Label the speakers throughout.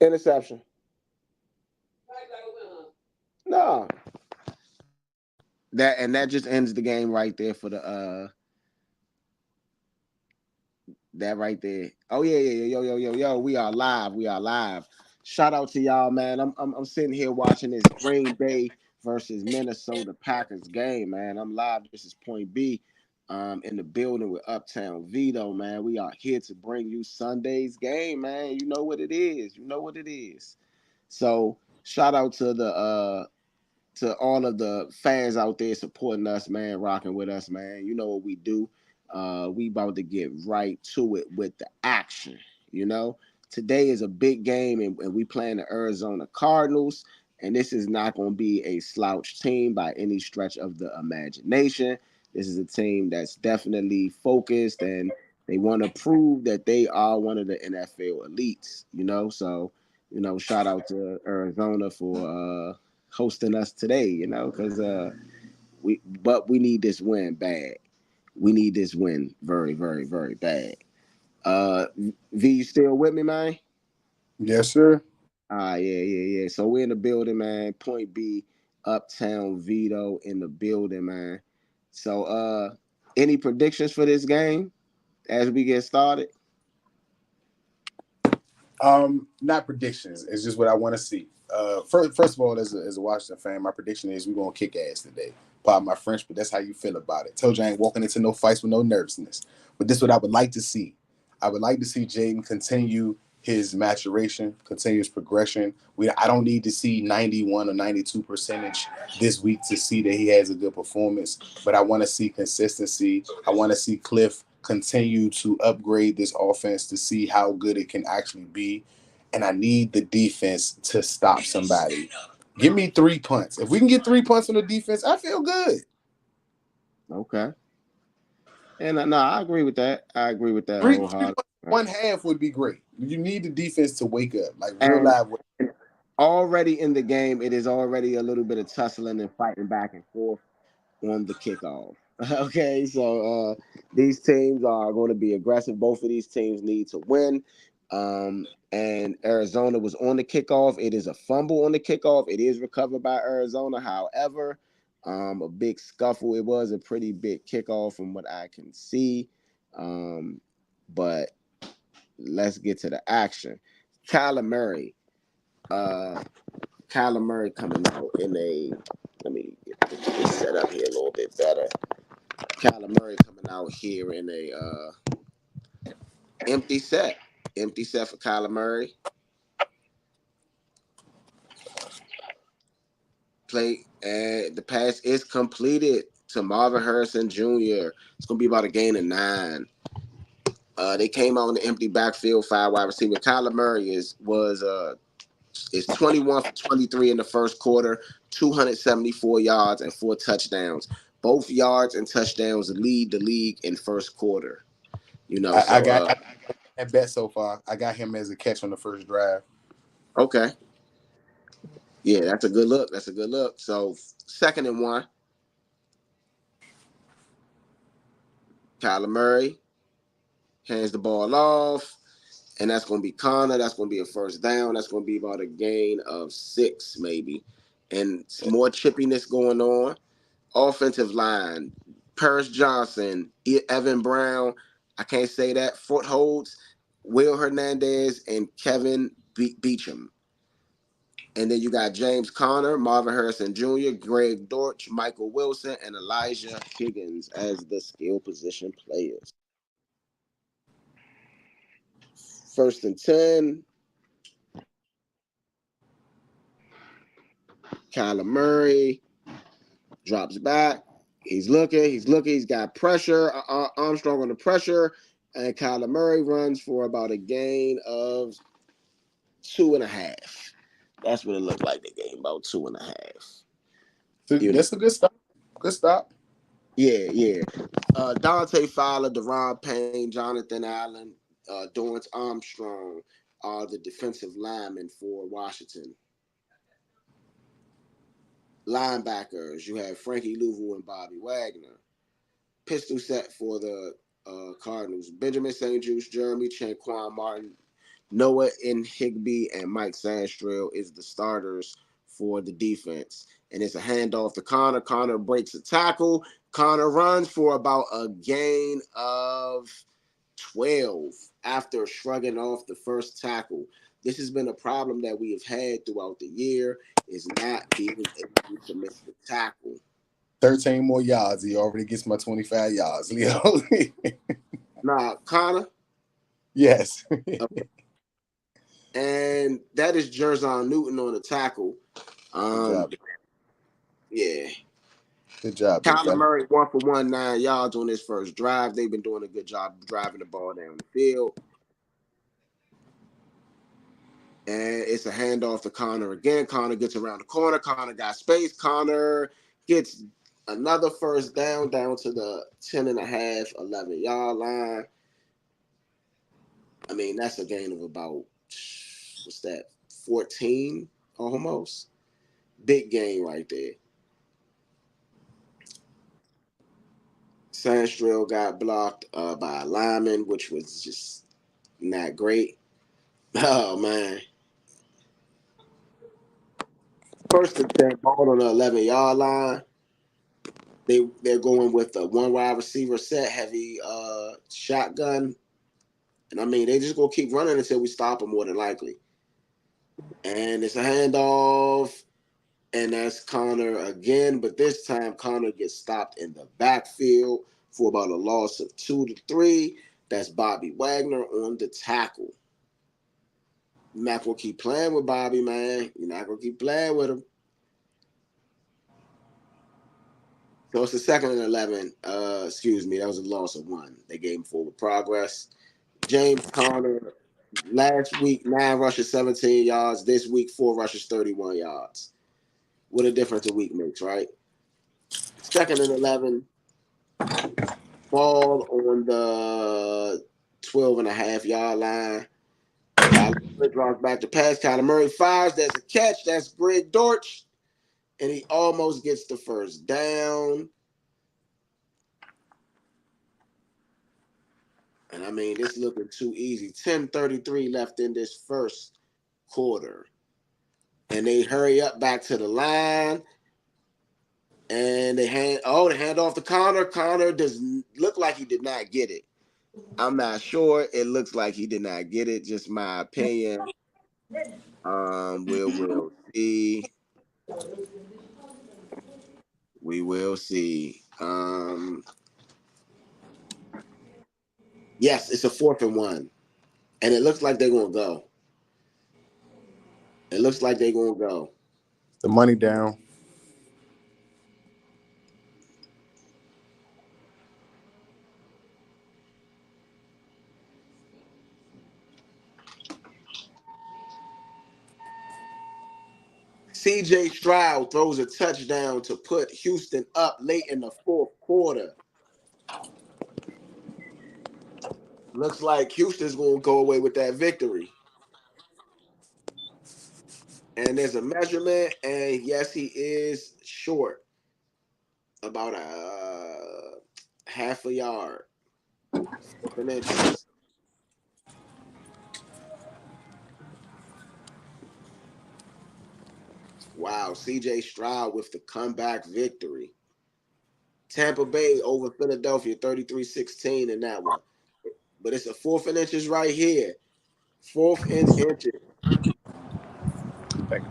Speaker 1: Interception. No. That just ends the game right there for the that right there. Oh yeah. Yo. We are live. We are live. Shout out to y'all, man. I'm sitting here watching this Green Bay versus Minnesota Packers game, man. I'm live. This is Point B. In the building with Uptown Vito, man. We are here to bring you Sunday's game, man. You know what it is. You know what it is. So shout out to all of the fans out there supporting us, man, rocking with us, man. You know what we do. We about to get right to it with the action. You know, today is a big game, and we playing the Arizona Cardinals, and this is not going to be a slouch team by any stretch of the imagination. This is a team that's definitely focused, and they want to prove that they are one of the NFL elites. Shout out to Arizona for hosting us today, because we need this win bad. We need this win very, very, very bad. V, you still with me, man?
Speaker 2: Yes, sir.
Speaker 1: Yeah. So we're in the building, man. Point B, Uptown Vito in the building, man. So any predictions for this game as we get started?
Speaker 2: Not predictions. It's just what I want to see. First of all, as a Washington fan, my prediction is we're gonna kick ass today. Pardon my French, but that's how you feel about it. Told you I ain't walking into no fights with no nervousness. But this is what I would like to see. I would like to see Jaden continue his maturation, continue his progression. I don't need to see 91 or 92 percentage this week to see that he has a good performance, but I want to see consistency. I want to see Cliff continue to upgrade this offense to see how good it can actually be. And I need the defense to stop somebody. Give me 3 punts. If we can get 3 punts on the defense, I feel good.
Speaker 1: Okay. And no, I agree with that. I agree with that
Speaker 2: Three
Speaker 1: wholeheartedly.
Speaker 2: punts, one half would be great. You need the defense to wake up, like real
Speaker 1: And
Speaker 2: live.
Speaker 1: already in the game, it is already a little bit of tussling and fighting back and forth on the kickoff. Okay, so these teams are going to be aggressive. Both of these teams need to win. And Arizona was on the kickoff. It is a fumble on the kickoff. It is recovered by Arizona. However, a big scuffle. It was a pretty big kickoff from what I can see. But let's get to the action. Kyler Murray. Uh, Kyler Murray coming out in a. Let me get this set up here a little bit better. Kyler Murray coming out here in a empty set. Empty set for Kyler Murray. Play and the pass is completed to Marvin Harrison Jr. It's gonna be about a gain of 9. They came out in the empty backfield, 5 wide receiver. Kyler Murray is 21 for 23 in the first quarter, 274 yards and 4 touchdowns. Both yards and touchdowns lead the league in first quarter.
Speaker 2: I
Speaker 1: So
Speaker 2: got that bet so far. I got him as a catch on the first drive.
Speaker 1: okay. Yeah, that's a good look. That's a good look. So 2nd and 1, Kyler Murray hands the ball off, and that's going to be Connor. That's going to be a first down. That's going to be about a gain of 6, maybe. And some more chippiness going on. Offensive line, Paris Johnson, Evan Brown. I can't say that. Footholds, Will Hernandez, and Kevin Beecham. And then you got James Conner, Marvin Harrison Jr., Greg Dortch, Michael Wilson, and Elijah Higgins as the skill position players. 1st and 10, Kyler Murray drops back. He's looking. He's got pressure. Armstrong on the pressure. And Kyler Murray runs for about a gain of 2.5. That's what it looked like. They gained about 2.5.
Speaker 2: So
Speaker 1: You know.
Speaker 2: that's a good stop. Good stop.
Speaker 1: Yeah. Dante Fowler, Deron Payne, Jonathan Allen, Dorrance Armstrong are the defensive linemen for Washington. Linebackers, you have Frankie Louvu and Bobby Wagner. Pistol set for the Cardinals: Benjamin St. Juste, Jeremy Chanquan Martin, Noah N. Higby and Mike Sandstrell is the starters for the defense. And it's a handoff to Connor. Connor breaks a tackle. Connor runs for about a gain of 12 after shrugging off the first tackle. This has been a problem that we have had throughout the year, is not being able to make the tackle.
Speaker 2: 13 more yards. He already gets my 25 yards, Leo.
Speaker 1: Now, Connor,
Speaker 2: Yes.
Speaker 1: and that is Jerzon Newton on the tackle.
Speaker 2: Good
Speaker 1: Um,
Speaker 2: job.
Speaker 1: yeah.
Speaker 2: Good job, big
Speaker 1: Kyler
Speaker 2: fella.
Speaker 1: Murray 1 for 1, 9 yards on his first drive. They've been doing a good job driving the ball down the field. And it's a handoff to Connor again. Connor gets around the corner. Connor got space. Connor gets another first down to the 10 and a half, 11-yard line. I mean, that's a gain of about, what's that, 14 almost. Big gain right there. Sandstrell got blocked by a lineman, which was just not great. Oh, man. First and 10, ball on the 11-yard line. They're going with a one wide receiver set, heavy shotgun. And I mean, they just gonna keep running until we stop them, more than likely. And it's a handoff, and that's Connor again. But this time, Connor gets stopped in the backfield for about a loss of 2 to 3. That's Bobby Wagner on the tackle. You're not gonna keep playing with Bobby, man. You're not gonna keep playing with him. So it's the second and 11. Excuse me, that was a loss of 1. They gave him forward progress. James Conner, last week, 9 rushes, 17 yards. This week, 4 rushes, 31 yards. What a difference a week makes, right? Second and 11, ball on the 12.5-yard line. Kyler Murray draws back to pass. Kyler Murray fires. There's a catch. That's Greg Dortch. And he almost gets the first down. And I mean, this looking too easy. 10:33 left in this first quarter. And they hurry up back to the line. And they hand off to Connor. Connor does look like he did not get it. I'm not sure. It looks like he did not get it. Just my opinion. We'll see. We will see. Yes, it's a 4th and 1, and it looks like they're gonna go. It looks like they're gonna go.
Speaker 2: The money down.
Speaker 1: C.J. Stroud throws a touchdown to put Houston up late in the fourth quarter. Looks like Houston's gonna go away with that victory. And there's a measurement, and yes, he is short, about a half a yard, 4 inches. Wow, C.J. Stroud with the comeback victory. Tampa Bay over Philadelphia, 33-16 in that one. But it's a 4th and inches right here. 4th and inches.
Speaker 2: Thank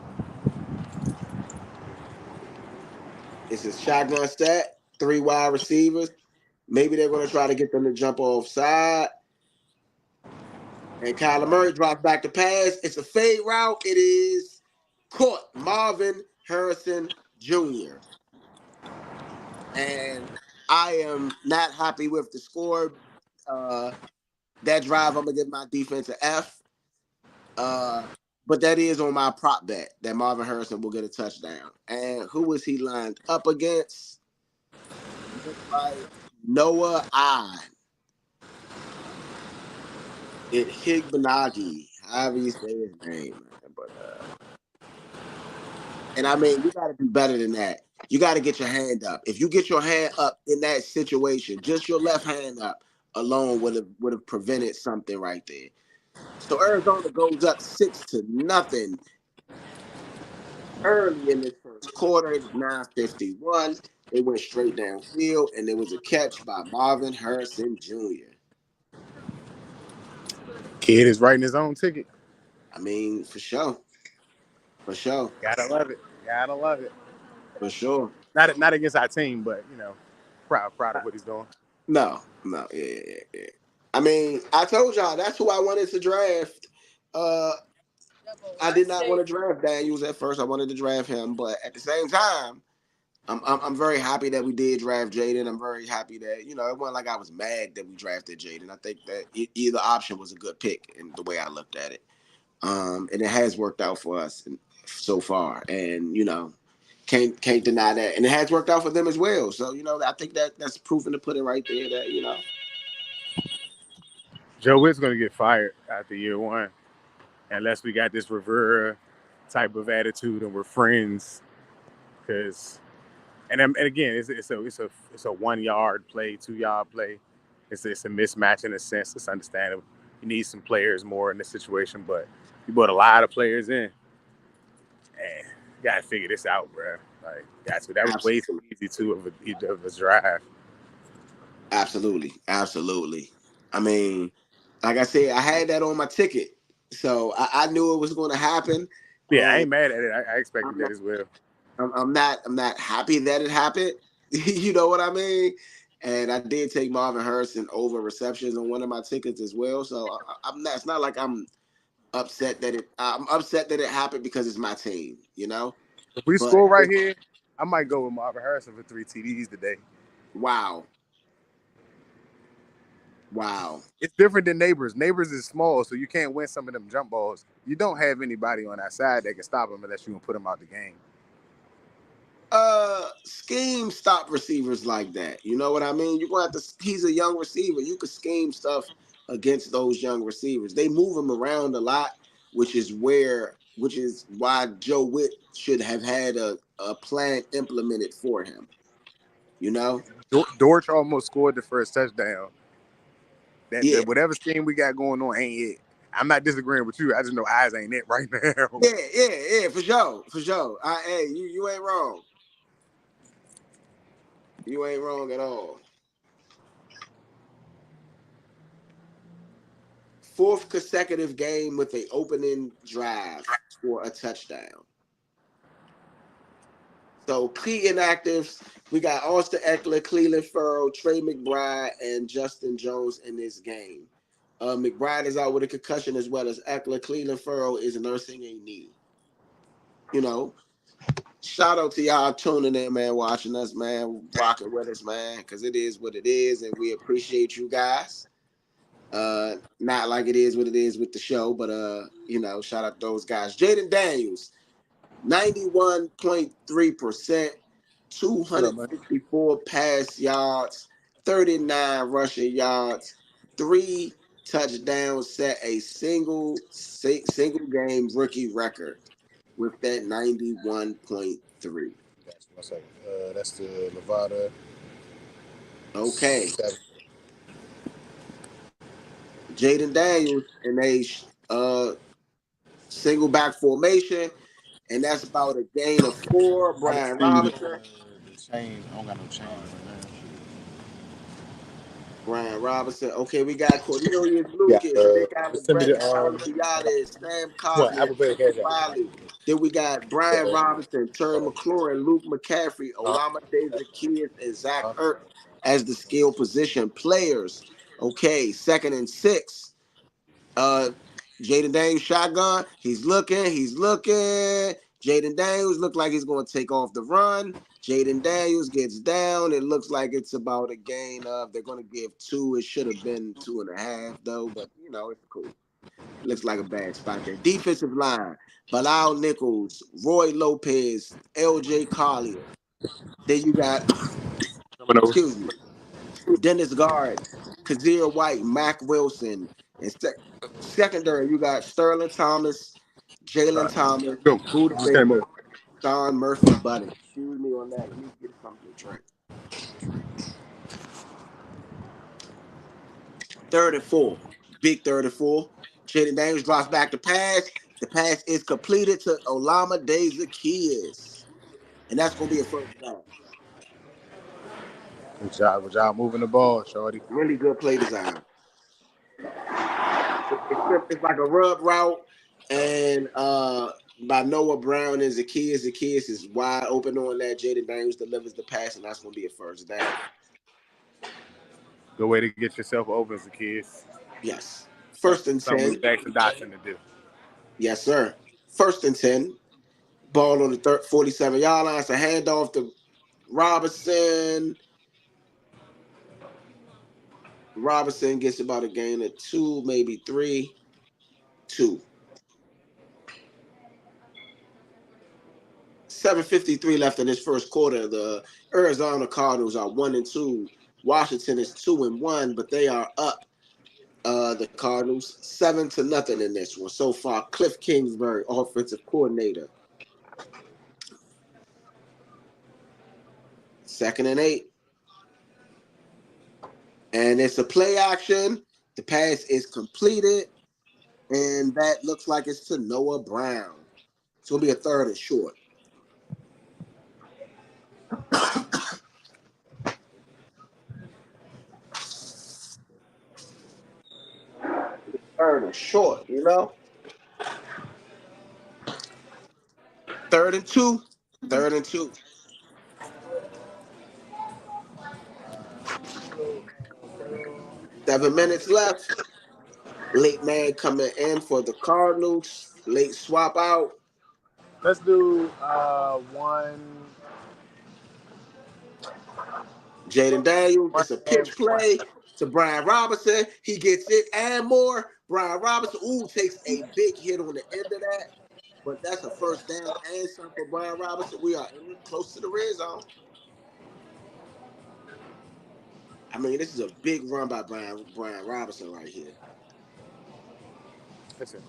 Speaker 1: It's a shotgun set, 3 wide receivers. Maybe they're going to try to get them to jump off side. And Kyler Murray drops back to pass. It's a fade route. It is caught. Marvin Harrison Jr. And I am not happy with the score. That drive, I'm going to give my defense an F. But that is on my prop bet that Marvin Harrison will get a touchdown. And who is he lined up against? Looks like Noah I. It Higbenagi, however you say his name, man. But and I mean, you got to do better than that. You got to get your hand up. If you get your hand up in that situation, just your left hand up alone would have prevented something right there. So Arizona goes up 6-0 early in this first quarter. It's 9:51. They went straight downfield, and there was a catch by Marvin Harrison Jr.
Speaker 2: Kid is writing his own ticket.
Speaker 1: I mean, for sure, for sure,
Speaker 2: Gotta love it. Gotta love it.
Speaker 1: for sure.
Speaker 2: Not against our team, but proud of what he's doing.
Speaker 1: No, no, yeah, yeah, yeah, yeah. I mean, I told y'all that's who I wanted to draft. Uh, I did not want to draft Daniels at first. I wanted to draft him, but at the same time, I'm very happy that we did draft Jaden. I'm very happy that it wasn't like I was mad that we drafted Jaden. I think that either option was a good pick in the way I looked at it. And it has worked out for us so far, and can't deny that, and it has worked out for them as well. So I think that's proven to put it right there that
Speaker 2: Joe Witt's gonna get fired after year one, unless we got this Rivera type of attitude and we're friends. Because and again, it's a 1 yard play, 2 yard play. It's a mismatch in a sense. It's understandable. You need some players more in this situation, but you brought a lot of players in, and you gotta figure this out, bro. Like that was way too
Speaker 1: absolutely,
Speaker 2: easy of a drive.
Speaker 1: absolutely, absolutely. I mean, like I said, I had that on my ticket, so I knew it was going to happen,
Speaker 2: Yeah, I
Speaker 1: and
Speaker 2: ain't mad at it. I expected
Speaker 1: I'm
Speaker 2: that
Speaker 1: not,
Speaker 2: as well.
Speaker 1: I'm not happy that it happened. You know what I mean? And I did take Marvin Harrison over receptions on one of my tickets as well. So I'm not. It's not like I'm upset that it. I'm upset that it happened because it's my team.
Speaker 2: If we
Speaker 1: But
Speaker 2: score right here, I might go with Marvin Harrison for 3 TDs today.
Speaker 1: wow, wow.
Speaker 2: It's different than Neighbors. Neighbors is small, so you can't win some of them jump balls. You don't have anybody on that side that can stop him unless you can put him out the game.
Speaker 1: Scheme stop receivers like that. You know what I mean? You're gonna have to. He's a young receiver. You could scheme stuff against those young receivers. They move him around a lot, which is why Joe Witt should have had a plan implemented for him. You know?
Speaker 2: Dortch almost scored the first touchdown.
Speaker 1: Yeah,
Speaker 2: That whatever scheme we got going on ain't it. I'm not disagreeing with you. I just know eyes ain't it right now.
Speaker 1: yeah, yeah, yeah, for sure, for sure. Hey, you ain't wrong. You ain't wrong at all. Fourth consecutive game with a opening drive for a touchdown. So key inactives, we got Austin Eckler, Cleveland Farrell, Trey McBride, and Justin Jones in this game. McBride is out with a concussion as well as Eckler. Cleveland Farrell is nursing a knee. You know, shout out to y'all tuning in, man, watching us, man, rocking with us, man, because it is what it is, and we appreciate you guys. Not like it is what it is with the show, but shout out to those guys. Jaden Daniels, 91.3%,
Speaker 2: What up, man?
Speaker 1: 264 pass yards, 39 rushing yards, 3 touchdowns, set a single game rookie record with that 91.3.
Speaker 2: That's 1 second. That's the Nevada
Speaker 1: Okay.
Speaker 2: 7.
Speaker 1: Jaden Daniels in a single back formation, and that's about a gain of 4.
Speaker 2: I just
Speaker 1: Brian
Speaker 2: see
Speaker 1: Robinson.
Speaker 2: the chain. I don't got no chain right now.
Speaker 1: Brian Robinson. Okay, we got Cornelius
Speaker 2: Yeah.
Speaker 1: Lucas, Nick
Speaker 2: Just send me
Speaker 1: Allen-Brett,
Speaker 2: the
Speaker 1: Tyler Biadasz, Sam
Speaker 2: what
Speaker 1: Cosmi,
Speaker 2: Apple Pay
Speaker 1: Aaron
Speaker 2: cash app.
Speaker 1: Riley. Then we got Brian Robinson, Terry McLaurin, Luke McCaffrey,
Speaker 2: Huh?
Speaker 1: Olama David Keith, and Zach
Speaker 2: Huh?
Speaker 1: Ertz as the skill position players. Okay, 2nd and 6. Uh, Jaden Daniels shotgun. He's looking. He's looking. Jaden Daniels look like he's going to take off the run. Jaden Daniels gets down. It looks like it's about a gain of. They're going to give 2. It should have been 2.5 though, but it's cool. It looks like a bad spot there. Defensive line: Bilal Nichols, Roy Lopez, L.J. Collier. Then you got,
Speaker 2: Coming over.
Speaker 1: excuse me, Dennis Guard, Kazir White, Mac Wilson. And secondary, you got Sterling Thomas,
Speaker 2: All
Speaker 1: Jalen
Speaker 2: right.
Speaker 1: Thomas,
Speaker 2: Go.
Speaker 1: Buda
Speaker 2: Just came
Speaker 1: Baker,
Speaker 2: over.
Speaker 1: Sean Murphy Bunting. Excuse me on that. Let me get something to drink. 3rd and 4. Big 3rd and 4. Jaden Daniels drops back to pass. The pass is completed to Olama De Zacchaeus. And that's going to be a first down.
Speaker 2: Good job moving the ball, shorty.
Speaker 1: Really good play design. It's like a rub route, and by Noah Brown and Zacchaeus. Zacchaeus is wide open on that. Jaden Daniels delivers the pass, and that's going to be a first down.
Speaker 2: Good way to get yourself open as a kid.
Speaker 1: Yes. First and
Speaker 2: Something
Speaker 1: 10.
Speaker 2: Jackson Dotson to do.
Speaker 1: Yes, sir. First and 10. Ball on the 47-yard line. It's a handoff to Robinson. Robinson gets about a gain of 2, maybe 3. 2. 7:53 left in this first quarter. The Arizona Cardinals are 1-2. Washington is 2-1, but they are up. The Cardinals 7-0 in this one so far. Cliff Kingsbury, offensive coordinator. 2nd and 8, and it's a play action. The pass is completed, and that looks like it's to Noah Brown. It's gonna be a 3rd and short. 3rd and short, 3rd and 2. 3rd and 2. 7 minutes left. Late man coming in for the Cardinals. Late swap out.
Speaker 2: Let's do one
Speaker 1: Jaden Daniels. It's a
Speaker 2: and
Speaker 1: pitch
Speaker 2: one.
Speaker 1: play to Brian Robinson. He gets it and more. Brian Robinson, takes a big hit on the end of that. But that's a first down and some for Brian Robinson. We are close to the red zone. I mean, this is a big run by Brian Robinson right here.
Speaker 2: Listen,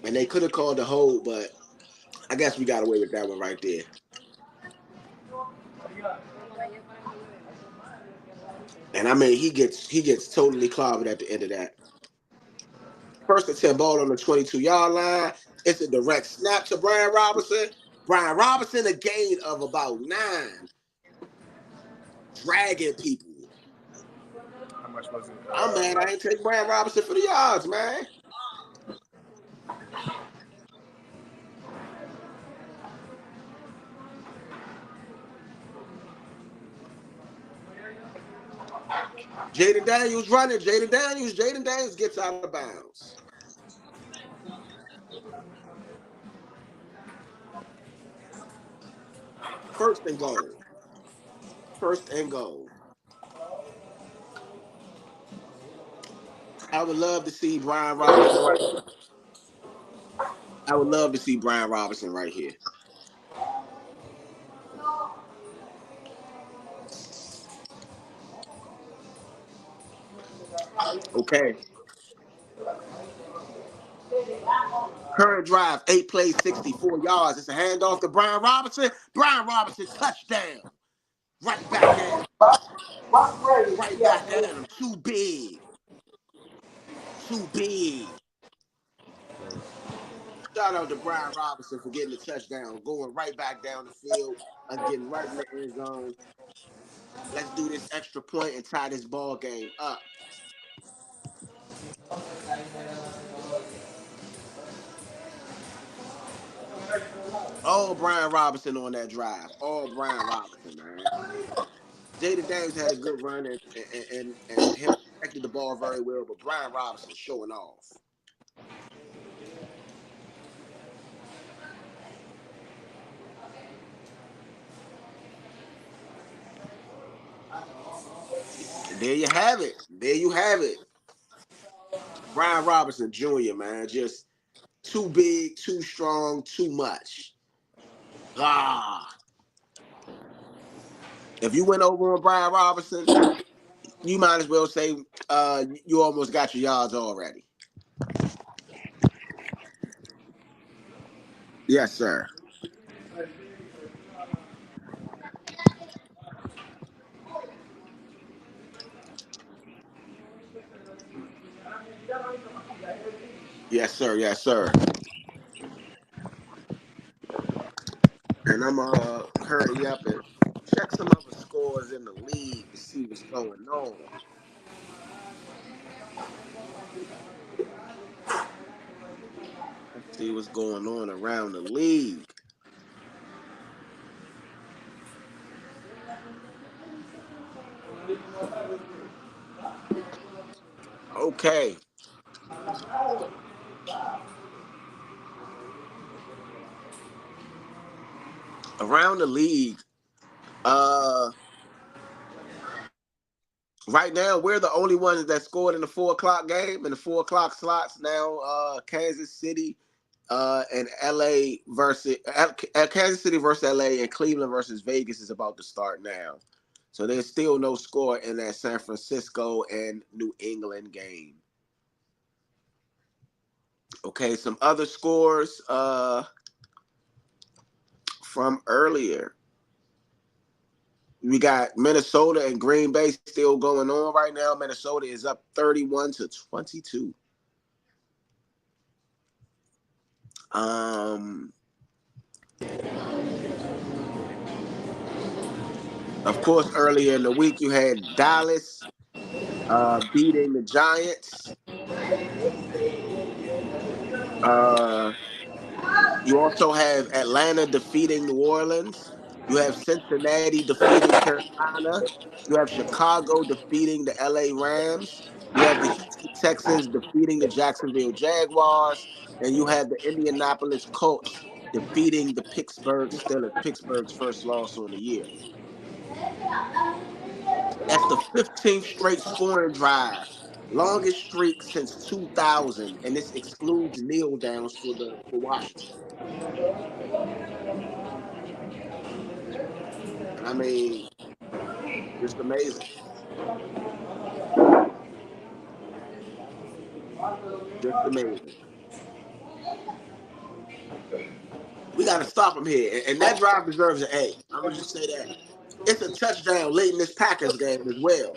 Speaker 1: And they could have called the hold, but I guess we got away with that one right there. And I mean, he gets totally clobbered at the end of that. First and 10, ball on the 22-yard line. It's a direct snap to Brian Robinson. Brian Robinson, a gain of about 9. Dragging people.
Speaker 2: how much was it?
Speaker 1: I'm mad I ain't take Brian Robinson for the yards, man. Jaden Daniels running. Jaden Daniels gets out of bounds. First and goal. First and goal. I would love to see Brian Robinson right here. I would love to see Brian Robinson right here. Okay. Current drive, 8 plays, 64 yards. It's a handoff to Brian Robinson. Brian Robinson, touchdown. Right back at him. Right back at him. Too big. Too big. Shout out to Brian Robinson for getting the touchdown, going right back down the field and getting right in the end zone. Let's do this extra point and tie this ball game up. All Brian Robinson on that drive. All Brian Robinson, man. Jaden Daniels had a good run and him protected the ball very well, but Brian Robinson showing off. There you have it. There you have it. Brian Robinson Jr., man, just too big, too strong, too much. Ah. If you went over on Brian Robinson, you might as well say you almost got your yards already. Yes, sir. Yes, sir. Yes, sir. And I'm hurry up and check some other scores in the league to see what's going on. Let's see what's going on around the league. Okay, around the league. Uh, right now we're the only ones that scored in the 4 o'clock game in the 4 o'clock slots. Now, Kansas City, and LA versus Kansas City versus LA and Cleveland versus Vegas is about to start now. So there's still no score in that San Francisco and New England game. Okay, some other scores from earlier. We got Minnesota and Green Bay still going on right now. Minnesota is up 31-22. Um, of course, earlier in the week you had Dallas beating the Giants. Uh, You also have Atlanta defeating New Orleans. You have Cincinnati defeating Carolina. You have Chicago defeating the LA Rams. You have the Houston Texans defeating the Jacksonville Jaguars. And you have the Indianapolis Colts defeating the Pittsburgh Steelers, Pittsburgh's first loss on the year. That's the 15th straight scoring drive. Longest streak since 2000. And this excludes kneel downs for Washington. And I mean, just amazing. Just amazing. We got to stop him here. And that drive deserves an A. I'm going to just say that. It's a touchdown late in this Packers game as well.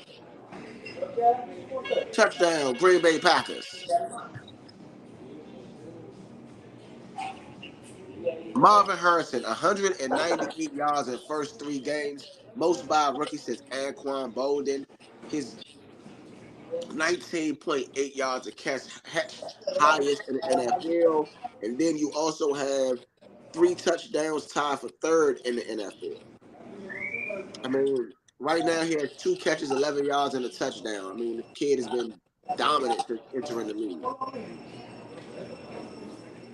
Speaker 1: Touchdown, Green Bay Packers. Marvin Harrison, 198 yards in first 3 games, most by a rookie since Anquan Bolden. His 19.8 yards a catch, highest in the NFL. And then you also have 3 touchdowns tied for third in the NFL. I mean, right now he has 2 catches, 11 yards, and a touchdown. I mean, the kid has been dominant since entering the league.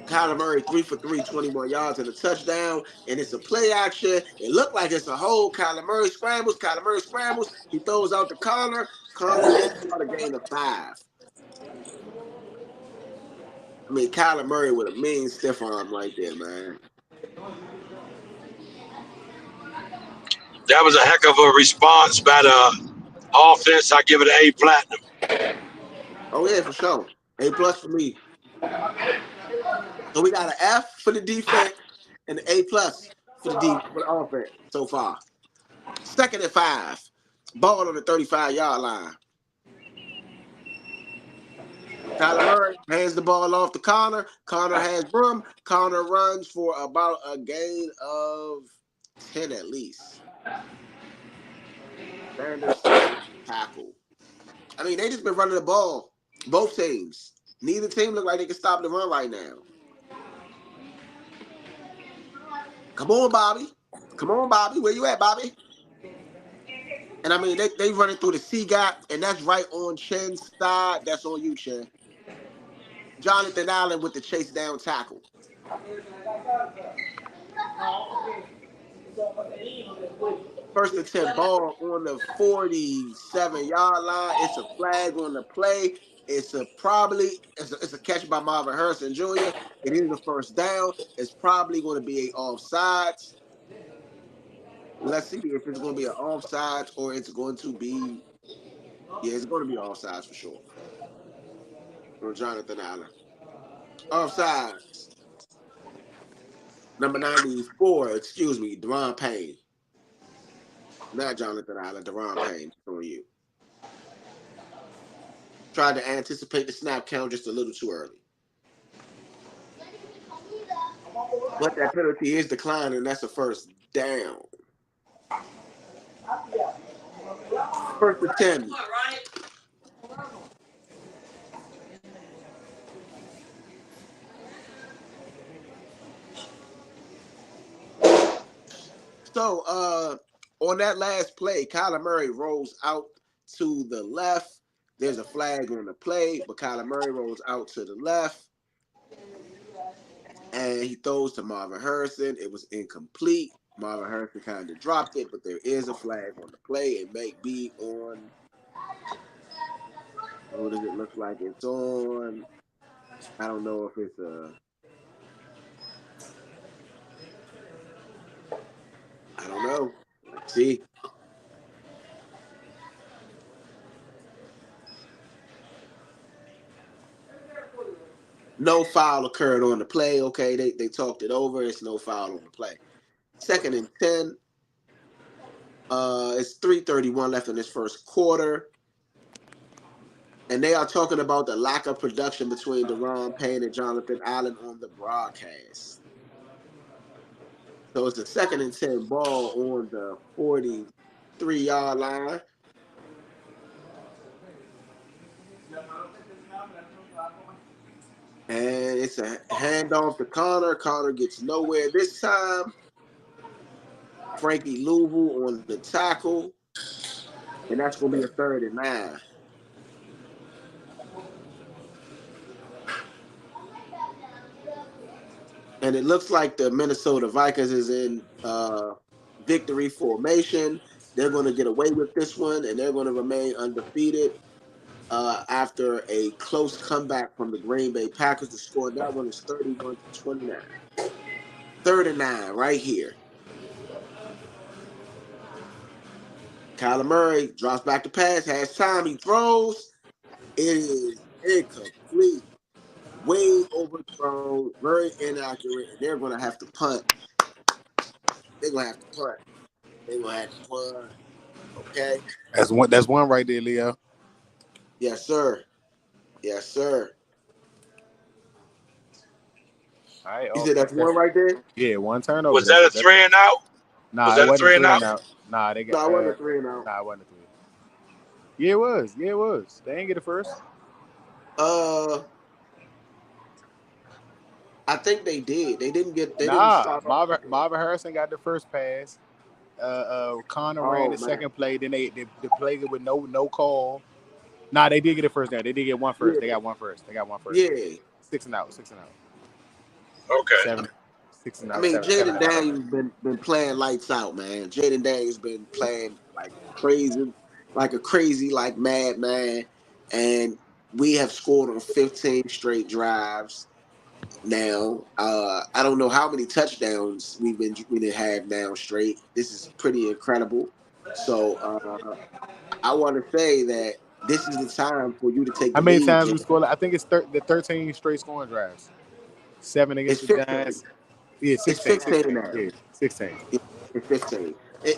Speaker 1: Kyler Murray, 3 for 3, 21 yards and a touchdown, and it's a play action. It looked like it's a hole. Kyler Murray scrambles. Kyler Murray scrambles. He throws out to Connor. Connor gets about a gain of 5. I mean, Kyler Murray with a mean stiff arm right there, man.
Speaker 3: That was a heck of a response by the offense. I give it an A platinum.
Speaker 1: Oh yeah, for sure. A plus for me. So we got an F for the defense and an A plus for the offense so far. 2nd and 5. Ball on the 35-yard line. Kyler Murray hands the ball off to Connor. Connor has room. Connor runs for about a gain of 10 at least. Sanderson tackle. I mean, they just been running the ball. Both teams. Neither team look like they can stop the run right now. Come on, Bobby. Come on, Bobby. Where you at, Bobby? And I mean, they running through the C gap, and that's right on Chen's side. That's on you, Chen. Jonathan Allen with the chase down tackle. 1st and 10 ball on the 47-yard line. It's a flag on the play. It's a catch by Marvin Harrison Jr. It is a first down. It's probably going to be a offsides. Let's see if it's going to be an offsides or it's going to be it's going to be offsides for sure. On Jonathan Allen. Offsides. Number 94, excuse me, Deron Payne. Not Jonathan Allen, Deron Payne on you. Tried to anticipate the snap count just a little too early. But that penalty is declining. That's a first down. First and 10. So on that last play, Kyler Murray rolls out to the left. There's a flag on the play, but Kyler Murray rolls out to the left and he throws to Marvin Harrison. It was incomplete. Marvin Harrison kind of dropped it, but there is a flag on the play. It may be on. What does it look like? It's on. I don't know if it's a. I don't know. Let's see. No foul occurred on the play. Okay, they talked it over. It's no foul on the play. Second and 10. It's 3:31 left in this first quarter. And they are talking about the lack of production between Deron Payne and Jonathan Allen on the broadcast. So it's a second and 10 ball on the 43-yard line. And it's a handoff to Connor. Connor gets nowhere this time. Frankie Louisville on the tackle. And that's going to be a 3rd and 9. And it looks like the Minnesota Vikings is in victory formation. They're going to get away with this one, and they're going to remain undefeated after a close comeback from the Green Bay Packers. The score in that one is 31-29. 3rd and 9 right here. Kyler Murray drops back to pass, has time, he throws. It is incomplete, way overthrown, very inaccurate, and they're going to have to punt. They're going to have to punt. They're going to have to punt. Okay.
Speaker 2: That's one right there, Leo.
Speaker 1: Yes, sir. Yes, sir.
Speaker 2: All right,
Speaker 1: You said that's
Speaker 2: that's
Speaker 1: one right there?
Speaker 2: yeah, one turnover.
Speaker 3: Was that a
Speaker 2: That's
Speaker 3: 3 and out?
Speaker 2: nah,
Speaker 3: Was
Speaker 2: it
Speaker 3: that a
Speaker 2: wasn't a
Speaker 3: three and
Speaker 2: three
Speaker 3: out?
Speaker 2: and out. Nah, they got
Speaker 1: No, it wasn't a 3-and-out.
Speaker 2: nah, it wasn't a three. Yeah, it was. Yeah, it was. They didn't get it first.
Speaker 1: Uh, I think they did. They didn't get. They didn't
Speaker 2: Nah,
Speaker 1: start off.
Speaker 2: Marvin Harrison got the first pass. Connor ran
Speaker 1: Oh
Speaker 2: the
Speaker 1: man,
Speaker 2: second play. Then they played it with no call. Nah, they did get it first down. They did get one first. They
Speaker 1: yeah,
Speaker 2: got one first. They got one first.
Speaker 1: yeah.
Speaker 2: 6 and out. 6 and out.
Speaker 3: Okay.
Speaker 2: Seven. 6 and
Speaker 1: I
Speaker 2: out.
Speaker 1: mean,
Speaker 2: Seven
Speaker 1: Jaden
Speaker 2: and out.
Speaker 1: Daniels been playing lights out, man. Jaden Daniels been playing like a crazy, like madman, and we have scored on 15 straight drives now. I don't know how many touchdowns we did have now straight. This is pretty incredible. So I want to say that this is the time for you to take
Speaker 2: How
Speaker 1: the
Speaker 2: many
Speaker 1: lead,
Speaker 2: times we
Speaker 1: Jaden.
Speaker 2: scored? I think it's the 13 straight scoring drives. 7
Speaker 1: It's
Speaker 2: against the
Speaker 1: 15.
Speaker 2: Giants. Yeah,
Speaker 1: It's
Speaker 2: 16.
Speaker 1: 15
Speaker 2: 16.
Speaker 1: now.
Speaker 2: Yeah, 16.
Speaker 1: It's 15.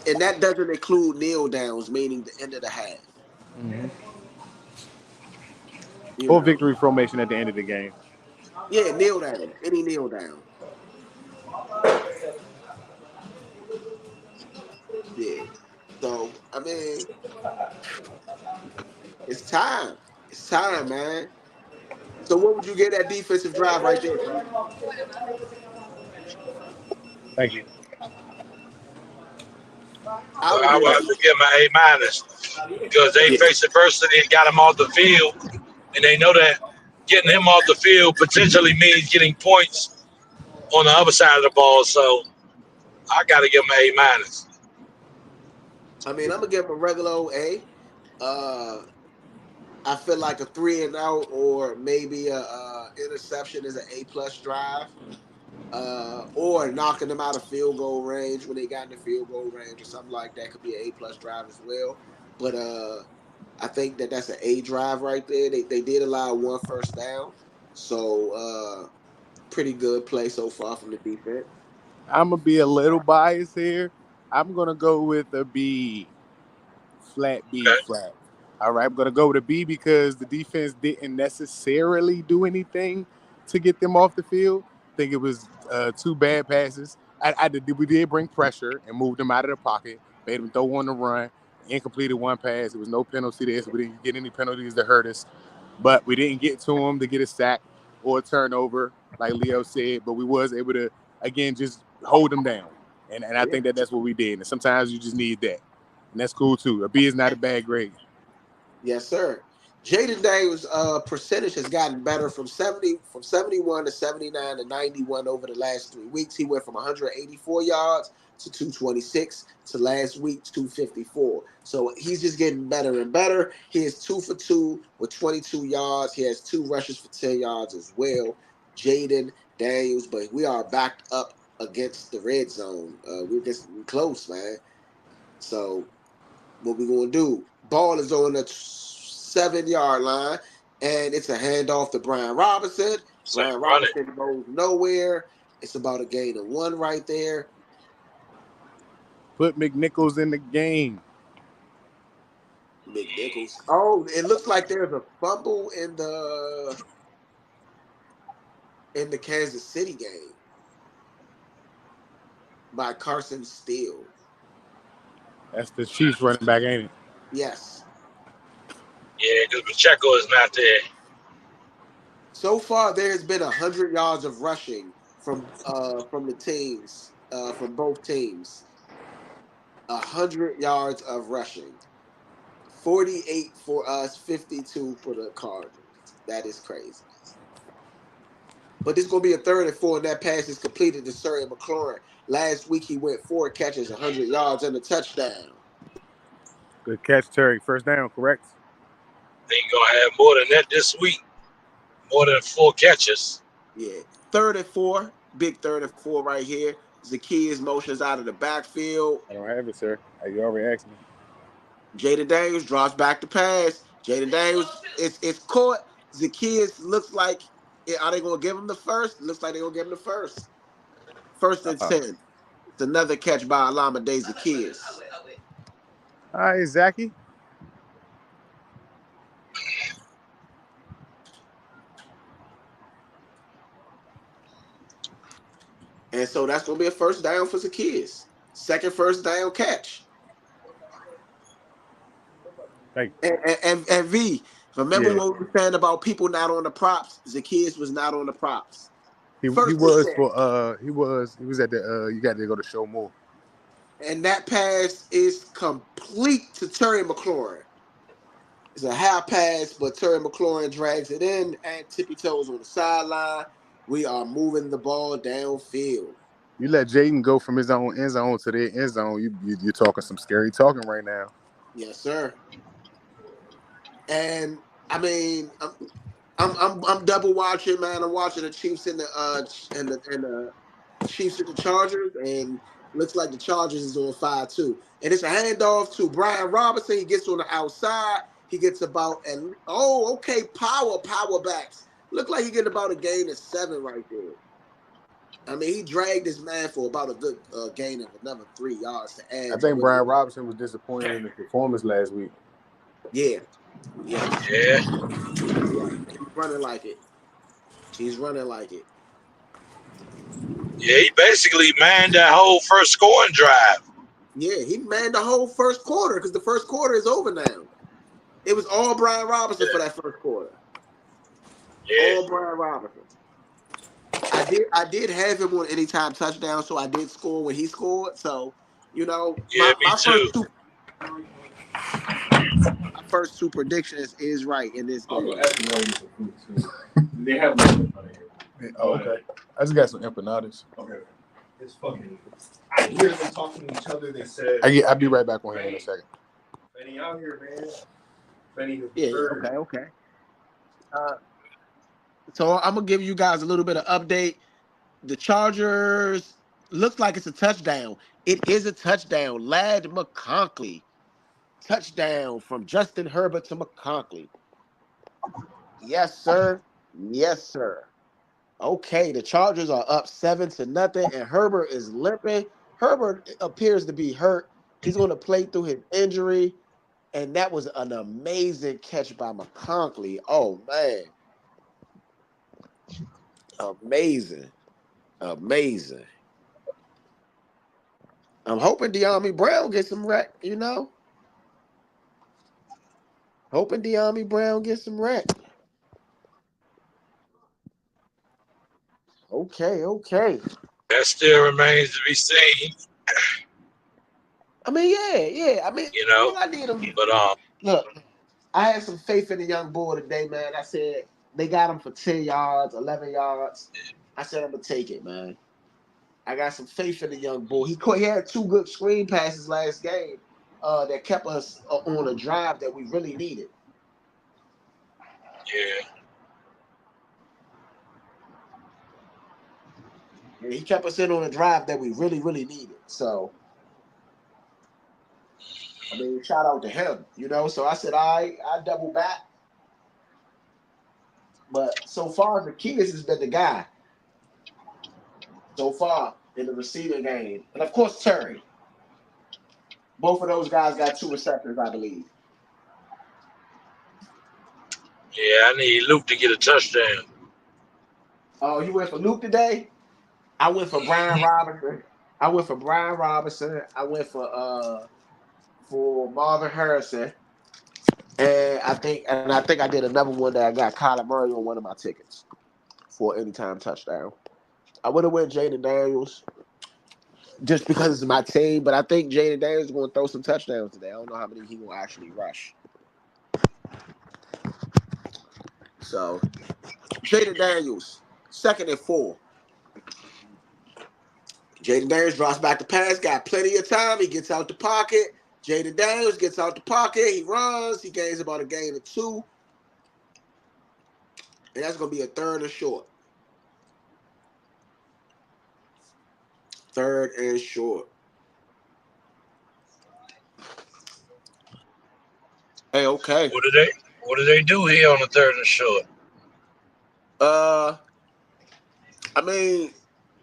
Speaker 1: And that doesn't include kneel downs, meaning the end of the half.
Speaker 2: Mm-hmm.
Speaker 1: You
Speaker 2: Or
Speaker 1: know.
Speaker 2: victory formation at the end of the game.
Speaker 1: Yeah, kneel down. Any kneel down. Yeah. So, I mean, it's time. It's time, man. So what would you get that defensive drive right there, Frank?
Speaker 2: Thank you.
Speaker 1: I would
Speaker 3: I
Speaker 1: give
Speaker 3: will
Speaker 1: it
Speaker 3: have to give them an A- because they
Speaker 2: Yeah.
Speaker 3: faced adversity and got him off the field, and they know that getting him off the field potentially means getting points on the other side of the ball. So I got to give him an A-.
Speaker 1: I mean, I'm gonna give him a regular old A. I feel like a 3-and-out or maybe a interception is an A+ drive. Or knocking them out of field goal range when they got in the field goal range or something like that could be an A+ drive as well. But I think that that's an A drive right there. They did allow one first down, so pretty good play so far from the defense.
Speaker 2: I'm gonna be a little biased here. I'm gonna go with a B, flat B,
Speaker 3: Okay.
Speaker 2: flat. All right, I'm gonna go with a B because the defense didn't necessarily do anything to get them off the field. think it was 2 bad passes. We did bring pressure and moved them out of the pocket, made them throw on the run, incompleted one pass. There was no penalty there, so we didn't get any penalties that hurt us. But we didn't get to him to get a sack or a turnover, like Leo said. But we was able to, again, just hold them down. And I
Speaker 1: Yeah.
Speaker 2: think that's what we did. And sometimes you just need that. And that's cool, too. A B is not a bad grade.
Speaker 1: Yes, sir. Jaden Daniels' percentage has gotten better from 71 to 79 to 91 over the last 3 weeks. He went from 184 yards to 226 to last week 254. So he's just getting better and better. He is 2 for 2 with 22 yards. He has 2 rushes for 10 yards as well. Jaden Daniels, but we are backed up against the red zone. We're just close, man. So what we gonna do? Ball is on the 7 yard line, and it's a handoff to Brian Robinson.
Speaker 3: So
Speaker 1: Brian
Speaker 3: run it.
Speaker 1: Robinson goes nowhere. It's about a gain of 1 right there.
Speaker 2: Put McNichols in the game.
Speaker 1: McNichols. Oh, it looks like there's a fumble in the Kansas City game by Carson Steele.
Speaker 2: That's the Chiefs running back, ain't it?
Speaker 1: Yes.
Speaker 3: Yeah, because Pacheco is not there.
Speaker 1: So far, there has been 100 yards of rushing from the teams from both teams. 100 yards of rushing. 48 for us, 52 for the Cardinals. That is crazy. But this is going to be a 3rd and 4, and that pass is completed to Surrey McLaurin. Last week, he went 4 catches, 100 yards, and a touchdown.
Speaker 2: Good catch, Terry. First down, correct?
Speaker 3: They gonna have more than that this week. More than 4 catches.
Speaker 1: Yeah. 3rd and 4, big 3rd and 4 right here. Zacchaeus motions out of the backfield.
Speaker 2: I don't have it, sir. You already asked me.
Speaker 1: Jaden Daniels drops back to pass. Jaden Daniels, it's caught. Zacchaeus looks like, are they going to give him the first? Looks like they're going to give him the first. 1st and 10. It's another catch by Alameda Zacchaeus.
Speaker 2: All right, Zachy.
Speaker 1: And so that's going to be a 1st down for Zacchaeus. Second 1st down catch.
Speaker 2: Thank
Speaker 1: And V, remember
Speaker 2: you. Yeah.
Speaker 1: what we were saying about people not on the props? Zacchaeus was not on the props.
Speaker 2: He
Speaker 1: 1st
Speaker 2: was
Speaker 1: and 10.
Speaker 2: for he was at the you got to go to show more.
Speaker 1: And that pass is complete to Terry McLaurin. It's a high pass, but Terry McLaurin drags it in and tippy toes on the sideline. We are moving the ball downfield.
Speaker 2: You let Jaden go from his own end zone to their end zone. You're talking some scary talking right now.
Speaker 1: Yes, sir. And I mean, I'm double watching, man. I'm watching the Chiefs and the Chiefs and the Chargers, and looks like the Chargers is on 5-2. And it's a handoff to Brian Robinson. He gets on the outside. He gets about okay, power backs. Look like he getting about a gain of 7 right there. I mean, he dragged his man for about a good gain of another 3 yards to add
Speaker 2: I
Speaker 1: to
Speaker 2: think
Speaker 1: what he
Speaker 2: Brian
Speaker 1: was.
Speaker 2: Robinson was disappointed in his performance last week.
Speaker 1: Yeah. Yes.
Speaker 3: Yeah.
Speaker 1: He's running like it. He's running like it.
Speaker 3: Yeah, he basically manned that whole first scoring drive.
Speaker 1: Yeah, he manned the whole first quarter because the first quarter is over now. It was all Brian Robinson for that first quarter.
Speaker 3: Yeah.
Speaker 1: All Brian Robinson. I did have him on anytime touchdown, so I did score when he scored. So,
Speaker 3: Yeah, me
Speaker 1: my
Speaker 3: too.
Speaker 1: first two predictions is right in this
Speaker 4: I'll
Speaker 1: game.
Speaker 4: go ask them for food too. They have one out of here.
Speaker 2: Oh, okay. I just got some empanadas.
Speaker 4: Okay. It's fucking. I hear them talking to each other. They said.
Speaker 2: I'll be right back on here in a second.
Speaker 4: Benny out here, man. Benny has
Speaker 1: Yeah.
Speaker 4: third.
Speaker 1: Okay. So I'm gonna give you guys a little bit of update. The Chargers looks like it's a touchdown. It is a touchdown. Lad McConkey. Touchdown from Justin Herbert to McConkey. Yes, sir. Yes, sir. Okay, the Chargers are up 7-0, and Herbert is limping. Herbert appears to be hurt. He's going to play through his injury, and that was an amazing catch by McConkey. Oh man, amazing. Amazing. I'm hoping De'Ami Brown gets some rec, you know? Hoping De'Ami Brown gets some rec. Okay, okay.
Speaker 3: That still remains to be seen,
Speaker 1: I mean, yeah. I mean,
Speaker 3: you
Speaker 1: all
Speaker 3: know.
Speaker 1: I need them.
Speaker 3: But
Speaker 1: Look, I had some faith in the young boy today, man. I said they got him for 10 yards, 11 yards. I said I'm gonna take it, man. I got some faith in the young boy. He had two good screen passes last game that kept us on a drive that we really needed.
Speaker 3: yeah,
Speaker 1: Yeah, he kept us in on a drive that we really, really needed. So, I mean, shout out to him, you know. So I said, all right, I double back. But so far, Zacchaeus has been the guy so far in the receiving game. And of course, Terry. Both of those guys got 2 receptions, I believe.
Speaker 3: yeah, I need Luke to get a touchdown.
Speaker 1: Oh, you went for Luke today? I went for Brian Robinson. I went for Brian Robinson. I went for Marvin Harrison. And I think I did another one that I got Kyler Murray on one of my tickets for anytime touchdown. I would have went Jaden Daniels just because it's my team, but I think Jaden Daniels is going to throw some touchdowns today. I don't know how many he will actually rush. So Jaden Daniels, 2nd and 4. Jaden Daniels drops back to pass, got plenty of time. He gets out the pocket. Jaden Daniels gets out the pocket. He runs. He gains about a gain of 2. And that's going to be a 3rd and short. 3rd and short. Hey, okay.
Speaker 3: What do they do here on the 3rd and short?
Speaker 1: Uh, I mean,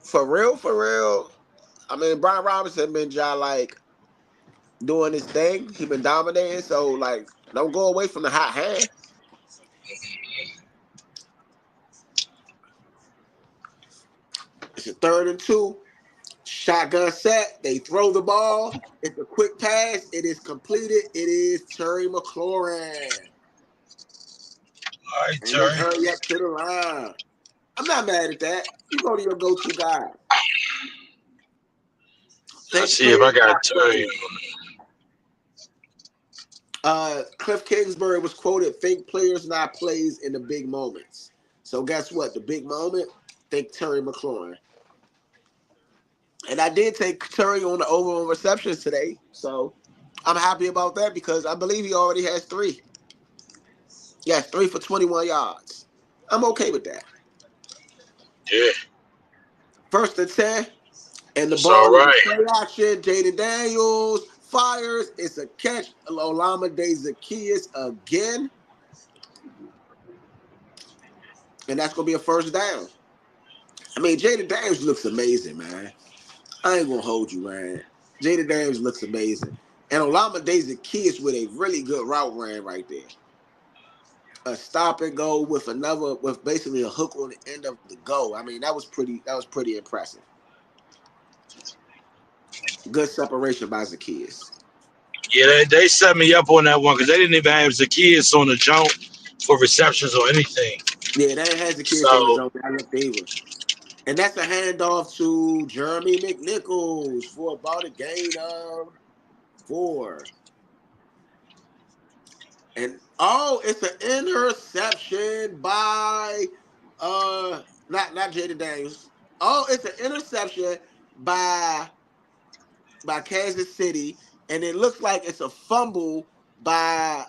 Speaker 1: for real. I mean, Brian Robinson been just like doing his thing. He been dominating. So like, don't go away from the hot hand. It's a 3rd and 2. Shotgun set. They throw the ball. It's a quick pass. It is completed. It is Terry McLaurin.
Speaker 3: All right,
Speaker 1: And let's
Speaker 3: Terry.
Speaker 1: hurry up to the line. I'm not mad at that. You go to your go-to guy.
Speaker 3: Let's
Speaker 1: Think
Speaker 3: see if I
Speaker 1: players,
Speaker 3: got
Speaker 1: not
Speaker 3: Terry.
Speaker 1: plays. Cliff Kingsbury was quoted, think players, not plays in the big moments. So guess what? The big moment, think Terry McLaurin. And I did take Terry on the over on receptions today. So I'm happy about that because I believe he already has 3. Yes, 3 for 21 yards. I'm okay with that.
Speaker 3: Yeah,
Speaker 1: 1st and 10. And the
Speaker 3: it's all
Speaker 1: ball is a
Speaker 3: right.
Speaker 1: play action. Jaden Daniels fires. It's a catch. Olamide Zacchaeus again. And that's going to be a 1st down. I mean, Jaden Daniels looks amazing, man. I ain't going to hold you, man. Jaden Daniels looks amazing. And Olamide Zacchaeus with a really good route ran right there. A stop and go with basically a hook on the end of the goal. I mean, that was pretty impressive. Good separation by Zacchaeus.
Speaker 3: Yeah, they set me up on that one because they didn't even have Zacchaeus on the jump for receptions or anything.
Speaker 1: Yeah, they had Zacchaeus on the
Speaker 3: So
Speaker 1: zone. I looked either. And that's a handoff to Jeremy McNichols for about a gain of 4. And it's an interception by not Jaden Daniels. Oh, it's an interception by Kansas City, and it looks like it's a fumble by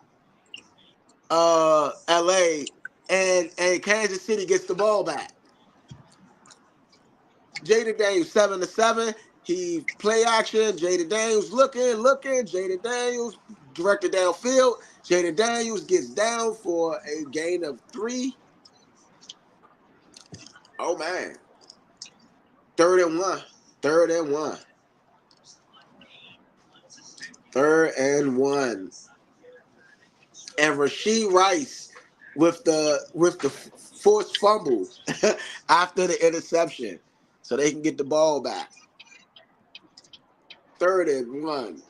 Speaker 1: LA, and Kansas City gets the ball back. Jaden Daniels 7-7. He play action. Jaden Daniels looking. Jaden Daniels directed downfield. Jaden Daniels gets down for a gain of 3. Oh man. 3rd and 1. 3rd and 1. 3rd and 1. And Rasheed Rice with the forced fumble after the interception. so they can get the ball back. 3rd and 1.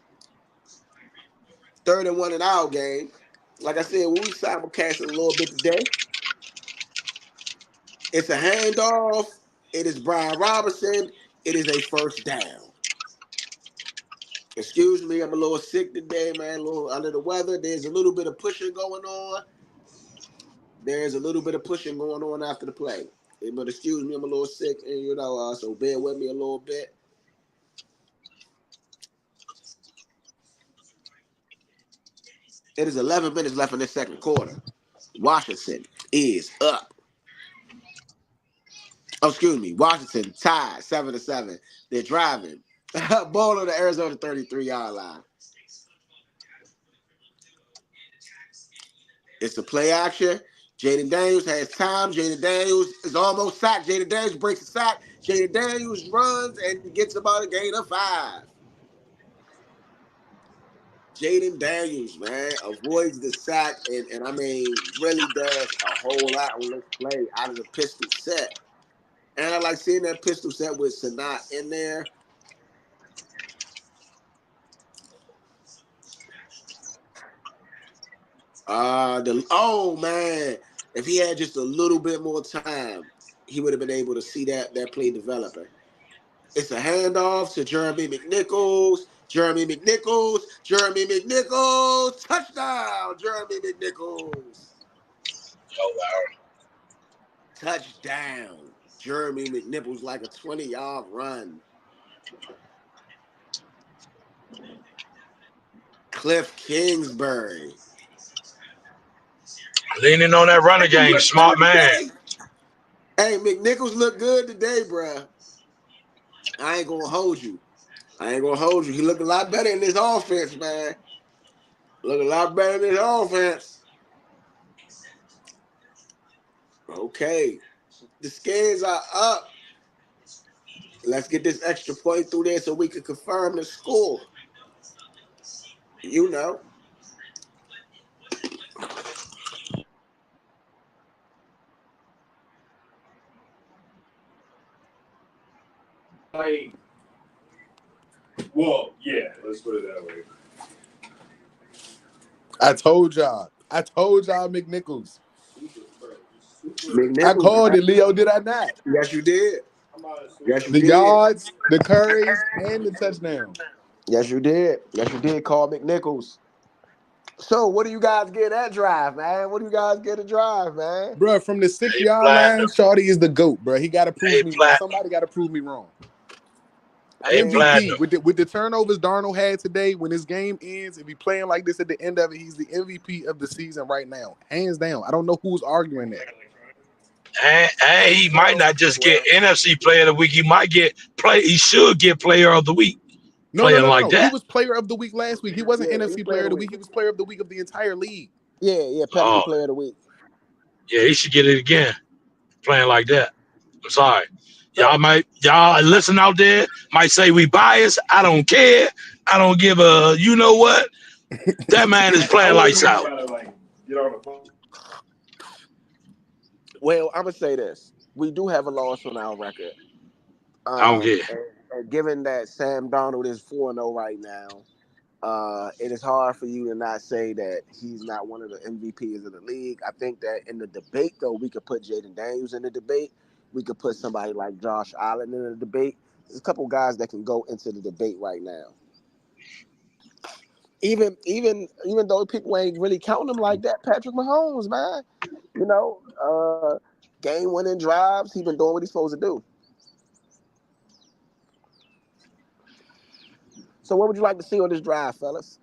Speaker 1: 3rd and 1 in our game. Like I said, we simulcasted a little bit today. It's a handoff. It is Brian Robinson. It is a first down. Excuse me, I'm a little sick today, man. A little under the weather. There's a little bit of pushing going on. After the play. But excuse me, I'm a little sick, and so bear with me a little bit. It is 11 minutes left in the second quarter. Washington is up. Oh, excuse me. Washington tied 7-7. They're driving. Ball on the Arizona 33-yard line. It's a play action. Jaden Daniels has time. Jaden Daniels is almost sacked. Jaden Daniels breaks the sack. Jaden Daniels runs and gets about a gain of 5. Jaden Daniels, man, avoids the sack and I mean, really does a whole lot on this play out of the pistol set. And I like seeing that pistol set with Sanat in there. Man, if he had just a little bit more time, he would have been able to see that play developing. It's a handoff to Jeremy McNichols. Jeremy McNichols. Touchdown, Jeremy McNichols.
Speaker 3: Oh, wow.
Speaker 1: Touchdown. Jeremy McNichols like a 20-yard run. Cliff Kingsbury.
Speaker 3: Leaning on that running game, smart man.
Speaker 1: Hey, McNichols look good today, bruh. I ain't gonna hold you. He looked a lot better in this offense, man. Okay. The Skins are up. Let's get this extra point through there so we can confirm the score. You know.
Speaker 4: Well, yeah, let's put it that way.
Speaker 2: I told y'all McNichols. I
Speaker 1: McNichols,
Speaker 2: called it, Leo. Did I not?
Speaker 1: yes, you did.
Speaker 2: The yards, the carries, and the touchdown.
Speaker 1: Yes, you did. Call McNichols. So, what do you guys get that drive, man?
Speaker 2: Bro, from the 6-yard line,
Speaker 3: Platinum.
Speaker 2: Shawty is the GOAT, bro. He got to prove
Speaker 3: Hey,
Speaker 2: me.
Speaker 3: Platinum.
Speaker 2: Somebody got to prove me wrong.
Speaker 3: Hey,
Speaker 2: MVP
Speaker 3: Platinum.
Speaker 2: with the turnovers Darnold had today. When his game ends, if he playing like this at the end of it, he's the MVP of the season right now, hands down. I don't know who's arguing that.
Speaker 3: And he might not just get NFC Player of the Week. He should get Player of the Week.
Speaker 2: No.
Speaker 3: Playing like
Speaker 2: He
Speaker 3: that.
Speaker 2: was Player of the Week last week. He wasn't
Speaker 1: Yeah,
Speaker 2: NFC Player of the Week. He was Player of the Week of the entire league.
Speaker 1: Yeah, Pepsi
Speaker 3: Oh,
Speaker 1: Player of the Week.
Speaker 3: yeah, he should get it again. Playing like that. I'm sorry. Y'all listen out there might say we biased. I don't care. I don't give a you know what. That man is playing lights out.
Speaker 1: Well, I'm gonna say this: we do have a loss on our record.
Speaker 3: I don't care.
Speaker 1: And given that Sam Darnold is 4-0 right now, it is hard for you to not say that he's not one of the MVPs of the league. I think that in the debate, though, we could put Jaden Daniels in the debate. We could put somebody like Josh Allen in the debate. There's a couple guys that can go into the debate right now. Even though people ain't really counting him like that, Patrick Mahomes, man. Game-winning drives. He's been doing what he's supposed to do. So what would you like to see on this drive, fellas?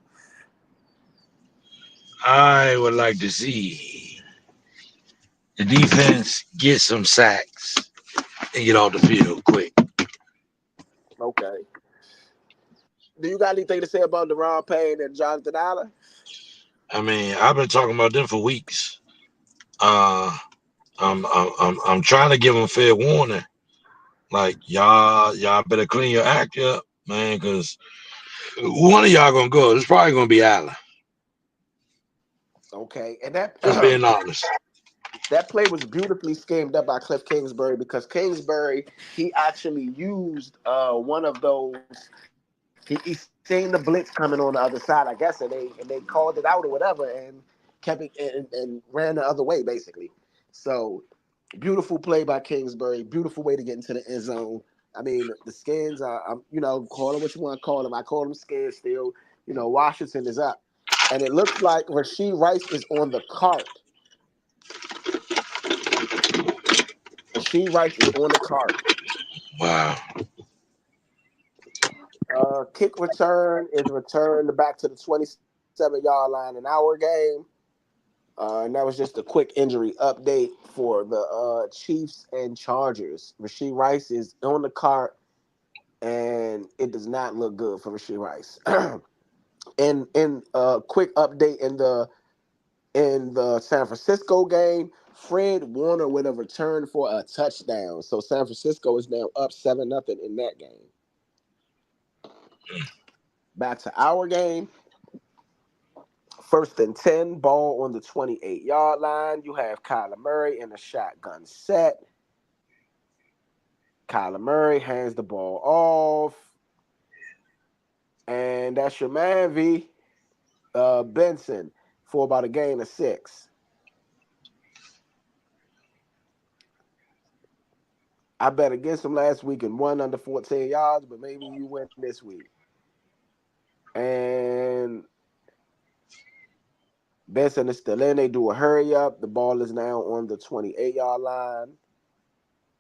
Speaker 3: I would like to see the defense get some sacks and get off the field quick.
Speaker 1: Okay. Do you got anything to say about Deron Payne and Jonathan Allen?
Speaker 3: I mean, I've been talking about them for weeks. I'm trying to give them fair warning. Like y'all better clean your act up, man, because one of y'all gonna go. It's probably gonna be Allen.
Speaker 1: Okay, and that
Speaker 3: Just being honest.
Speaker 1: That play was beautifully schemed up by Cliff Kingsbury because Kingsbury he actually used one of those. He seen the blitz coming on the other side, I guess, and they called it out or whatever, and kept it and ran the other way basically. So beautiful play by Kingsbury. Beautiful way to get into the end zone. I mean, the Skins are, call them what you want to call them. I call them Skins still. Washington is up. And it looks like Rasheed Rice is on the cart. Rasheed Rice is on the cart.
Speaker 3: Wow.
Speaker 1: Kick return is returned back to the 27-yard line in our game. And that was just a quick injury update for the Chiefs and Chargers. Rasheed Rice is on the cart, and it does not look good for Rasheed Rice. And in a quick update in the San Francisco game, Fred Warner would have returned for a touchdown. So San Francisco is now up 7-0 in that game. Back to our game. First and 10, ball on the 28-yard line. You have Kyler Murray in a shotgun set. Kyler Murray hands the ball off. And that's your man, V. Benson, for about a gain of 6. I bet against him last week and won under 14 yards, but maybe you win this week. And Benson is still in. They do a hurry up. The ball is now on the 28-yard line.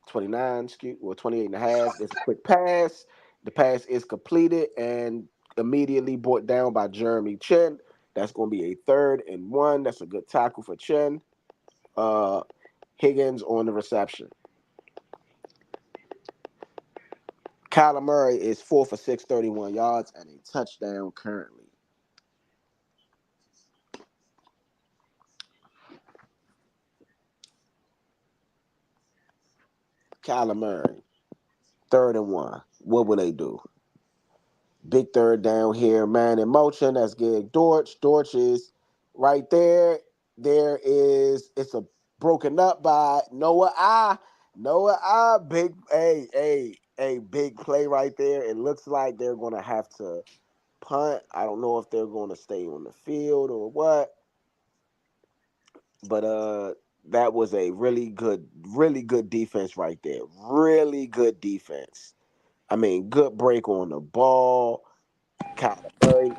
Speaker 1: 29, 28 and a half. It's a quick pass. The pass is completed and immediately brought down by Jeremy Chin. That's going to be a 3rd and 1. That's a good tackle for Chin. Higgins on the reception. Kyler Murray is 4 for 6, 31 yards, and a touchdown currently. Kyler Murray, 3rd and 1. What will they do? Big third down here, man in motion. That's Gig Dortch. Dortch is right there. It's a broken up by Noah I. Noah I, big play right there. It looks like they're gonna have to punt. I don't know if they're gonna stay on the field or what. But that was a really good defense right there. Really good defense. I mean, good break on the ball. Kyler Murray.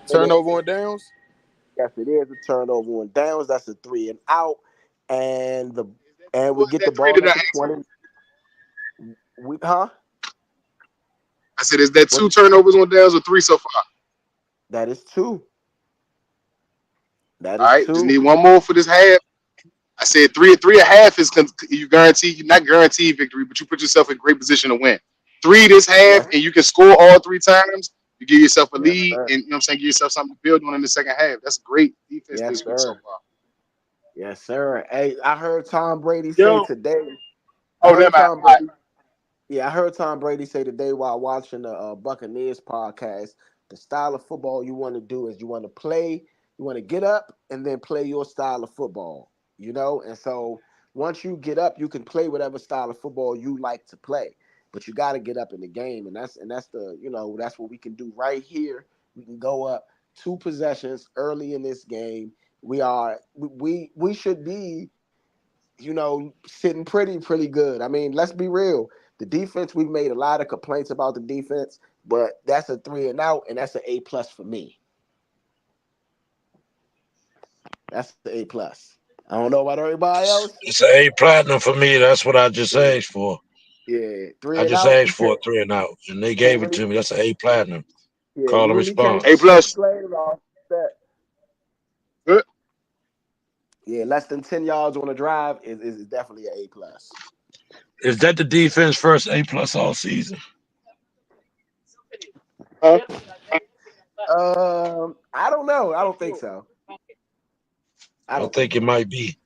Speaker 2: Turnover on downs.
Speaker 1: Yes, it is a turnover on downs. That's a 3-and-out, and the and we
Speaker 2: What is
Speaker 1: get the
Speaker 2: that three
Speaker 1: ball
Speaker 2: that I
Speaker 1: at the
Speaker 2: asked for?
Speaker 1: 20. We huh?
Speaker 2: I said, is that
Speaker 1: What?
Speaker 2: 2 turnovers on downs or 3 so far?
Speaker 1: That is two. That
Speaker 2: All
Speaker 1: is
Speaker 2: right, just
Speaker 1: two.
Speaker 2: need one more for this half. I said three and a half is you guarantee, you not guaranteed victory, but you put yourself in great position to win. 3 this half,
Speaker 1: Yes,
Speaker 2: and you can score all 3 times. You give yourself a
Speaker 1: yes,
Speaker 2: lead,
Speaker 1: sir.
Speaker 2: and you know what I'm saying, give yourself something to build on in the second half. That's great defense
Speaker 1: Yes,
Speaker 2: this week so
Speaker 1: sir.
Speaker 2: far.
Speaker 1: Yes, sir. Hey, I heard Tom Brady say
Speaker 4: Yo,
Speaker 1: today. I
Speaker 2: Oh, never
Speaker 1: heard
Speaker 2: mind.
Speaker 1: Tom
Speaker 2: All right.
Speaker 1: Brady. Yeah, I heard Tom Brady say today while watching the Buccaneers podcast, the style of football you want to do is you want to play, you want to get up and then play your style of football, And so once you get up, you can play whatever style of football you like to play, but you got to get up in the game, and that's the that's what we can do right here. We can go up 2 possessions early in this game. We should be sitting pretty good. I mean, let's be real. The defense, we've made a lot of complaints about the defense, but that's a 3-and-out, and that's an A+ for me. That's the A+. I don't know about everybody else.
Speaker 3: It's an A platinum for me. That's what I just
Speaker 1: Yeah,
Speaker 3: asked for.
Speaker 1: yeah,
Speaker 3: I
Speaker 1: three and
Speaker 3: just
Speaker 1: out.
Speaker 3: asked for a 3 and out, and they
Speaker 1: Can't
Speaker 3: gave it
Speaker 1: really,
Speaker 3: to me. That's an A platinum.
Speaker 1: yeah,
Speaker 3: Call
Speaker 1: you
Speaker 3: and
Speaker 1: really
Speaker 2: A
Speaker 3: response.
Speaker 2: plus.
Speaker 1: complain about that.
Speaker 2: Good.
Speaker 1: Yeah, less than 10 yards on a drive is definitely an A+.
Speaker 3: Is that the defense first A+ all season?
Speaker 2: Huh?
Speaker 1: I don't know. I don't think so. I
Speaker 3: I
Speaker 1: don't think
Speaker 3: think it
Speaker 1: so.
Speaker 3: might be.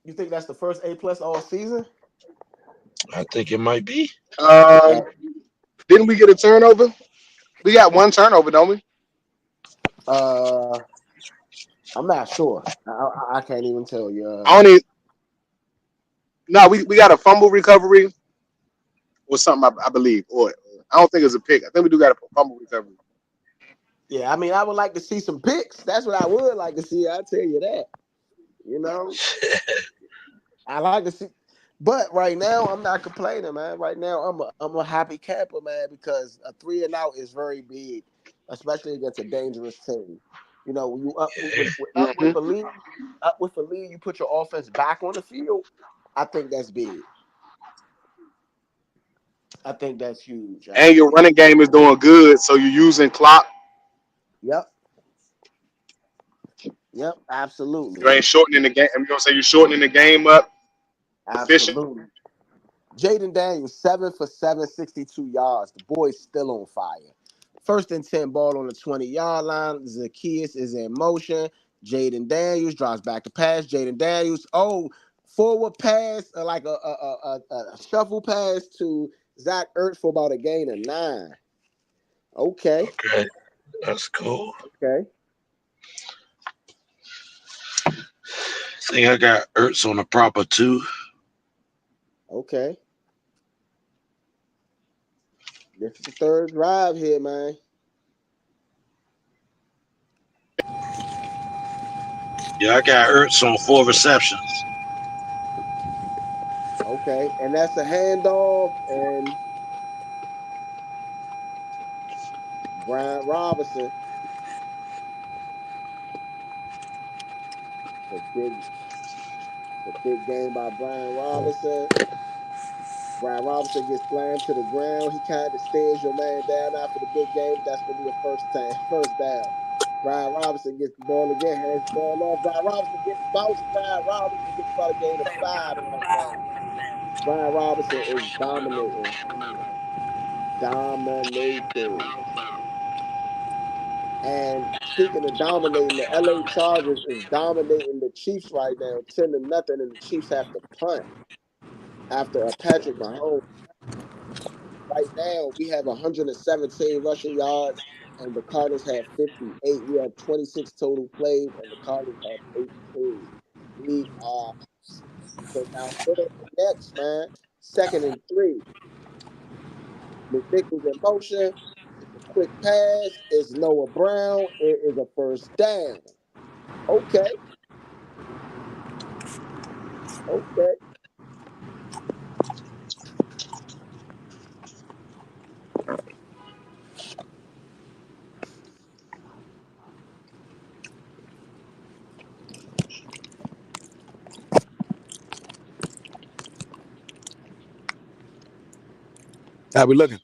Speaker 1: You think that's the first A+ all season?
Speaker 3: I think it might be.
Speaker 2: Um,
Speaker 1: That
Speaker 2: didn't we get a turnover? We got one turnover, don't we?
Speaker 1: Uh, I'm not sure. I can't even tell you.
Speaker 2: I don't even. No, we got a fumble recovery or something, I believe. Or I don't think it's a pick. I think we do got a fumble recovery.
Speaker 1: Yeah, I mean, I would like to see some picks. That's what I would like to see. I'll tell you that. You know, I like to see, but right now I'm not complaining, man. Right now I'm a happy camper, man, because a 3-and-out is very big, especially against a dangerous team. You know, when you up with
Speaker 2: Hmm.
Speaker 1: the lead, up with the lead, you put your offense back on the field. I think that's big. I think that's huge.
Speaker 2: And your running game is doing good, so you're using clock.
Speaker 1: Yep, yep, absolutely,
Speaker 2: You ain't shortening the game. You know what I'm saying? You're shortening the game up efficient.
Speaker 1: absolutely. Jaden Daniels, 7 for 7, 62 yards. The boy's still on fire. First and 10 ball on the 20-yard line. Zacchaeus is in motion. Jaden Daniels drops back to pass. Jaden Daniels, forward pass, like a shuffle pass to Zach Ertz for about a gain of 9. Okay,
Speaker 3: Okay, that's cool.
Speaker 1: okay,
Speaker 3: Think I got Ertz on the proper too.
Speaker 1: okay. This is the third drive here, man.
Speaker 3: Yeah, I got Ertz on 4 receptions.
Speaker 1: Okay, and that's a handoff, and Brian Robinson, the big game by Brian Robinson. Brian Robinson gets slammed to the ground. He kind of stares your man down after the big game. That's gonna be a first down. Brian Robinson gets the ball again, hands the ball off. Brian Robinson gets bounced. Brian Robinson gets about a gain of 5 on that down. Brian Robinson is dominating. And speaking of dominating, the LA Chargers is dominating the Chiefs right now, 10-0, and the Chiefs have to punt after a Patrick Mahomes. Right now, we have 117 rushing yards, and the Cardinals have 58. We have 26 total plays, and the Cardinals have 18. We are so now put up the next, man. Second and 3. McNichols in motion. It's a quick pass. It's Noah Brown. It is a first down. Okay, okay.
Speaker 2: How we looking?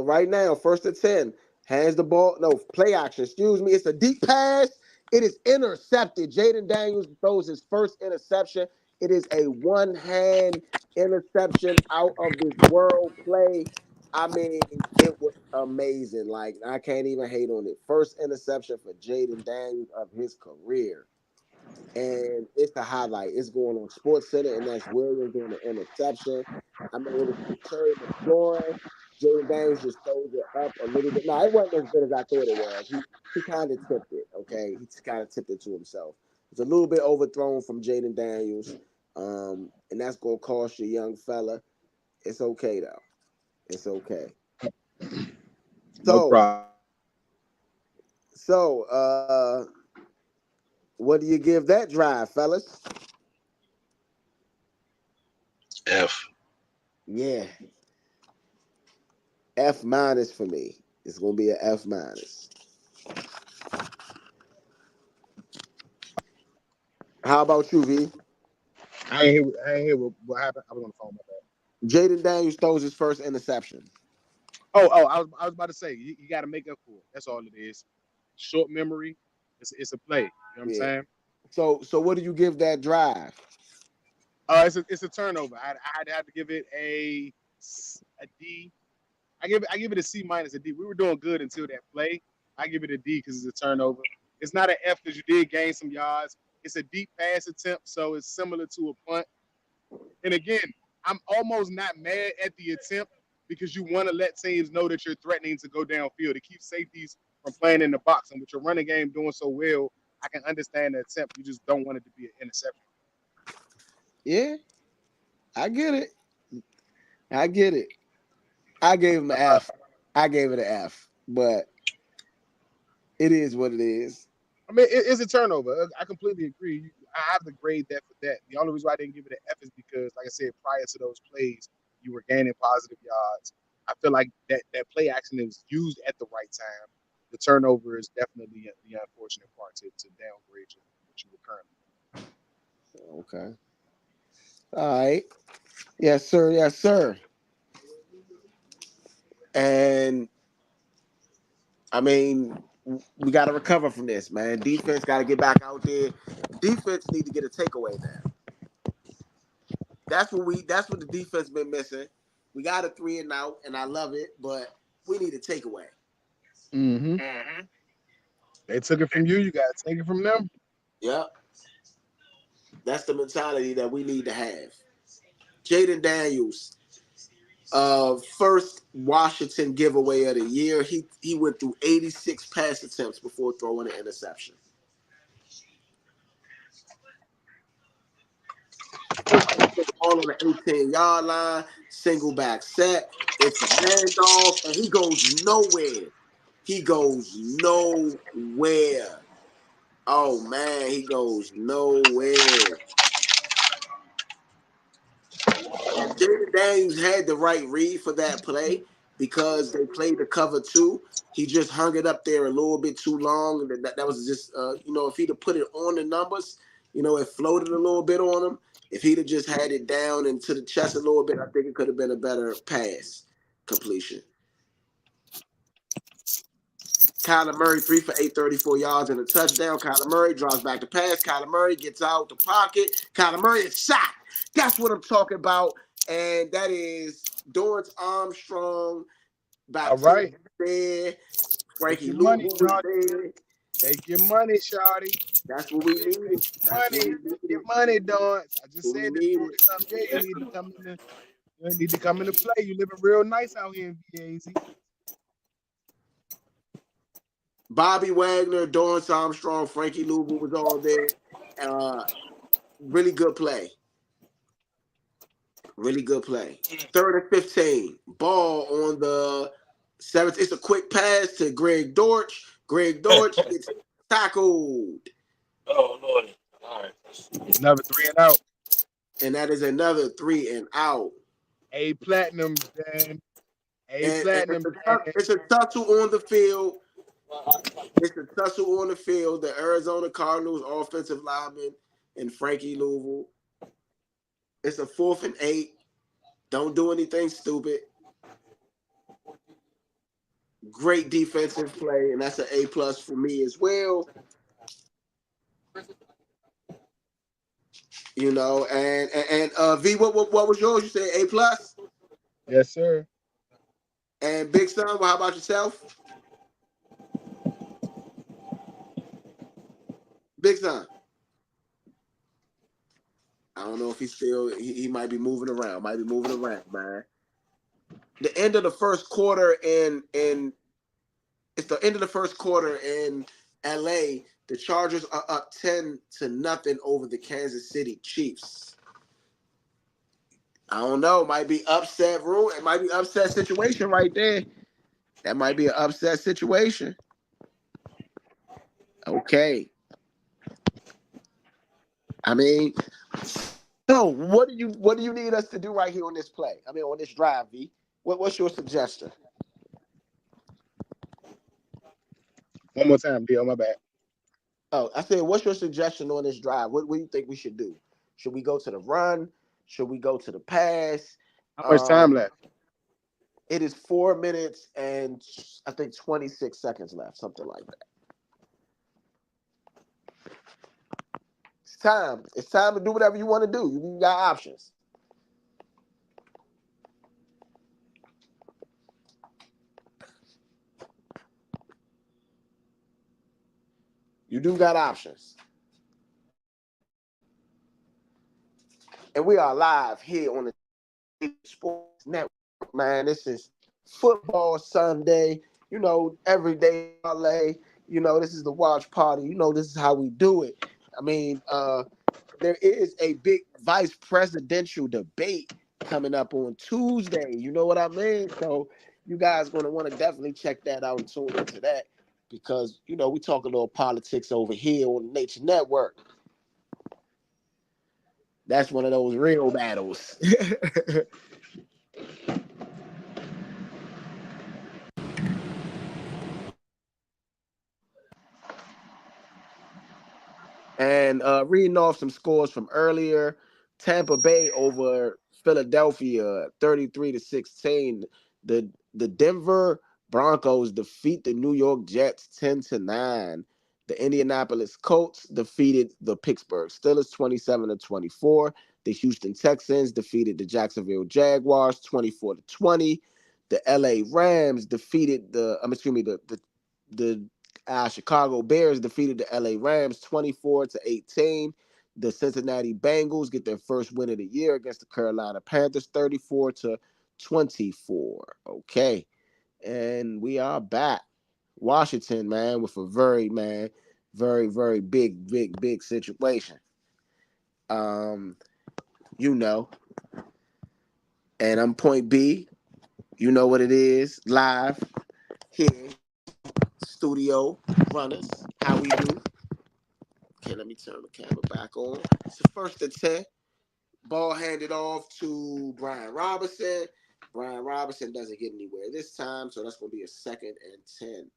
Speaker 1: Right now, first and 10. Hands the ball. No, play action. Excuse me. It's a deep pass. It is intercepted. Jaden Daniels throws his first interception. It is a one-hand interception out of this world play. I mean, it was amazing. Like, I can't even hate on it. First interception for Jaden Daniels of his career. And it's the highlight. It's going on Sports Center, and that's Williams doing the interception. I mean, it was Terry McLaurin. Jaden Daniels just throws it up a little bit. No, it wasn't as good as I thought it was. He kind of tipped it. Okay, he kind of tipped it to himself. It's a little bit overthrown from Jaden Daniels, and that's gonna cost you, young fella. It's okay though. It's okay.
Speaker 2: No
Speaker 1: So,
Speaker 2: problem.
Speaker 1: so, what do you give that drive, fellas?
Speaker 3: F.
Speaker 1: Yeah, F minus for me. It's gonna be an F minus. How about you, V?
Speaker 2: I ain't hear what happened. I was on the phone. My bad.
Speaker 1: Jaden Daniels throws his first interception.
Speaker 2: Oh, I was about to say you got to make up for it. That's all it is. Short memory. It's a play. You know what I'm
Speaker 1: Yeah.
Speaker 2: saying?
Speaker 1: So what do you give that drive?
Speaker 2: It's a turnover. I'd have to give it a D. I give it a C minus, a D. We were doing good until that play. I give it a D because it's a turnover. It's not an F because you did gain some yards. It's a deep pass attempt, so it's similar to a punt. And again, I'm almost not mad at the attempt because you want to let teams know that you're threatening to go downfield. It keeps safeties from playing in the box. And with your running game doing so well, I can understand the attempt. You just don't want it to be an interception.
Speaker 1: Yeah, I get it. I get it. I gave him an F. I gave it an F, but it is what it is.
Speaker 2: I mean, it's a turnover. I completely agree. I have to grade that for that. The only reason why I didn't give it an F is because, like I said, prior to those plays, you were gaining positive yards. I feel like that play action is used at the right time. The turnover is definitely the unfortunate part to downgrade what you were currently.
Speaker 1: Okay. All right. Yes, sir. Yes, sir. And I mean, we got to recover from this, man. Defense got to get back out there. Defense need to get a takeaway now. That's what the defense been missing. We got a 3-and-out, and I love it, but we need a takeaway.
Speaker 2: Mm-hmm. They took it from you. You got to take it from them.
Speaker 1: Yep. That's the mentality that we need to have. Jaden Daniels, first Washington giveaway of the year. He went through 86 pass attempts before throwing an interception. First time he gets all on the 18-yard line, single back set. It's a handoff, and he goes nowhere. He goes nowhere. Oh man, he goes nowhere. And Jaden Daniels had the right read for that play because they played the cover two. He just hung it up there a little bit too long. That was just, if he'd have put it on the numbers, it floated a little bit on him. If he'd have just had it down into the chest a little bit, I think it could have been a better pass completion. Kyler Murray, 3 for 8, 34 yards and a touchdown. Kyler Murray draws back the pass. Kyler Murray gets out the pocket. Kyler Murray is sacked. That's what I'm talking about. And that is Dorrance Armstrong.
Speaker 2: All
Speaker 1: Baptiste
Speaker 2: right.
Speaker 1: there.
Speaker 2: Take
Speaker 1: Frankie
Speaker 2: your money,
Speaker 1: Louisville was
Speaker 2: Shorty.
Speaker 1: there.
Speaker 2: Take your money, Shorty.
Speaker 1: That's what we needed.
Speaker 2: Take your
Speaker 1: That's what
Speaker 2: money.
Speaker 1: we
Speaker 2: Take your
Speaker 1: needed.
Speaker 2: money, Dance. I just
Speaker 1: What we
Speaker 2: said this
Speaker 1: needed.
Speaker 2: during some yeah, you need to come in. You need to come into play. You living real nice out here in VAZ.
Speaker 1: Bobby Wagner, Dorrance Armstrong, Frankie Louisville was all there. Really good play. Really good play. 3rd and 15. Ball on the 7th. It's a quick pass to Greg Dortch. Greg Dortch gets tackled.
Speaker 3: Oh, Lord. All right.
Speaker 2: Another 3-and-out.
Speaker 1: And that is another 3-and-out.
Speaker 2: A platinums, Dan. A
Speaker 1: And
Speaker 2: platinum, Dan.
Speaker 1: it's a tussle on the field. It's a tussle on the field. The Arizona Cardinals offensive lineman and Frankie Louisville. It's a 4th and 8. Don't do anything stupid. Great defensive play, and that's an A+ for me as well. And V, what was yours? You said A+.
Speaker 2: Yes, sir.
Speaker 1: And Big Son, how about yourself? Big Son. I don't know if he's still. He might be moving around. Man. The end of the first quarter it's the end of the first quarter in LA. The Chargers are up 10-0 over the Kansas City Chiefs. I don't know. Might be upset rule. It might be upset situation right there. That might be an upset situation. Okay. I mean, so what do you need us to do right here on this play? I mean, on this drive, V. What's your suggestion?
Speaker 2: One more time, D. On my back.
Speaker 1: Oh, I said, what's your suggestion on this drive? What do you think we should do? Should we go to the run? Should we go to the pass?
Speaker 2: How much time left?
Speaker 1: It is 4 minutes and I think 26 seconds left, something like that. It's time. It's time to do whatever you want to do. You got options. You do got options. And we are live here on the Sports Network, man. This is Football Sunday. every day parlay. This is the watch party. This is how we do it. I mean, there is a big vice presidential debate coming up on Tuesday. You know what I mean? So you guys going to want to definitely check that out and tune into that because we talk a little politics over here on the Nature Network. That's one of those real battles. And reading off some scores from earlier, Tampa Bay over Philadelphia, 33-16. The Denver Broncos defeat the New York Jets 10-9. The Indianapolis Colts defeated the Pittsburgh Steelers 27-24. The Houston Texans defeated the Jacksonville Jaguars 24-20. The LA Rams defeated the Chicago Bears defeated the LA Rams 24-18. The Cincinnati Bengals get their first win of the year against the Carolina Panthers 34-24. Okay. And we are back. Washington, man, with a very, very big situation. Um, you know, and I'm point B. You know what it is. Live here, studio runners. How we do? Okay, let me turn the camera back on. It's the first and 10. Ball handed off to Brian Robinson. Brian Robinson doesn't get anywhere this time, so that's going to be a second and 10.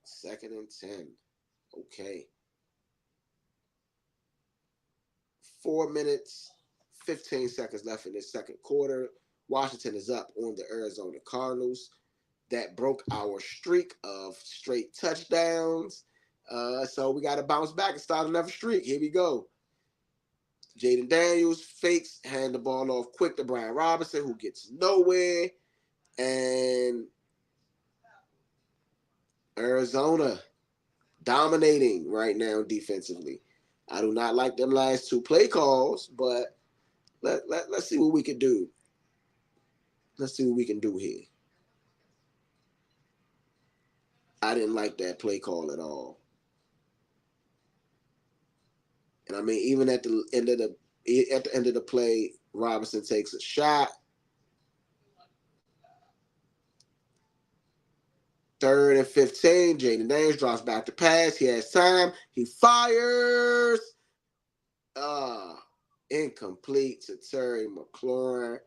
Speaker 1: Second and 10. Okay. 4 minutes, 15 seconds left in this second quarter. Washington is up on the Arizona Cardinals. That broke our streak of straight touchdowns. So we got to bounce back and start another streak. Here we go. Jaden Daniels fakes, hand the ball off quick to Brian Robinson, who gets nowhere. And Arizona dominating right now defensively. I do not like them last two play calls, but let's see what we can do. Let's see what we can do here. I didn't like that play call at all. And I mean, even at the end of the play, Robinson takes a shot. Third and 15, Jaden Daniels drops back to pass. He has time. He fires. Incomplete to Terry McLaurin.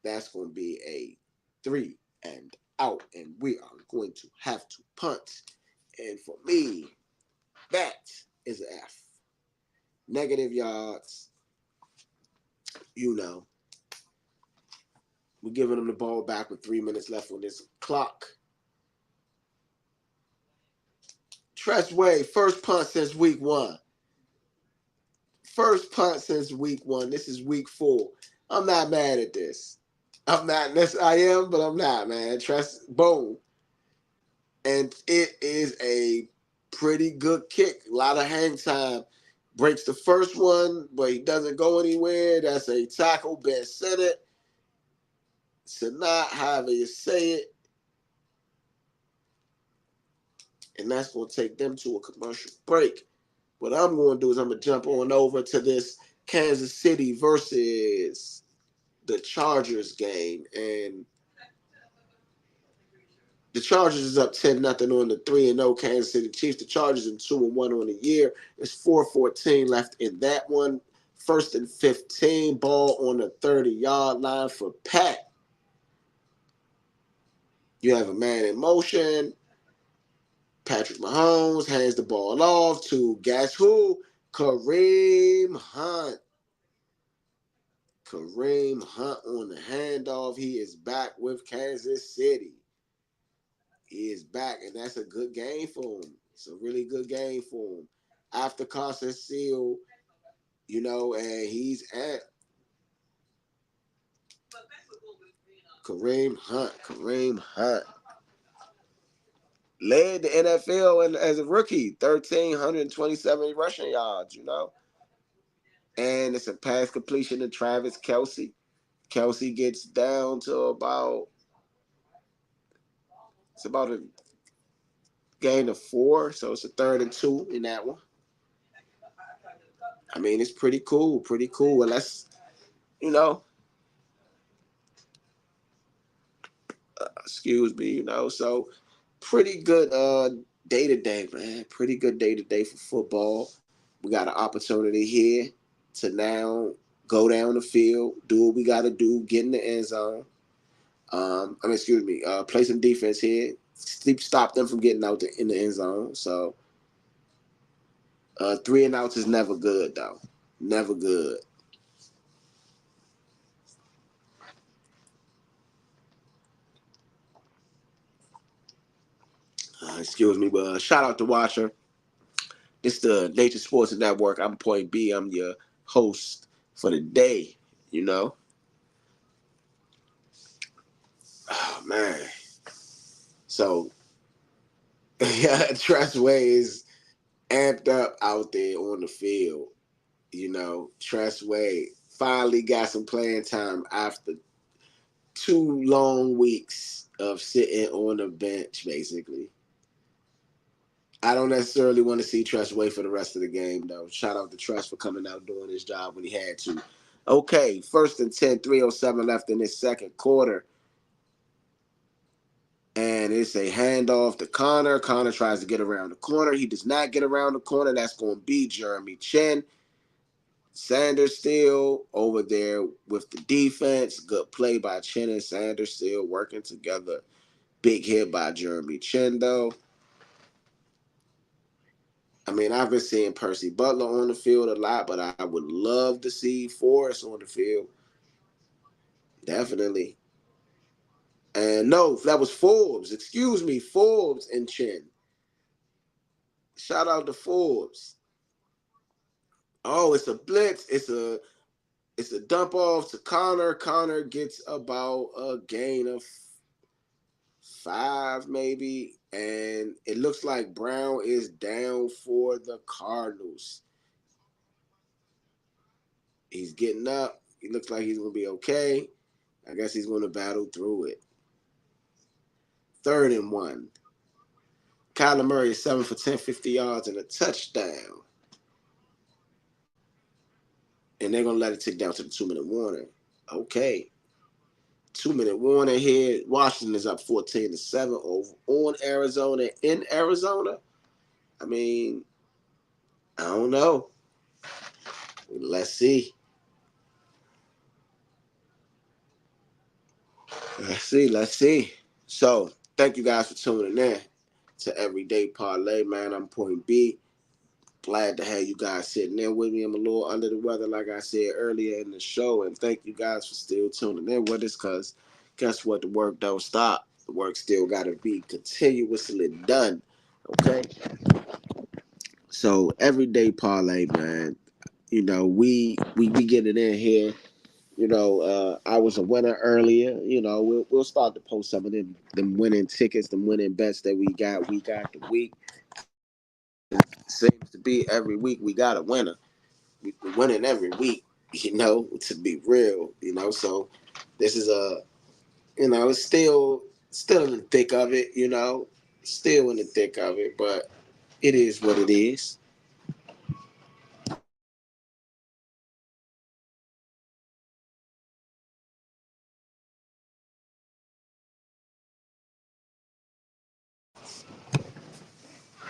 Speaker 1: That's going to be a 3 and out. And we are going to have to punt. And for me, that is an F. Negative yards. We're giving them the ball back with 3 minutes left on this clock. Tressway, first punt since week 1. First punt since week 1. This is week 4. I'm not mad at this. I'm not. I am, but I'm not, man. Tress, boom. And it is a pretty good kick. A lot of hang time. Breaks the first one, but he doesn't go anywhere. That's a tackle. Ben said it. Sanat, however you say it. And that's going to take them to a commercial break. What I'm going to do is I'm going to jump on over to this Kansas City versus the Chargers game. And the Chargers is up 10-0 on the 3-0 Kansas City Chiefs. The Chargers in 2-1 on the year. There's 4:14 left in that one. First and 15, ball on the 30-yard line for Pat. You have a man in motion. Patrick Mahomes hands the ball off to guess who? Kareem Hunt. Kareem Hunt on the handoff. He is back with Kansas City. He is back, and that's a good game for him. It's a really good game for him. After Carson Seal, and he's at Kareem Hunt. Kareem Hunt led the NFL as a rookie, 1,327 rushing yards, And it's a pass completion to Travis Kelce. Kelce gets down to about It's about a gain of 4, so it's a 3rd and 2 in that one. I mean, it's pretty cool, pretty cool. Well, let's, you know, excuse me, so pretty good day to day, man. Pretty good day to day for football. We got an opportunity here to now go down the field, do what we got to do, get in the end zone. Excuse me, play some defense here, stop them from getting out in the end zone. So 3 and outs is never good though, never good. Excuse me, but shout out to Watcher. This is the Nature Sports Network. I'm Point B. I'm your host for the day. You know, oh man. So yeah, Tressway is amped up out there on the field. Tressway finally got some playing time after 2 long weeks of sitting on the bench, basically. I don't necessarily want to see Tress wait for the rest of the game, though. Shout out to Tress for coming out doing his job when he had to. Okay, 1st and 10, 3:07 left in this second quarter. And it's a handoff to Connor. Connor tries to get around the corner. He does not get around the corner. That's going to be Jeremy Chin. Sanders still over there with the defense. Good play by Chin and Sanders still working together. Big hit by Jeremy Chin, though. I mean, I've been seeing Percy Butler on the field a lot, but I would love to see Forrest on the field. Definitely. And no, that was Forbes. Excuse me, Forbes and Chin. Shout out to Forbes. Oh, it's a blitz. It's a dump off to Connor. Connor gets about a gain of 5, maybe. And it looks like Brown is down for the Cardinals. He's getting up. He looks like he's going to be okay. I guess he's going to battle through it. 3rd and 1. Kyler Murray is 7 for 10, 50 yards and a touchdown. And they're going to let it tick down to the 2-minute warning. Okay. 2-minute warning here. Washington is up 14-7 over on Arizona in Arizona. I mean, I don't know. Let's see. Let's see. So, thank you guys for tuning in to Everyday Parlay, man. I'm Point B. Glad to have you guys sitting there with me. I'm a little under the weather, like I said earlier in the show, and thank you guys for still tuning in with us, because guess what? The work don't stop. The work still got to be continuously done, okay? So, Everyday Parlay, man. We get it in here. I was a winner earlier. We'll start to post some of them winning tickets, them winning bets that we got week after week. Seems to be every week we got a winner. We're winning every week, to be real. So this is it's still in the thick of it, still in the thick of it, but it is what it is.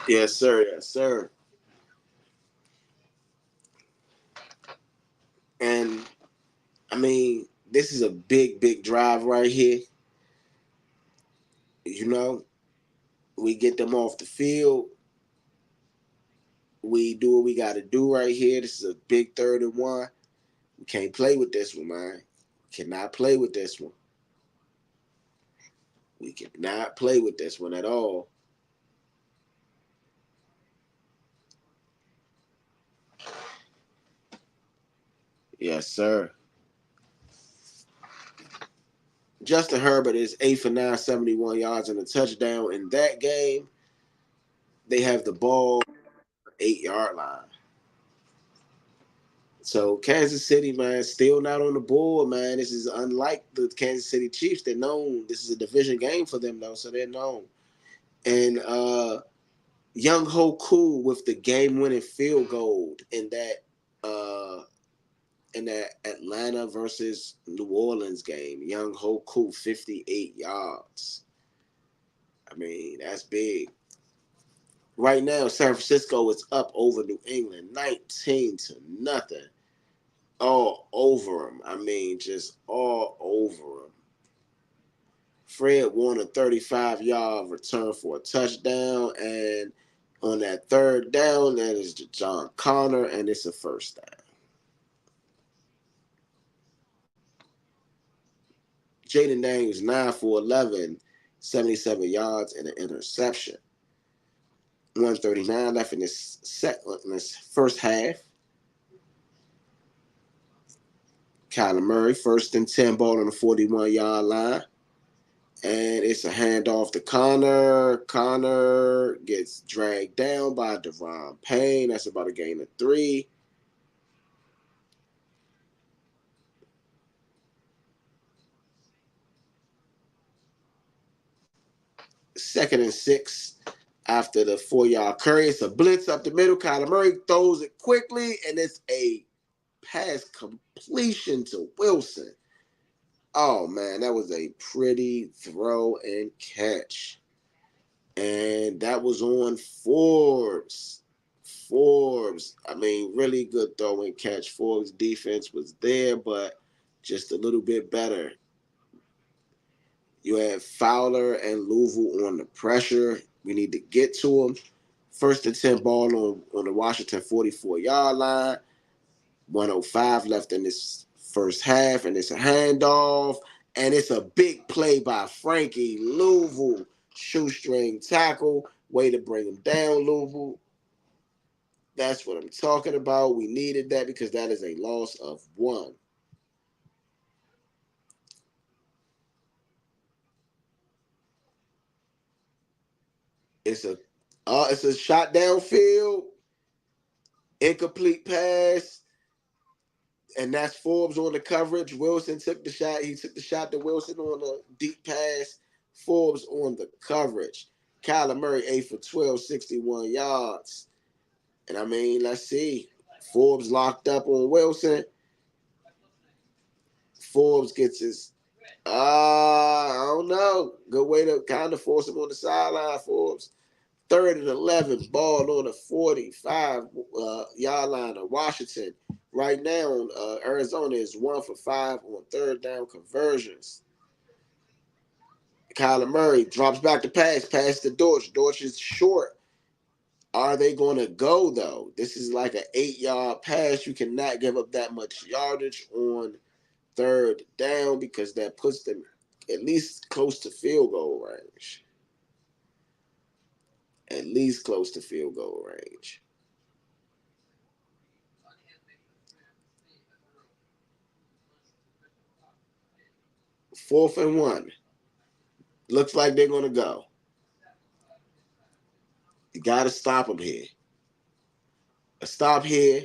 Speaker 1: Yes, sir. Yes, sir. And I mean, this is a big, big drive right here. You know, we get them off the field. We do what we got to do right here. This is a big 3rd and 1. We can't play with this one, man. We cannot play with this one. We cannot play with this one at all. Yes, sir. Justin Herbert is 8 for 9, 71 yards and a touchdown. In that game, they have the ball 8-yard line. So Kansas City, man, still not on the board, man. This is unlike the Kansas City Chiefs. They're known. This is a division game for them, though, so they're known. And Young Ho Koo with the game-winning field goal uh, in that Atlanta versus New Orleans game. Young Ho Koo, 58 yards. I mean, that's big. Right now, San Francisco is up over New England, 19-0. All over them. I mean, just all over them. Fred won a 35-yard return for a touchdown, and on that third down, that is John Connor, and it's a first down. Jaden Daniels 9 for 11, 77 yards and an interception. 139 left in this first half. Kyler Murray, 1st and 10, ball on the 41-yard line. And it's a handoff to Connor. Connor gets dragged down by Devon Payne. That's about a gain of 3. Second and 6 after the 4-yard curry. It's a blitz up the middle. Kyler Murray throws it quickly, and it's a pass completion to Wilson. Oh, man, that was a pretty throw and catch. And that was on Forbes. I mean, really good throw and catch. Forbes' defense was there, but just a little bit better. You had Fowler and Louisville on the pressure. We need to get to them. 1st and 10, ball on the Washington 44-yard line. 105 left in this first half, and it's a handoff, and it's a big play by Frankie Louisville. Shoestring tackle. Way to bring him down, Louisville. That's what I'm talking about. We needed that because that is a loss of 1. It's a shot downfield, incomplete pass, and that's Forbes on the coverage. Wilson took the shot. He took the shot to Wilson on the deep pass. Forbes on the coverage. Kyler Murray 8 for 12, 61 yards. And I mean, let's see. Forbes locked up on Wilson. Forbes gets his, I don't know. Good way to kind of force him on the sideline, Forbes. 3rd and 11, ball on the 45-yard line of Washington. Right now, Arizona is 1 for 5 on 3rd down conversions. Kyler Murray drops back to pass to Dortch. Dortch is short. Are they going to go, though? This is like an 8-yard pass. You cannot give up that much yardage on 3rd down because that puts them at least close to field goal range. At least close to field goal range. Fourth and 1. Looks like they're going to go. You got to stop them here. A stop here,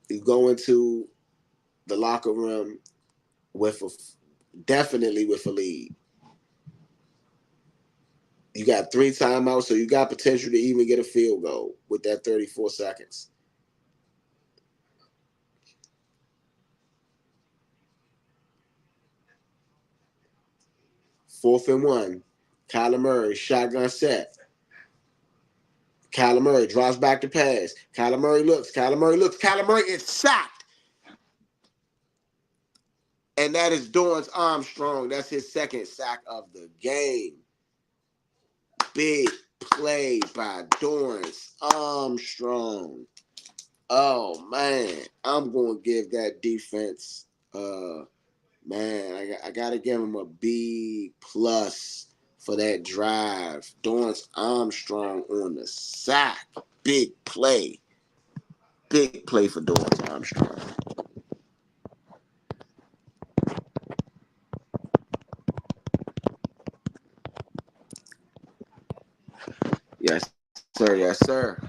Speaker 1: you go into the locker room definitely with a lead. You got 3 timeouts, so you got potential to even get a field goal with that 34 seconds. Fourth and 1. Kyler Murray, shotgun set. Kyler Murray drops back to pass. Kyler Murray looks. Kyler Murray is sacked. And that is Dorrance Armstrong. That's his 2nd sack of the game. Big play by Dorrance Armstrong. Oh, man. I'm going to give that defense, man, I got to give him a B+ for that drive. Dorrance Armstrong on the sack. Big play. Big play for Dorrance Armstrong. Yes, sir. Yes, sir.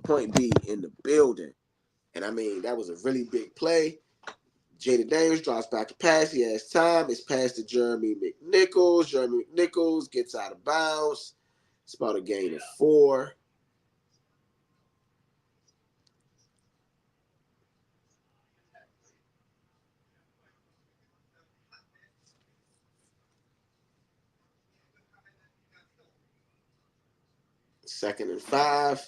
Speaker 1: Point B in the building. And I mean, that was a really big play. Jaden Daniels drops back to pass. He has time. It's passed to Jeremy McNichols. Jeremy McNichols gets out of bounds. It's about a gain of 4. Second and 5.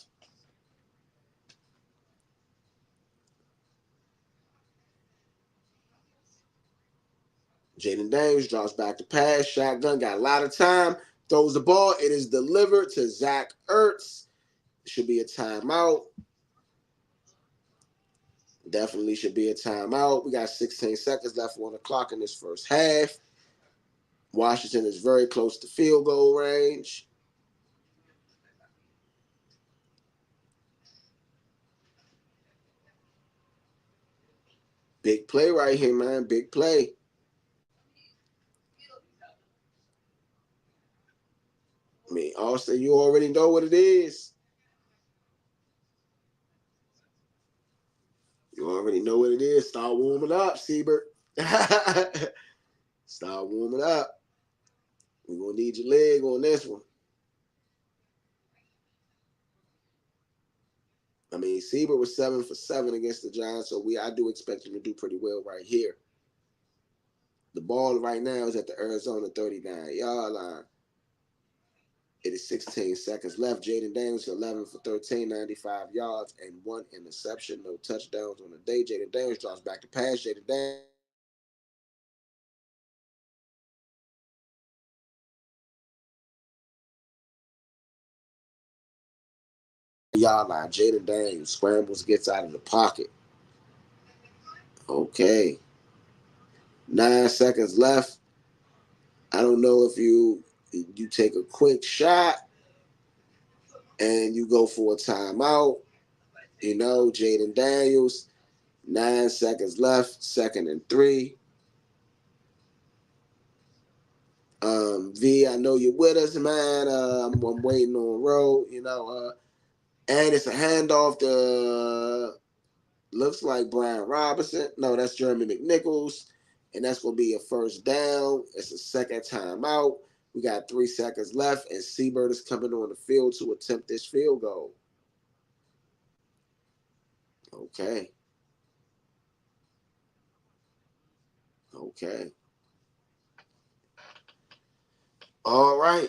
Speaker 1: Jaden Daniels drops back to pass. Shotgun got a lot of time. Throws the ball. It is delivered to Zach Ertz. Should be a timeout. Definitely should be a timeout. We got 16 seconds left on the clock in this first half. Washington is very close to field goal range. Big play right here, man. Big play. I mean, Austin, you already know what it is. You already know what it is. Start warming up, Siebert. Start warming up. We're going to need your leg on this one. I mean, Siebert was 7 for 7 against the Giants, so I do expect him to do pretty well right here. The ball right now is at the Arizona 39-yard line. It is 16 seconds left. Jaden Daniels 11 for 13, 95 yards, and 1 interception. No touchdowns on the day. Jaden Daniels drops back to pass. Jaden Daniels. Yard line. Jaden Daniels scrambles, gets out of the pocket. Okay. 9 seconds left. I don't know if you take a quick shot and you go for a timeout. You know, Jaden Daniels. 9 seconds left. 2nd and 3. V, I know you're with us, man. I'm waiting on road, and it's a handoff to looks like Brian Robinson. No, that's Jeremy McNichols, and that's gonna be a first down. It's a second timeout. We got 3 seconds left, and Seabird is coming on the field to attempt this field goal. Okay. Okay. All right.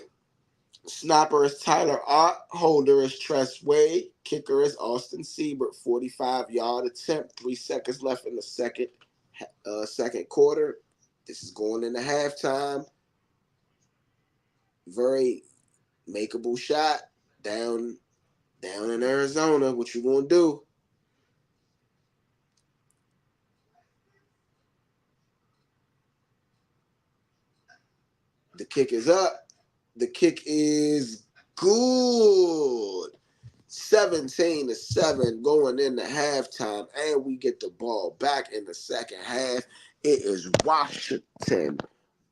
Speaker 1: Snapper is Tyler Ott. Holder is Tress Wade. Kicker is Austin Siebert. 45-yard attempt. 3 seconds left in the second quarter. This is going into halftime. Very makeable shot down in Arizona. What you gonna do? The kick is up. The kick is good. 17-7 going into halftime, and we get the ball back in the second half. It is Washington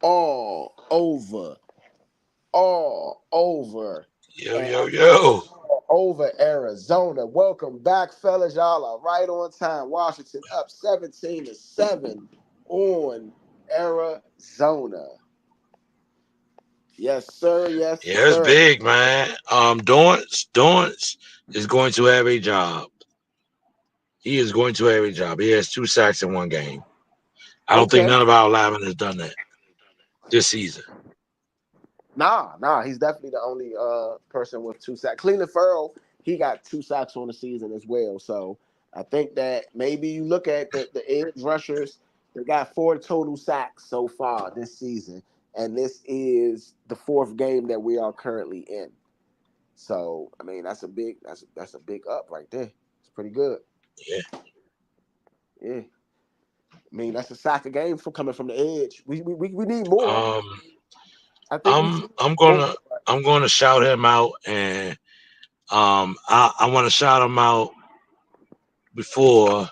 Speaker 1: all over,
Speaker 3: Yo,
Speaker 1: and
Speaker 3: yo, yo.
Speaker 1: all over Arizona. Welcome back, fellas. Y'all are right on time. Washington up 17-7 on Arizona. Yes, sir. Yes,
Speaker 3: Yeah, it's
Speaker 1: sir.
Speaker 3: big, man. Dorrance is going to have a job. He is going to have a job. He has 2 sacks in one game. I don't think
Speaker 1: Okay.
Speaker 3: none of our linemen has done that this season.
Speaker 1: Nah. He's definitely the only person with 2 sacks. Cleveland Farrell, he got 2 sacks on the season as well. So I think that maybe you look at the edge rushers, they got 4 total sacks so far this season, and this is the 4th game that we are currently in. So I mean that's a big up right there. It's pretty good.
Speaker 3: Yeah.
Speaker 1: Yeah. I mean that's a sack a game from coming from the edge. We need more.
Speaker 3: Um,
Speaker 1: I think we
Speaker 3: I'm
Speaker 1: should
Speaker 3: I'm
Speaker 1: more.
Speaker 3: gonna I'm gonna shout him out, and I want to shout him out before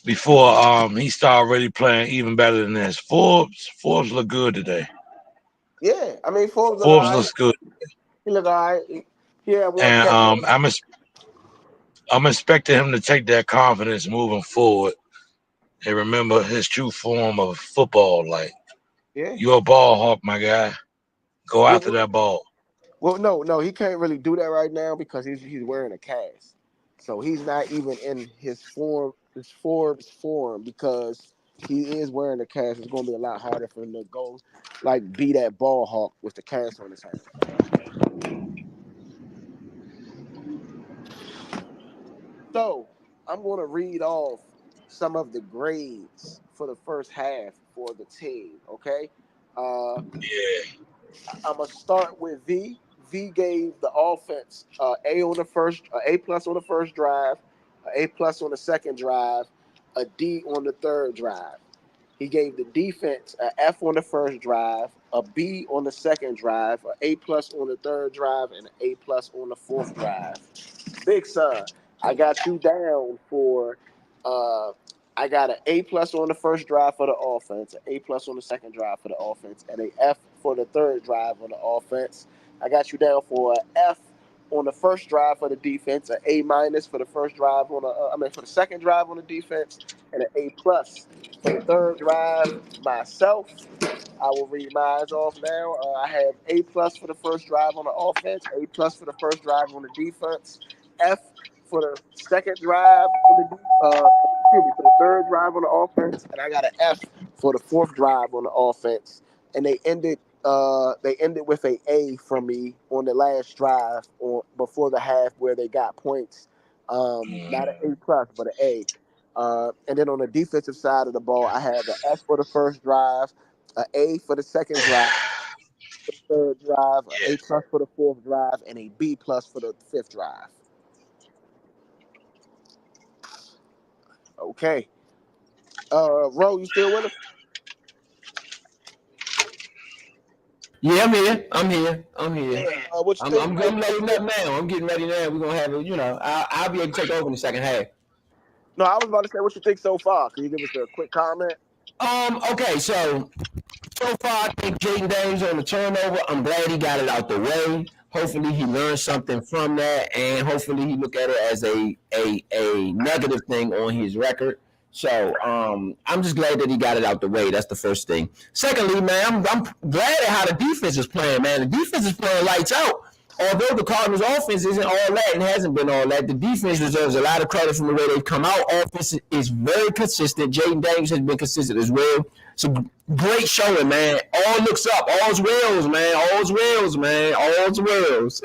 Speaker 3: he start really playing even better than this. Forbes look good today.
Speaker 1: Yeah, I mean Forbes look all
Speaker 3: Forbes
Speaker 1: right.
Speaker 3: looks good,
Speaker 1: He look all right. He had one
Speaker 3: and
Speaker 1: catch.
Speaker 3: I'm expecting him to take that confidence moving forward and remember his true form of football. Like
Speaker 1: Yeah.
Speaker 3: you're a ball hawk, my guy. Go
Speaker 1: Well,
Speaker 3: after that ball.
Speaker 1: no, he can't really do that right now because he's wearing a cast, so he's not even in his Forbes form because he is wearing a cast. It's going to be a lot harder for him to go like be that ball hawk with the cast on his hand. So I'm going to read off some of the grades for the first half for the team. Okay,
Speaker 3: Yeah.
Speaker 1: I'm gonna start with V. V gave the offense A plus on the first drive, A plus on the second drive, a D on the third drive. He gave the defense an F on the first drive, a B on the second drive, an A plus on the third drive, and an A plus on the fourth drive. Big Son, I got you down for. Uh, I got an A plus on the first drive for the offense, an A plus on the second drive for the offense, and a F for the third drive on the offense. I got you down for an F on the first drive for the defense, an A minus for the first drive on the. For the second drive on the defense, and an A plus for the third drive. Myself, I will read mine off now. I have A plus for the first drive on the offense, A plus for the first drive on the defense, F for the second drive on the for the third drive on the offense, and I got an F for the fourth drive on the offense. And they ended with a from me on the last drive on before the half where they got points. Not
Speaker 3: Mm.
Speaker 1: an A plus, but an A. And then on the defensive side of the ball, I have an F for the first drive, an A for the second drive, for the third drive, an A
Speaker 3: Yeah.
Speaker 1: plus for the fourth drive, and a B plus for the fifth drive. Okay. Ro, you still with us?
Speaker 5: Yeah, I'm here. I'm here. I'm here.
Speaker 1: Yeah. What you
Speaker 5: I'm
Speaker 1: think?
Speaker 5: I'm I'm loading up now. I'm getting ready now. We're gonna have a, I'll be able to take over in the second half.
Speaker 1: No, I was about to say what you think so far. Can you give us a quick comment?
Speaker 5: Okay, so far, I think Jaden Daniels on the turnover. I'm glad he got it out the way. Hopefully, he learned something from that, and hopefully, he look at it as a negative thing on his record. So I'm just glad that he got it out the way. That's the first thing. Secondly, man, I'm glad at how the defense is playing. Man, the defense is playing lights out. Although the Cardinals' offense isn't all that and hasn't been all that, the defense deserves a lot of credit from the way they've come out. Offense is very consistent. Jaden Daniels has been consistent as well. So great showing, man. All looks up. All's wells, man. All's wells, man. All's wells.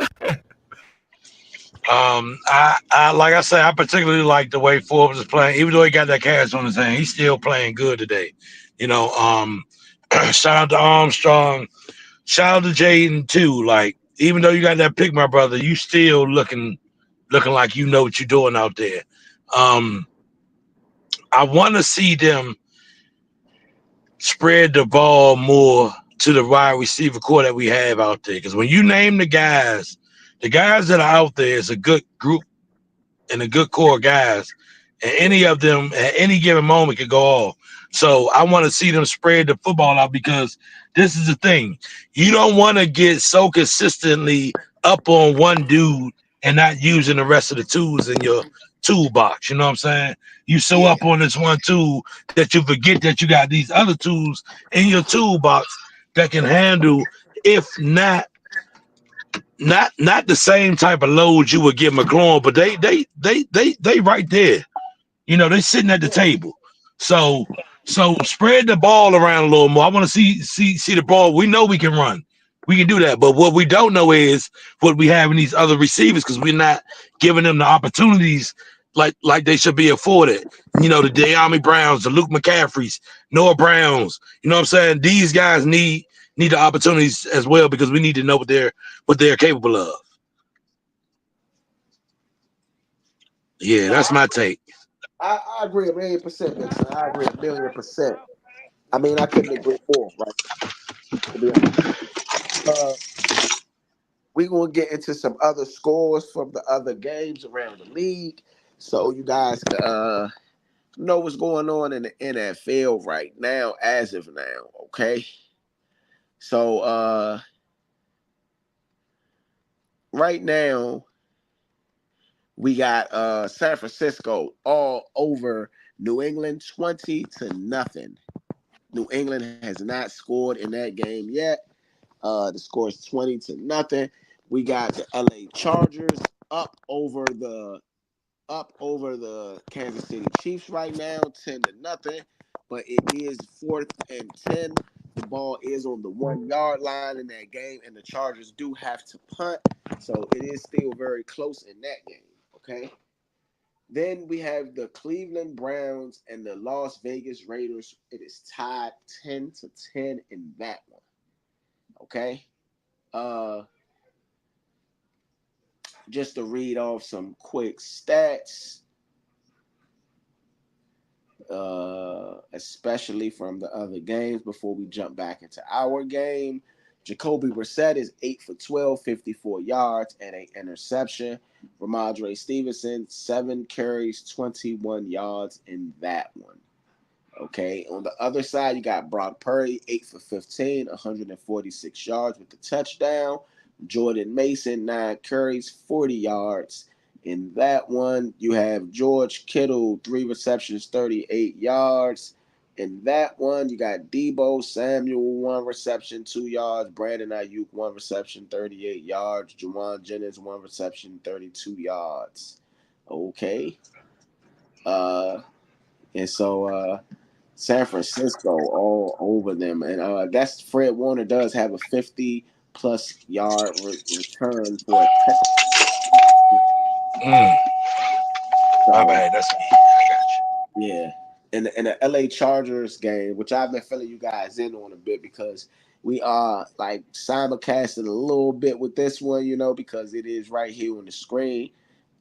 Speaker 3: I like I said, I particularly like the way Forbes is playing. Even though he got that cast on his hand, he's still playing good today. You know, shout out to Armstrong, shout out to Jaden too. Like, even though you got that pick, my brother, you still looking like you know what you're doing out there. Um, I want to see them spread the ball more to the wide receiver core that we have out there. Because when you name the guys that are out there is a good group and a good core of guys, and any of them at any given moment could go off. So I want to see them spread the football out because this is the thing. You don't want to get so consistently up on one dude and not using the rest of the tools in your toolbox. You know what I'm saying? You so
Speaker 1: Yeah.
Speaker 3: up on this one tool that you forget that you got these other tools in your toolbox that can handle, if not the same type of load you would get McLaurin, but they right there. You know, they sitting at the
Speaker 1: Yeah.
Speaker 3: table. So spread the ball around a little more. I want to see the ball. We know we can run. We can do that. But what we don't know is what we have in these other receivers because we're not giving them the opportunities like they should be afforded. You know, the De'Ami Browns, the Luke McCaffreys, Noah Browns. You know what I'm saying? These guys need the opportunities as well because we need to know what they're capable of. Yeah,
Speaker 1: No,
Speaker 3: that's my take.
Speaker 1: I agree 1,000,000%, Big Son. I agree 1,000,000%. I mean, I couldn't agree more, right? To be honest. Uh, we're gonna get into some other scores from the other games around the league, so you guys can know what's going on in the NFL right now, as of now. Okay, so right now We got San Francisco all over New England 20-0. New England has not scored in that game yet. The score is 20-0. We got the LA Chargers up over the Kansas City Chiefs right now, 10-0. But it is 4th and 10. The ball is on the 1 yard line in that game, and the Chargers do have to punt. So it is still very close in that game. Okay. Then we have the Cleveland Browns and the Las Vegas Raiders. It is tied 10-10 in that one. Okay. Uh just to read off some quick stats, especially from the other games before we jump back into our game. Jacoby Brissett is 8 for 12, 54 yards, and an interception. Ramondre Stevenson, 7 carries, 21 yards in that one. Okay, on the other side, you got Brock Purdy, 8 for 15, 146 yards with the touchdown. Jordan Mason, 9 carries, 40 yards. In that one, you have George Kittle, 3 receptions, 38 yards. In that one, you got Debo Samuel, 1 reception, 2 yards. Brandon Ayuk, 1 reception, 38 yards. Juwan Jennings, 1 reception, 32 yards. Okay. Uh, and so San Francisco all over them, and I guess Fred Warner does have a 50-plus yard return for a touchdown.
Speaker 3: Mm, my
Speaker 1: So
Speaker 3: bad. That's me. I got you.
Speaker 1: yeah, in the LA Chargers game, which I've been filling you guys in on a bit because we are like simulcasting a little bit with this one, because it is right here on the screen.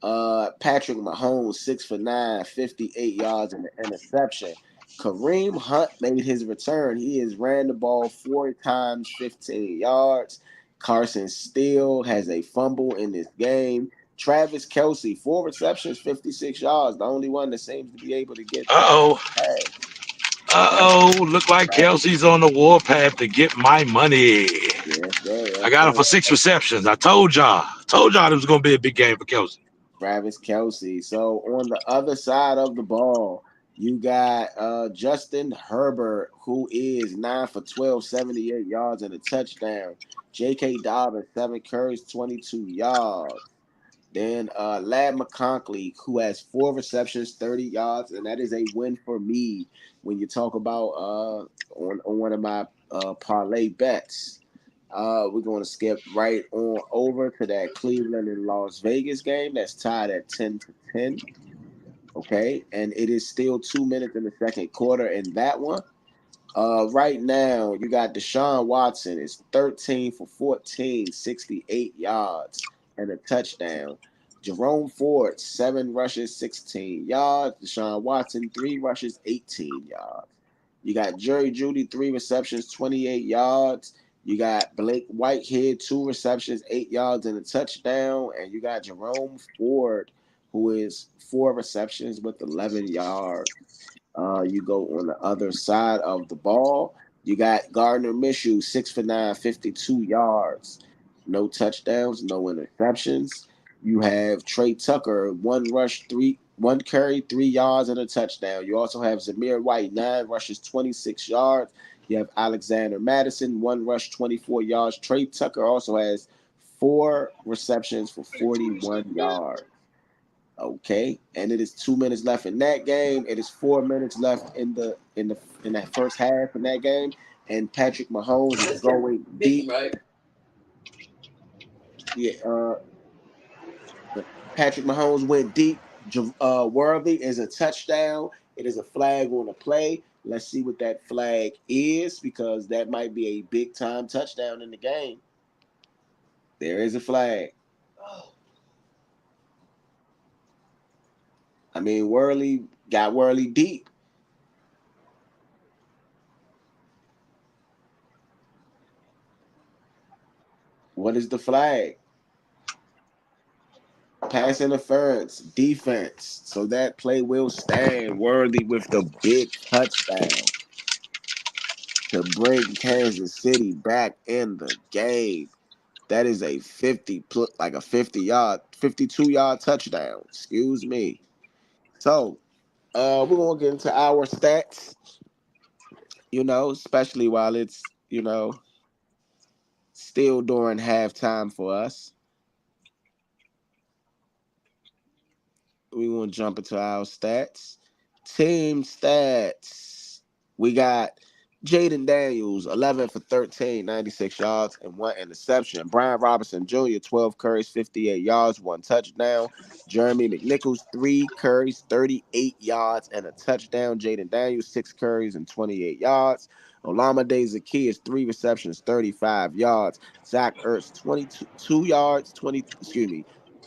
Speaker 1: Patrick Mahomes, 6 for 9, 58 yards and an interception. Kareem Hunt made his return. He has ran the ball 4 times, 15 yards. Carson Steele has a fumble in this game. Travis Kelsey, 4 receptions, 56 yards. The only one that seems to be able to get
Speaker 3: Uh oh.
Speaker 1: pass.
Speaker 3: Look like Kelsey's on the warpath to get my money.
Speaker 1: Yes, sir.
Speaker 3: I
Speaker 1: Yes,
Speaker 3: got him
Speaker 1: sir.
Speaker 3: for 6 receptions. I told y'all. Told y'all it was gonna be a big game for Kelsey.
Speaker 1: Travis Kelsey. So on the other side of the ball, you got Justin Herbert, who is 9 for 12, 78 yards and a touchdown. J.K. Dobbins, 7 carries, 22 yards. Then Lad McConkey, who has 4 receptions, 30 yards, and that is a win for me when you talk about on one of my parlay bets. We're going to skip right on over to that Cleveland and Las Vegas game that's tied at 10-10. Okay, and it is still 2 minutes in the second quarter in that one. Right now, you got Deshaun Watson is 13 for 14, 68 yards and a touchdown. Jerome Ford, 7 rushes, 16 yards. Deshaun Watson, 3 rushes, 18 yards. You got Jerry Judy, 3 receptions, 28 yards. You got Blake Whitehead, 2 receptions, 8 yards and a touchdown. And you got Jerome Ford, who is 4 receptions with 11 yards. You go on the other side of the ball. You got Gardner Minshew, 6 for 9, 52 yards. No touchdowns, no interceptions. You have Trey Tucker, 1 carry, 3 yards, and a touchdown. You also have Zamir White, 9 rushes, 26 yards. You have Alexander Madison, 1 rush, 24 yards. Trey Tucker also has 4 receptions for 41 yards. Okay, and it is 2 minutes left in that game. It is 4 minutes left in that first half in that game, and Patrick Mahomes is going deep. Yeah, Patrick Mahomes went deep. Worthy is a touchdown. It is a flag on the play. Let's see what that flag is because that might be a big time touchdown in the game. There is a flag. I mean, Worley got Worley deep. What is the flag? Pass interference, defense. So that play will stand. Worthy with the big touchdown to bring Kansas City back in the game. That is a 50 like a 50 yard 52-yard touchdown. Excuse me. So, we're gonna get into our stats. Especially while it's still during halftime for us. We want to jump into our stats. Team stats. We got Jaden Daniels, 11 for 13, 96 yards, and one interception. Brian Robinson Jr., 12 carries, 58 yards, one touchdown. Jeremy McNichols, 3 carries, 38 yards, and a touchdown. Jaden Daniels, 6 carries and 28 yards. Olamide Zacchaeus, 3 receptions, 35 yards. Zach Ertz, 22 yards,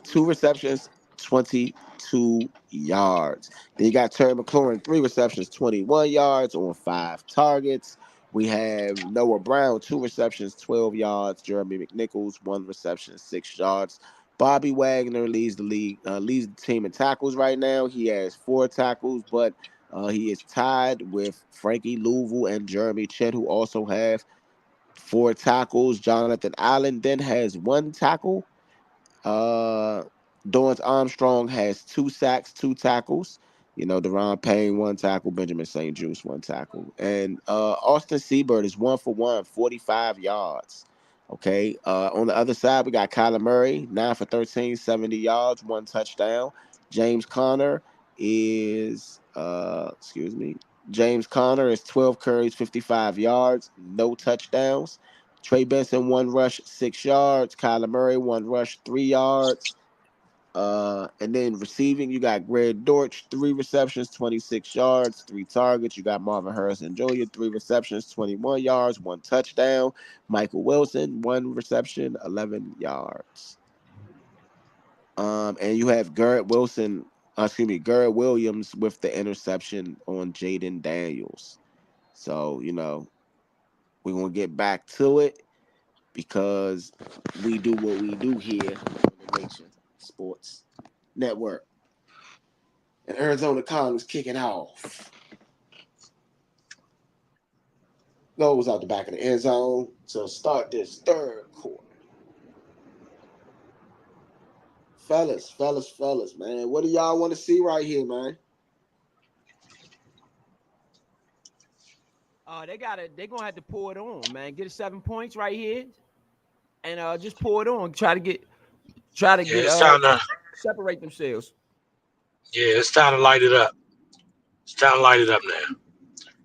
Speaker 1: 2 receptions, 22 yards. Then you got Terry McLaurin, 3 receptions, 21 yards on 5 targets. We have Noah Brown, 2 receptions, 12 yards. Jeremy McNichols, 1 reception, 6 yards. Bobby Wagner leads the league, leads the team in tackles right now. He has 4 tackles, but he is tied with Frankie Louisville and Jeremy Chin, who also have 4 tackles. Jonathan Allen then has 1 tackle. uh, Dorrance Armstrong has 2 sacks, 2 tackles. Deron Payne, 1 tackle. Benjamin St. Juice, 1 tackle. And Austin Seabird is 1 for 1, 45 yards. Okay. On the other side, we got Kyler Murray, 9 for 13, 70 yards, 1 touchdown. James Conner excuse me. James Conner is 12 carries, 55 yards, no touchdowns. Trey Benson, 1 rush, 6 yards. Kyler Murray, 1 rush, 3 yards. And then receiving, you got Greg Dortch, 3 receptions, 26 yards, 3 targets. You got Marvin Harrison Jr., 3 receptions, 21 yards, 1 touchdown. Michael Wilson, 1 reception, 11 yards. And you have Garrett Williams with the interception on Jaden Daniels. So, we're going to get back to it because we do what we do here on the Nation Sports Network. And Arizona Cardinals kicking off. Goes out the back of the end zone to start this third quarter. Fellas, man. What do y'all want to see right here, man?
Speaker 5: They're gonna have to pour it on, man. Get 7 points right here, and just pour it on. Try to
Speaker 3: Yeah,
Speaker 5: get
Speaker 3: it's time to
Speaker 5: separate themselves.
Speaker 3: it's time to light it up. It's time to light it up now.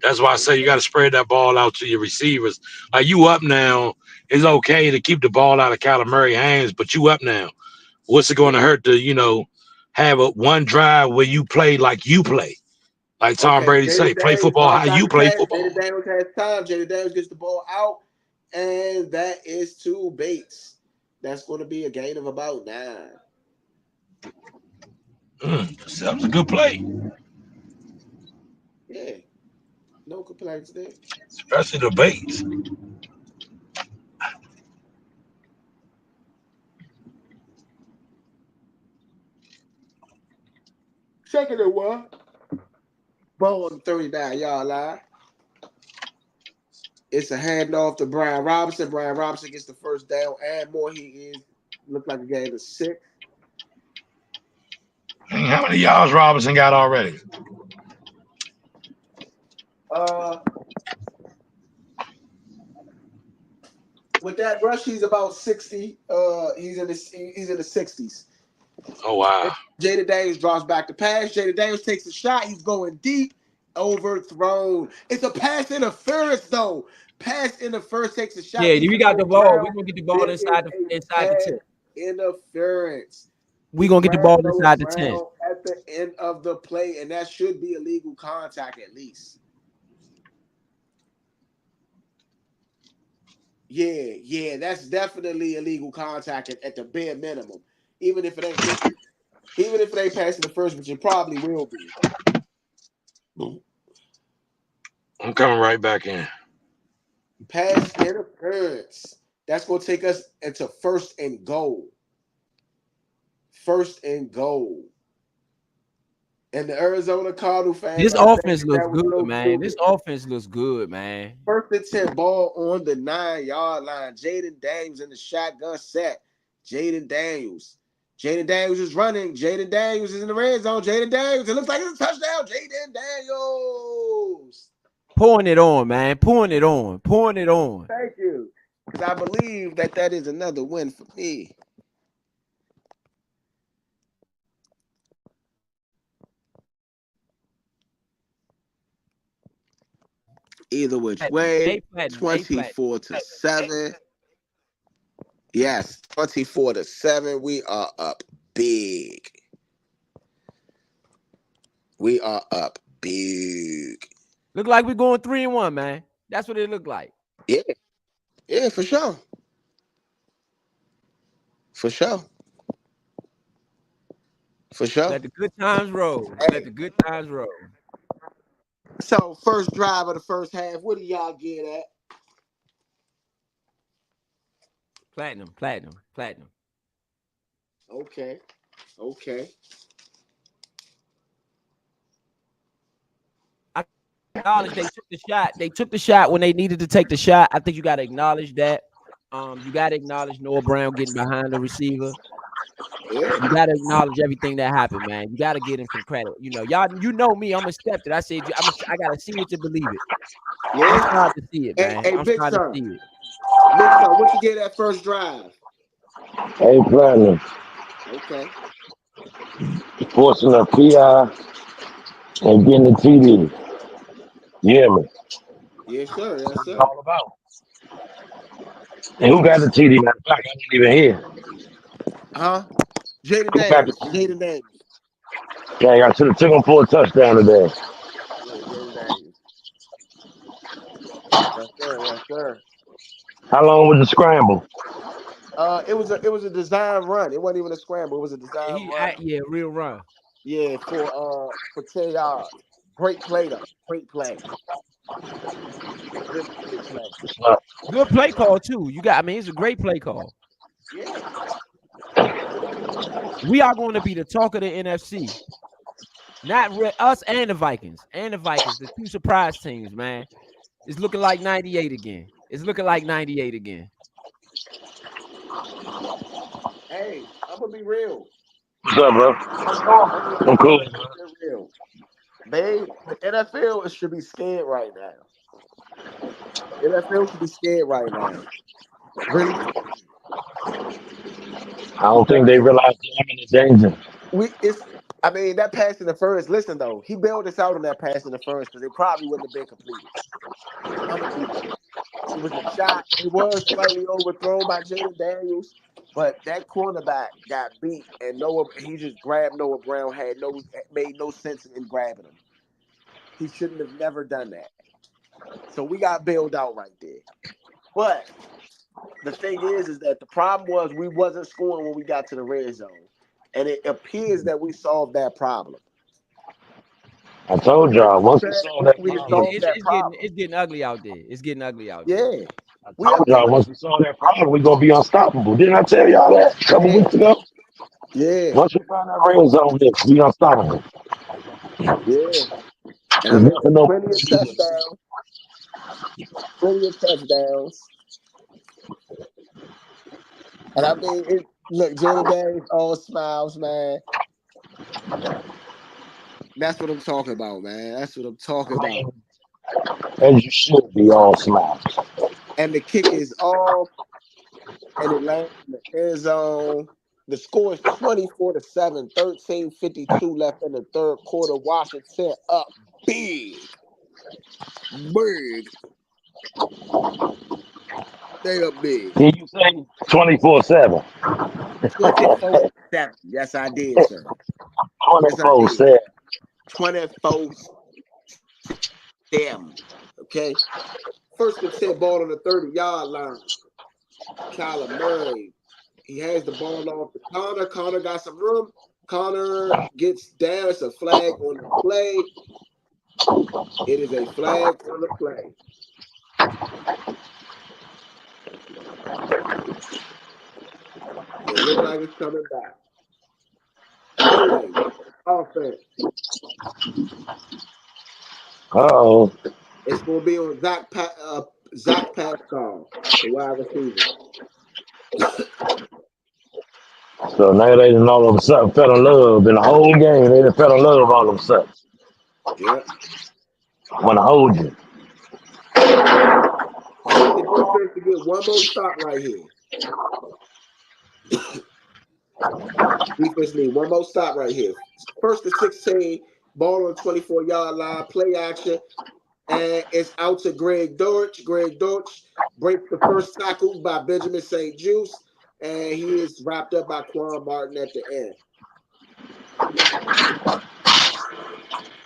Speaker 3: That's why I say you got to spread that ball out to your receivers. Like you up now, it's okay to keep the ball out of Kyler Murray's hands, but you up now. What's it going to hurt to have one drive where you play like you play, like Tom
Speaker 1: Okay,
Speaker 3: Brady say,
Speaker 1: Jaden
Speaker 3: play
Speaker 1: Daniels
Speaker 3: football how
Speaker 1: drops back
Speaker 3: you
Speaker 1: to
Speaker 3: play
Speaker 1: pass.
Speaker 3: football.
Speaker 1: Jaden Daniels has time. Jaden Daniels gets the ball out, and that is to Bates. That's going to be a gain of about 9.
Speaker 3: That was a good play,
Speaker 1: Yeah, no complaints there.
Speaker 3: especially the Bates.
Speaker 1: Second and 1. Ball on the 39-yard line. It's a handoff to Brian Robinson. Brian Robinson gets the first down and more. He is looked like a game of 6.
Speaker 3: How many yards Robinson got already?
Speaker 1: Uh, with that rush, he's about 60. He's in the 60s.
Speaker 3: Oh wow!
Speaker 1: Jaden Daniels drops back to pass. Jaden Daniels takes a shot. He's going deep. Overthrown. It's a pass interference, though. Pass interference takes a shot.
Speaker 5: Yeah,
Speaker 1: He's
Speaker 5: we got the
Speaker 1: going
Speaker 5: ball. We're
Speaker 1: down.
Speaker 5: gonna get the ball
Speaker 1: There is
Speaker 5: inside
Speaker 1: a
Speaker 5: the
Speaker 1: pass
Speaker 5: 10.
Speaker 1: interference.
Speaker 5: We're
Speaker 1: He
Speaker 5: gonna get the
Speaker 1: grabbed
Speaker 5: ball
Speaker 1: Noah
Speaker 5: inside the 10.
Speaker 1: Brown at the end of the play, and that should be illegal contact at least. Yeah, that's definitely illegal contact at the bare minimum. Even if it ain't passing the first, which it probably will be.
Speaker 3: I'm coming right back in.
Speaker 1: Pass interference. That's gonna take us into first and goal. First and goal. And the Arizona Cardinal fans
Speaker 5: This
Speaker 1: are
Speaker 5: offense
Speaker 1: saying
Speaker 5: looks
Speaker 1: that was
Speaker 5: good,
Speaker 1: so
Speaker 5: man. This
Speaker 1: stupid.
Speaker 5: offense looks good, man.
Speaker 1: First and 10 ball on the 9-yard line. Jaden Daniels in the shotgun set. Jaden Daniels Jaden Daniels is running. Jaden Daniels is in the red zone. Jaden Daniels. It looks like it's a touchdown. Jaden Daniels.
Speaker 6: Pouring it on, man. Pouring it on. Pouring it on.
Speaker 1: Thank you. Because I believe that is another win for me. Either which way,
Speaker 6: Platinum.
Speaker 1: 24-7. Yes, 24-7. We are up big. We are up big.
Speaker 6: Look like we're going 3-1, man. That's what it looked like.
Speaker 1: Yeah. Yeah, for sure. For sure. For sure.
Speaker 6: Let the good times roll.
Speaker 1: Hey.
Speaker 6: Let the good times roll.
Speaker 1: So, first drive of the first half, what do y'all get at?
Speaker 6: Platinum.
Speaker 1: Okay.
Speaker 6: I acknowledge they took the shot. They took the shot when they needed to take the shot. I think you got to acknowledge that. You got to acknowledge Noah Brown getting behind the receiver.
Speaker 1: Yeah.
Speaker 6: You got to acknowledge everything that happened, man. You got to get him some credit. You know, y'all. You know me. I'm a skeptic. I said I got to see it to believe it.
Speaker 1: Yeah.
Speaker 6: I'm trying to see it, man.
Speaker 1: Hey,
Speaker 6: I'm
Speaker 1: Big
Speaker 6: trying
Speaker 1: Son.
Speaker 6: to see it.
Speaker 1: Big Son, what you get that first drive?
Speaker 5: Hey, Platinum.
Speaker 1: Okay.
Speaker 5: Forcing a PI and getting the TD. You hear me?
Speaker 1: Yes, sir. Yes,
Speaker 5: That's what
Speaker 1: sir.
Speaker 5: it's all about. And who got the TD? Matter of fact, I didn't even hear.
Speaker 1: Huh? Jaden
Speaker 5: Who got the
Speaker 1: Daniels.
Speaker 5: TD?
Speaker 1: Jaden Daniels.
Speaker 5: Dang, I should have took him for a touchdown today.
Speaker 1: Yeah, Jaden Daniels. Yes, sir. Yes, sir.
Speaker 5: How long was the scramble?
Speaker 1: It was a design run. It wasn't even a scramble. It was a design run.
Speaker 6: Real run.
Speaker 1: Yeah, for 10 yards. Great play though. Great play. Really great play.
Speaker 6: Good play call too. It's a great play call.
Speaker 1: Yeah.
Speaker 6: We are going to be the talk of the NFC. Not us and the Vikings. The two surprise teams, man. It's looking like 98 again.
Speaker 1: Hey, I'm gonna be real.
Speaker 5: What's up, bro? I'm cool.
Speaker 1: Real. The NFL should be scared right now. NFL should be scared right now. Really?
Speaker 5: I don't think they realize they're in the danger.
Speaker 1: That pass in the first. Listen though, he bailed us out on that pass in the first because it probably wouldn't have been completed. I'm gonna be real. It was a shot. It was slightly overthrown by Jaden Daniels, but that cornerback got beat, and he just grabbed Noah Brown. Made no sense in grabbing him. He shouldn't have never done that. So we got bailed out right there. But the thing is that the problem was we wasn't scoring when we got to the red zone, and it appears that we solved that problem.
Speaker 5: I told y'all, once we saw that problem,
Speaker 6: It's getting ugly out there.
Speaker 1: Yeah.
Speaker 5: I told y'all, once we saw that problem, we're going to be unstoppable. Didn't I tell y'all that a couple weeks ago?
Speaker 1: Yeah.
Speaker 5: Once we find that red zone, we unstoppable.
Speaker 1: Yeah. And
Speaker 5: There's nothing no
Speaker 1: plenty of touchdowns. And look, Jaden Daniels, all smiles, man. That's what I'm talking about, man. That's what I'm talking about.
Speaker 5: And you should be all smiles.
Speaker 1: And the kick is off, and it lands in the end zone. The score is 24-7, 13:52 left in the third quarter. Washington up big. Big. They up big.
Speaker 5: Did you say 24/7?
Speaker 1: 24-7. Yes, I did, sir.
Speaker 5: 24/7.
Speaker 1: 24-7. Okay. First and 10 ball on the 30-yard line. Kyler Murray. He has the ball off the Connor. Connor got some room. Connor gets down. It's a flag on the play. It is a flag on the play. It looks like it's coming back. Holding. Offense.
Speaker 5: Uh-oh.
Speaker 1: It's going to be on Zach Pascal, the wide receiver.
Speaker 3: So now they done all of a sudden fell in love in the whole game. They done fell in love all of a sudden.
Speaker 1: Yeah.
Speaker 3: Want to hold you.
Speaker 1: I need the defense to get one more stop right here. Defense need one more stop right here. First to 16, ball on 24-yard line, play action, and it's out to Greg Dortch. Greg Dortch breaks the first tackle by Benjamin St. Juice, and he is wrapped up by Quan Martin at the end.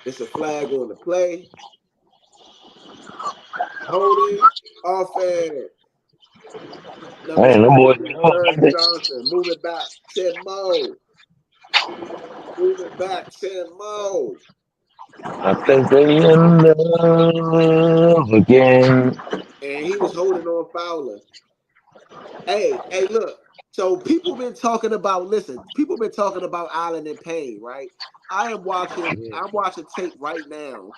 Speaker 1: It's a flag on the play. Holding offense. Number
Speaker 3: Man, them boys in
Speaker 1: 17,
Speaker 3: love,
Speaker 1: Derek
Speaker 3: ain't
Speaker 1: Johnson. Move it back. Tim Moe. Move it back. Tim Moe.
Speaker 3: they? I think they in love again.
Speaker 1: And he was holding on Fowler. Hey, look. So people been talking about, listen, people been talking about Allen and Payne, right? I'm watching tape right now.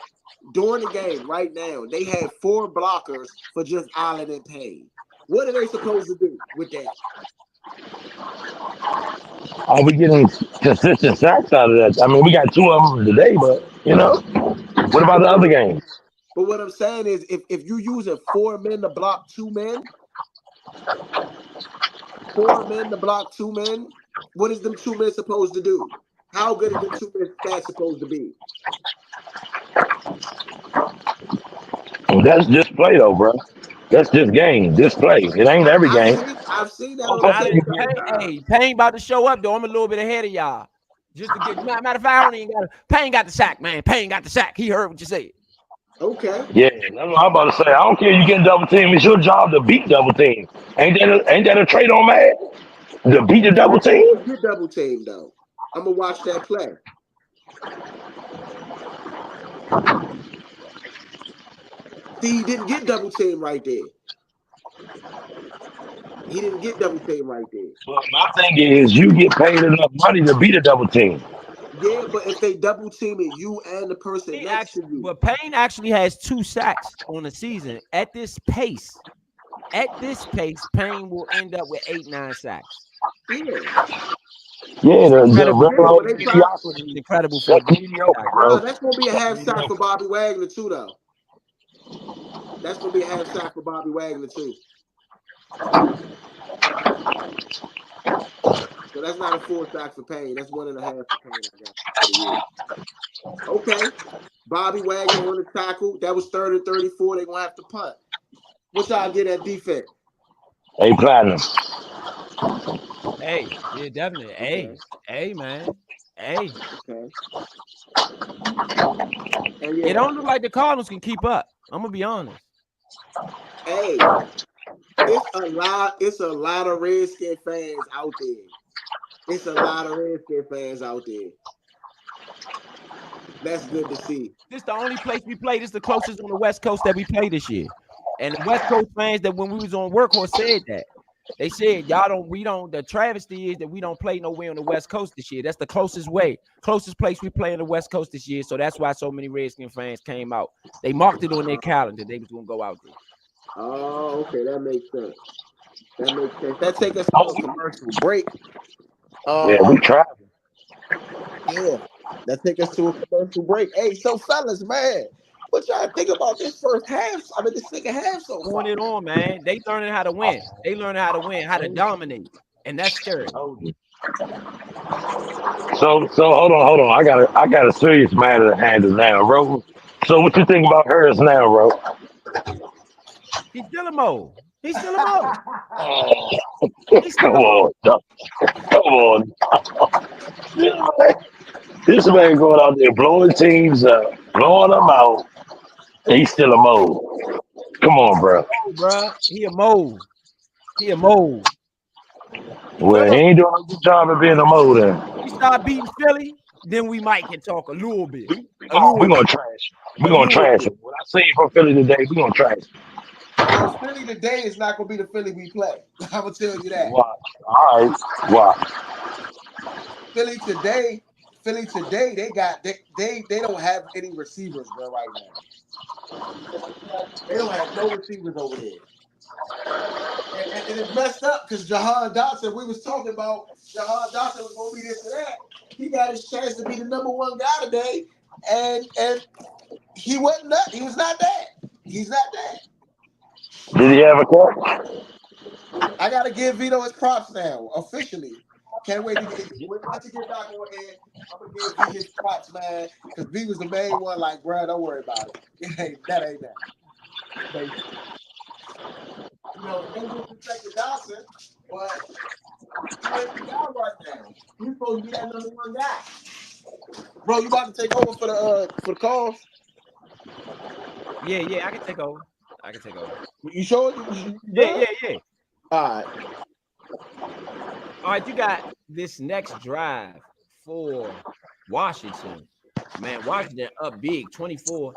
Speaker 1: During the game, right now, they had 4 blockers for just Allen and Payne. What are they supposed to do with that?
Speaker 3: Are we getting consistent sacks out of that? I mean, we got 2 of them today, but what about
Speaker 1: But
Speaker 3: the
Speaker 1: what
Speaker 3: other
Speaker 1: I'm,
Speaker 3: games?
Speaker 1: but what I'm saying is, if you using 4 men to block 2 men, 4 men to block 2 men, what is them 2 men supposed to do? How good is them 2 men stats supposed to be?
Speaker 3: That's just play though, bro. That's just game, just play. It ain't every game.
Speaker 1: I've seen that on the
Speaker 3: Hopefully
Speaker 1: tape
Speaker 3: you
Speaker 1: a
Speaker 3: get.
Speaker 1: couple times.
Speaker 6: Payne about to show up though. I'm a little bit ahead of y'all. Just to get matter of fact, I don't even got Payne got the sack, man. Payne got the sack. He heard what you said.
Speaker 1: Okay.
Speaker 3: Yeah, that's what I'm about to say. I don't care you getting double team. It's your job to beat double team. Ain't that a trade on man? To beat the double
Speaker 1: He
Speaker 3: team?
Speaker 1: didn't get double teamed though. I'm gonna watch that play. See, he didn't get double teamed right there. He didn't get double teamed right there.
Speaker 3: Well, my thing is you get paid enough money to beat a double team.
Speaker 1: Yeah, but if they double team it, you and the person
Speaker 6: Payne
Speaker 1: next to
Speaker 6: actually,
Speaker 1: you.
Speaker 6: but Payne actually has 2 sacks on the season. At this pace, Payne will end up with 8-9 sacks.
Speaker 1: Yeah.
Speaker 3: Yeah,
Speaker 6: It's
Speaker 3: the
Speaker 6: incredible
Speaker 1: Yeah,
Speaker 3: regular
Speaker 6: for
Speaker 1: but
Speaker 3: old
Speaker 1: they try.
Speaker 6: it's
Speaker 3: mediocrity.
Speaker 6: incredible for a
Speaker 3: That's
Speaker 6: defensive
Speaker 3: mediocre,
Speaker 6: tackle.
Speaker 1: No,
Speaker 3: bro.
Speaker 1: that's gonna be a
Speaker 3: That's
Speaker 1: half sack for
Speaker 3: mediocre.
Speaker 1: Bobby Wagner too, though. That's gonna be a half sack for Bobby Wagner too. So that's not a full sack for Payne. That's 1.5 for Payne, I guess, for the year. Okay. Bobby Wagner on the tackle. That was 3rd and 34. They're gonna have to punt. What y'all get at defense?
Speaker 3: Hey, Platinum.
Speaker 6: Hey, yeah, definitely.
Speaker 1: Okay.
Speaker 6: Hey, man. Hey.
Speaker 1: Okay. And
Speaker 6: It
Speaker 1: yeah.
Speaker 6: don't look like the Cardinals can keep up. I'm gonna be honest.
Speaker 1: Hey, it's a lot of Redskin fans out there. It's a lot of Redskin fans out there. That's good to see.
Speaker 6: This the only place we play. This is the closest on the West Coast that we play this year. And the West Coast fans that when we was on Workhorse said that. They said we don't. The travesty is that we don't play nowhere on the West Coast this year. That's the closest place we play on the West Coast this year. So that's why so many Redskin fans came out. They marked it on their calendar. They was gonna go out there.
Speaker 1: Oh, okay, that makes sense. That makes sense. That take us to a commercial break.
Speaker 3: Yeah, we
Speaker 1: Um,
Speaker 3: tried.
Speaker 1: yeah, that take us to a commercial break. Hey, so fellas, man, what y'all think about this first half? I mean, this second half so
Speaker 6: Going
Speaker 1: far.
Speaker 6: it on, man. They learning how to win. They learning how to win, how to dominate, and that's scary.
Speaker 3: So hold on. I got a serious matter to handle now, bro. So what you think about hers now, bro?
Speaker 6: He's still a mole. He's still a mole. He's still
Speaker 3: Come
Speaker 6: a mole.
Speaker 3: on, dog. Come on. This man going out there blowing teams up, blowing them out. He's still a mole. Come on, bro.
Speaker 6: Oh, bro. He a mole. He a mole.
Speaker 3: Well, he
Speaker 6: Look,
Speaker 3: ain't doing a good job of being a mole then.
Speaker 6: we start beating Philly, then we might can talk a little bit.
Speaker 3: We
Speaker 6: A
Speaker 3: gonna we
Speaker 6: little
Speaker 3: gonna
Speaker 6: bit.
Speaker 3: trash. We
Speaker 6: A
Speaker 3: gonna
Speaker 6: little
Speaker 3: trash
Speaker 6: bit.
Speaker 3: him. What I seen from Philly today, we gonna trash.
Speaker 1: Well, Philly today is not gonna be the Philly we play. I'm gonna tell you that.
Speaker 3: Watch. All right. Watch.
Speaker 1: Philly today, they don't have any receivers, bro, right now. They don't have no receivers over there. And it's messed up because Jahan Dotson, we was talking about Jahan Dotson was gonna be this and that. He got his chance to be the number one guy today, and he wasn't that. He was not that. He's not that.
Speaker 7: Did he have a catch?
Speaker 1: I gotta give Vito his props now, officially. Can't wait to get once you get back on air. I'm gonna give V his props, man, because V was the main one. Like, bro, don't worry about it. That ain't that. But, no disrespect to Dawson, but he ain't the guy right now. He's supposed to be that number one guy. Bro, you about to take over for the calls?
Speaker 6: Yeah, I can take over.
Speaker 1: You sure?
Speaker 6: Yeah.
Speaker 1: All right.
Speaker 6: All right, you got this next drive for Washington. Man, Washington up big, 24-7.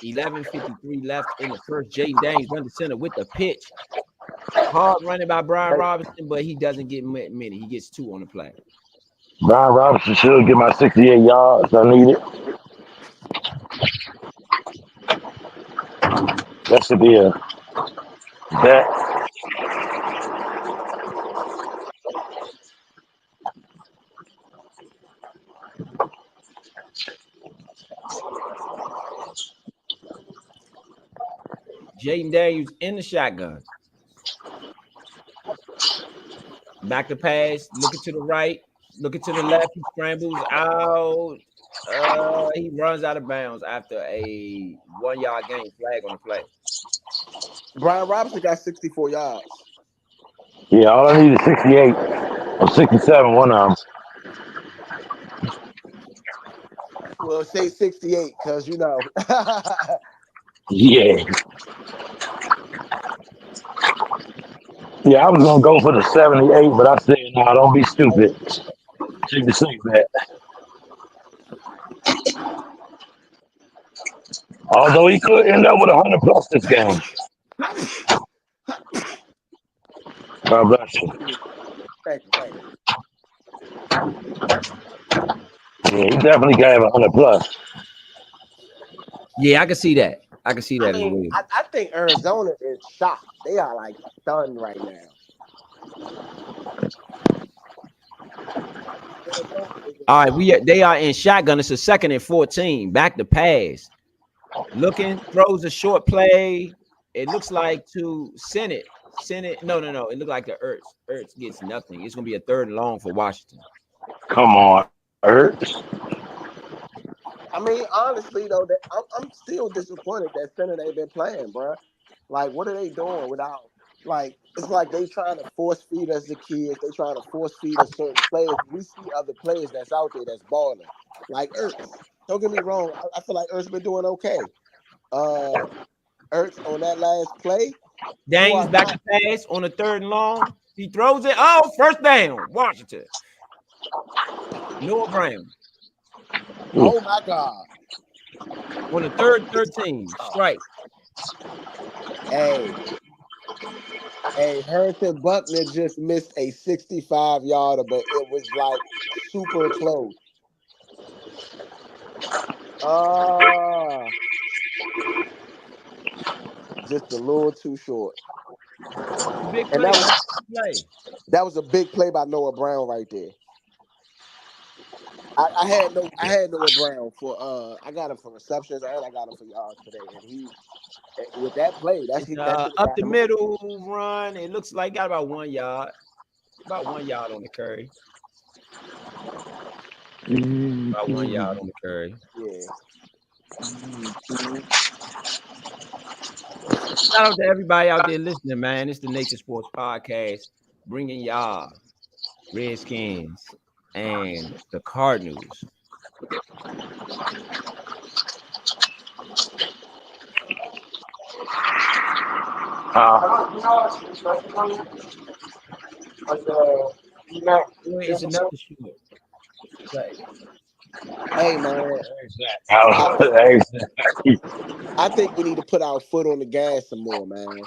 Speaker 6: 11:53 left in the first. Jaden Daniels under center with the pitch. Hard running by Brian Robinson, but he doesn't get many. He gets 2 on the play.
Speaker 7: Brian Robinson should get my 68 yards. I need it. That should be a bet.
Speaker 6: Jaden Daniels in the shotgun. Back to pass, looking to the right, looking to the left. He scrambles out. He runs out of bounds after a 1-yard gain. Flag on the play.
Speaker 1: Brian Robinson got 64 yards.
Speaker 7: Yeah, all I need is 68 or 67, one of them.
Speaker 1: Well, say 68, because you know.
Speaker 7: Yeah. Yeah, I was going to go for the 78, but I said, nah, don't be stupid. Take the safe bet. Although he could end up with 100 plus this game. God bless you.
Speaker 1: Thank you.
Speaker 7: Yeah, he definitely can have 100 plus.
Speaker 6: Yeah, I can see that. I can see that as well.
Speaker 1: I think Arizona is shocked. They are like stunned right now.
Speaker 6: All right, they are in shotgun. It's a 2nd and 14. Back to pass. Looking, throws a short play. It looks like to Senate. No. It looked like the Ertz. Ertz gets nothing. It's gonna be a 3rd and long for Washington.
Speaker 7: Come on, Ertz.
Speaker 1: I mean, honestly though, I'm still disappointed that Senate ain't been playing, bro. Like, what are they doing without? Like, it's like they trying to force feed us the kids. They trying to force feed us certain players. We see other players that's out there that's balling, like Ertz. Don't get me wrong. I feel like Ertz been doing okay. Ertz on that last play.
Speaker 6: Daniels back to pass on the 3rd and long. He throws it. Oh, 1st down, Washington. Noah Brown.
Speaker 1: Oh my God.
Speaker 6: On the 3rd and 13. Strike.
Speaker 1: Hey, Harrison Buckner just missed a 65-yarder, but it was like super close. Just a little too short.
Speaker 6: Big play.
Speaker 1: That was a big play by Noah Brown right there. I had Noah Brown for I got him for receptions and I got him for yards today, and he with that play that's
Speaker 6: up the middle run. It looks like got about 1 yard, about 1 yard on the carry. About 1 yard on the carry.
Speaker 1: Yeah.
Speaker 6: Shout out to everybody out there listening, man. It's the Nature Sports Podcast, bringing y'all Redskins and the Cardinals. It's another short. Right.
Speaker 1: Hey man, I think we need to put our foot on the gas some more, man.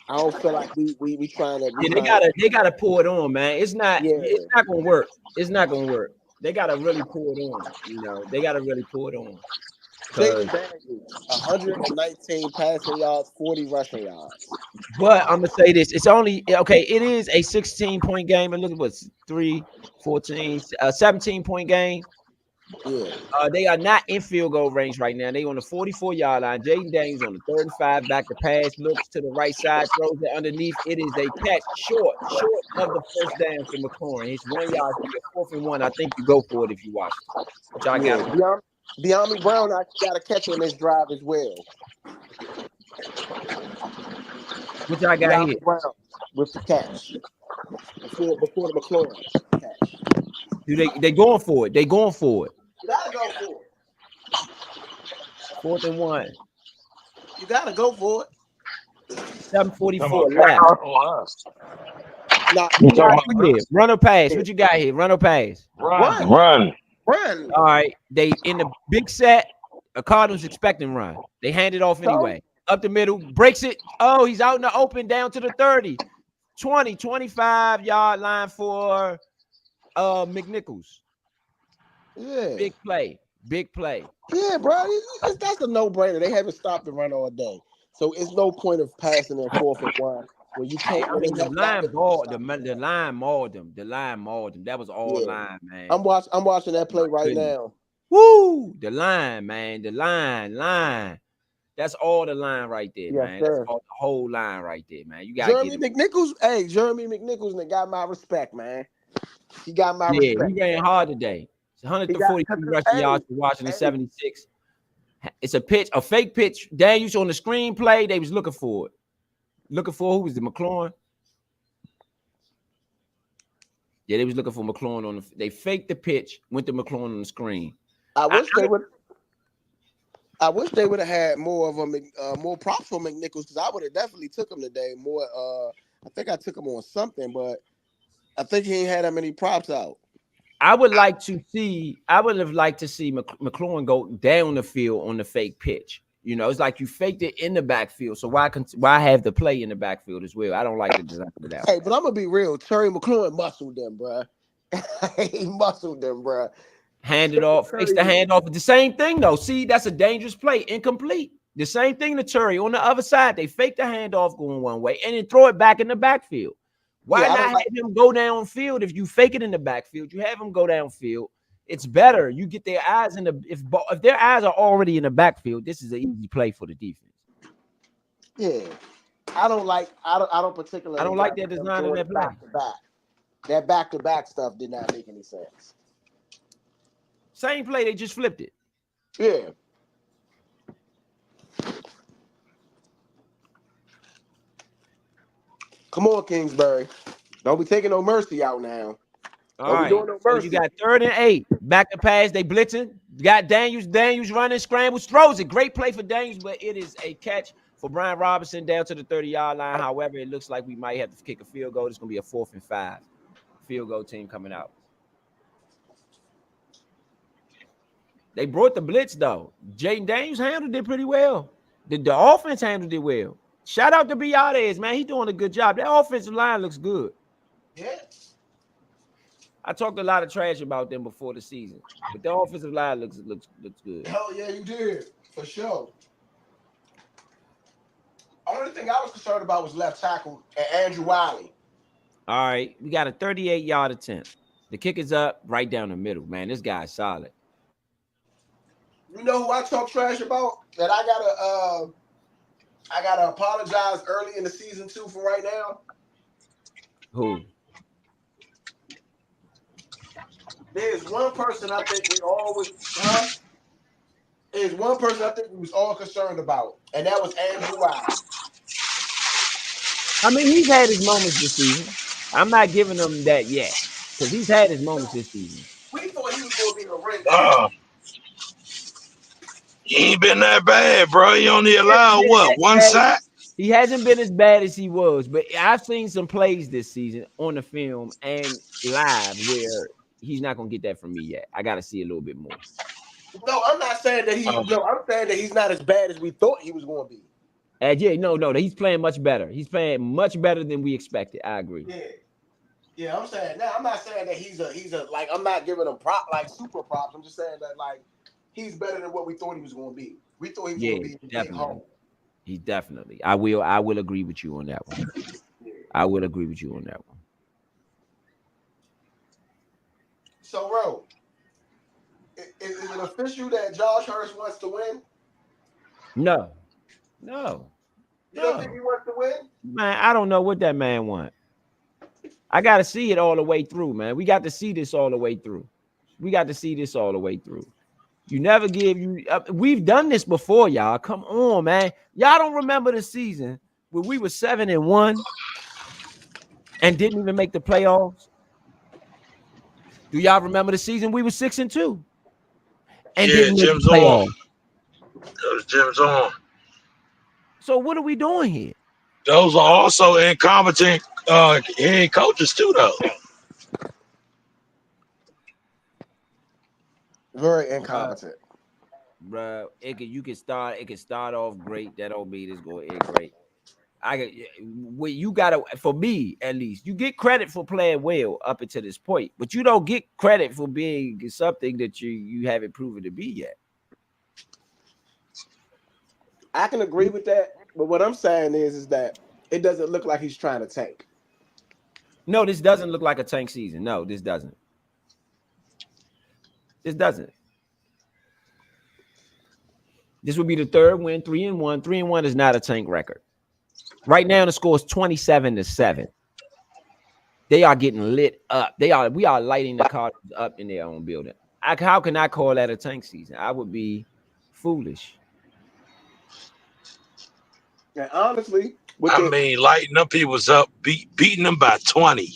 Speaker 1: I don't feel like we trying to.
Speaker 6: They gotta pour it on, man. It's not gonna work. It's not gonna work. They gotta really pour it on. You know, they gotta really pour it on.
Speaker 1: Jaden Daniels, 119 passing yards, 40 rushing yards.
Speaker 6: But I'm gonna say this: it's only okay. It is a 16-point game, and look at what's 3, 14, 17-point game.
Speaker 1: Yeah.
Speaker 6: They are not in field goal range right now. They on the 44-yard line. Jaden Daniels on the 35, back to pass, looks to the right side, throws it underneath. It is a catch short of the first down for McLaurin. It's 1 yard, be a 4th and 1. I think you go for it if you watched it. Which I got.
Speaker 1: Yeah. De'Ami Brown actually got a catch on this drive as well.
Speaker 6: Which I got
Speaker 1: De'Ami
Speaker 6: here.
Speaker 1: Brown with the catch before the McLaurin catch.
Speaker 6: They going for it? They going for it.
Speaker 1: You gotta go for it.
Speaker 6: 4th and 1.
Speaker 1: You gotta go for it.
Speaker 6: 7:44 left.
Speaker 1: Now,
Speaker 7: You talking about
Speaker 6: Run or pass? What you got here? Run or pass?
Speaker 7: run?
Speaker 6: All right. They in the big set. A Cardinals expecting run. They hand it off anyway. Up the middle, breaks it. Oh, he's out in the open, down to the 30, 20, 25-yard line for McNichols.
Speaker 1: Yeah.
Speaker 6: Big play.
Speaker 1: Yeah, bro. That's a no-brainer. They haven't stopped the run all day. So it's no point of passing in 4th and 1 when you can't.
Speaker 6: I mean, the line mauled them. The line mauled them. That was all line, man.
Speaker 1: I'm watching that play right now.
Speaker 6: Woo! The line, man. The line. That's all the line right there, man.
Speaker 1: Sir.
Speaker 6: That's all the whole line right there, man. You got
Speaker 1: Jeremy McNichols. Hey, Jeremy McNichols got my respect, man. He got my respect.
Speaker 6: He ran hard today. 143 rushing yards for Washington, 76. It's a pitch, a fake pitch. Daniels on the screenplay. They was looking for it. Who was the McLaurin? Yeah, they was looking for McLaurin on the. They faked the pitch, went to McLaurin on the screen.
Speaker 1: I wish they would have had more of a more props for McNichols because I would have definitely took him today. More, I think I took him on something, but I think he ain't had that many props out.
Speaker 6: I would have liked to see McLaurin go down the field on the fake pitch. You know, it's like you faked it in the backfield. So why have the play in the backfield as well? I don't like the design of that.
Speaker 1: Hey, but I'm gonna be real. Terry McLaurin muscled them, bro. He muscled them, bro.
Speaker 6: Hand it off, fakes the handoff. The same thing though. See, that's a dangerous play, incomplete. The same thing to Terry on the other side. They fake the handoff going one way and then throw it back in the backfield. Why not have him go downfield? If you fake it in the backfield, you have him go downfield. It's better. You get their eyes in the if their eyes are already in the backfield, this is an easy play for the defense.
Speaker 1: Yeah, I don't particularly.
Speaker 6: I don't like that design of that play.
Speaker 1: That back-to-back stuff did not make any sense.
Speaker 6: Same play, they just flipped it.
Speaker 1: Yeah. Come on, Kingsbury. Don't be taking no mercy out now.
Speaker 6: All right. So you got 3rd and 8. Back to pass. They blitzing. Got Daniels. Daniels running, scrambles, throws it. Great play for Daniels, but it is a catch for Brian Robinson down to the 30-yard line. However, it looks like we might have to kick a field goal. It's going to be a 4th and 5. Field goal team coming out. They brought the blitz, though. Jaden Daniels handled it pretty well. The offense handled it well. Shout out to Biades, man. He's doing a good job. That offensive line looks good.
Speaker 1: Yeah.
Speaker 6: I talked a lot of trash about them before the season, but their offensive line looks good.
Speaker 1: Hell yeah, you did. For sure. Only thing I was concerned about was left tackle and Andrew Wiley.
Speaker 6: All right. We got a 38-yard attempt. The kick is up right down the middle, man. This guy's solid.
Speaker 1: You know who I talk trash about? That I gotta apologize early in the season too for right now.
Speaker 6: Who?
Speaker 1: There's one person I think we always There's one person I think we was all concerned about, and that was Andrew Wiley.
Speaker 6: I mean, he's had his moments this season. I'm not giving him that yet because he's had his moments this season.
Speaker 1: We thought he was going to be a ring.
Speaker 3: He ain't been that bad, bro. He only allowed one sack?
Speaker 6: He hasn't been as bad as he was, but I've seen some plays this season on the film and live where he's not gonna get that from me yet. I gotta see a little bit more.
Speaker 1: No, I'm not saying that I'm saying that he's not as bad as we thought he was going to be.
Speaker 6: No, he's playing much better. He's playing much better than we expected. I agree.
Speaker 1: Yeah, I'm saying now. I'm not saying that he's a like. I'm not giving him super props. I'm just saying that like he's better than what we thought he was going to be. We thought he was
Speaker 6: Yeah,
Speaker 1: going to be a big
Speaker 6: definitely.
Speaker 1: home.
Speaker 6: He's definitely. I will agree with you on that one. I will agree with you on that one.
Speaker 1: So, Ro, is it official that Josh Hurst wants to win?
Speaker 6: No.
Speaker 1: You don't think he wants to win?
Speaker 6: Man, I don't know what that man want. I got to see it all the way through, man. We got to see this all the way through. You never give you. We've done this before, y'all. Come on, man. Y'all don't remember the season where we were 7-1 and didn't even make the playoffs? Do y'all remember the season we were 6-2 and didn't make the
Speaker 3: Jim's on.
Speaker 6: playoffs?
Speaker 3: Those Jim's on.
Speaker 6: So what are we doing here?
Speaker 3: Those are also incompetent head coaches too, though.
Speaker 1: Very incompetent.
Speaker 6: Bruh, you can start off great. That don't mean it's going to end great. You gotta, for me at least, you get credit for playing well up until this point, but you don't get credit for being something that you haven't proven to be yet.
Speaker 1: I can agree with that, but what I'm saying is that it doesn't look like he's trying to tank.
Speaker 6: No, this doesn't look like a tank season. No, this doesn't. This would be the third win, 3-1. 3-1 is not a tank record. Right now, the score is 27-7. They are getting lit up. We are lighting the Cardinals up in their own building. How can I call that a tank season? I would be foolish.
Speaker 1: And honestly,
Speaker 3: lighting them people's up, beating them by 20.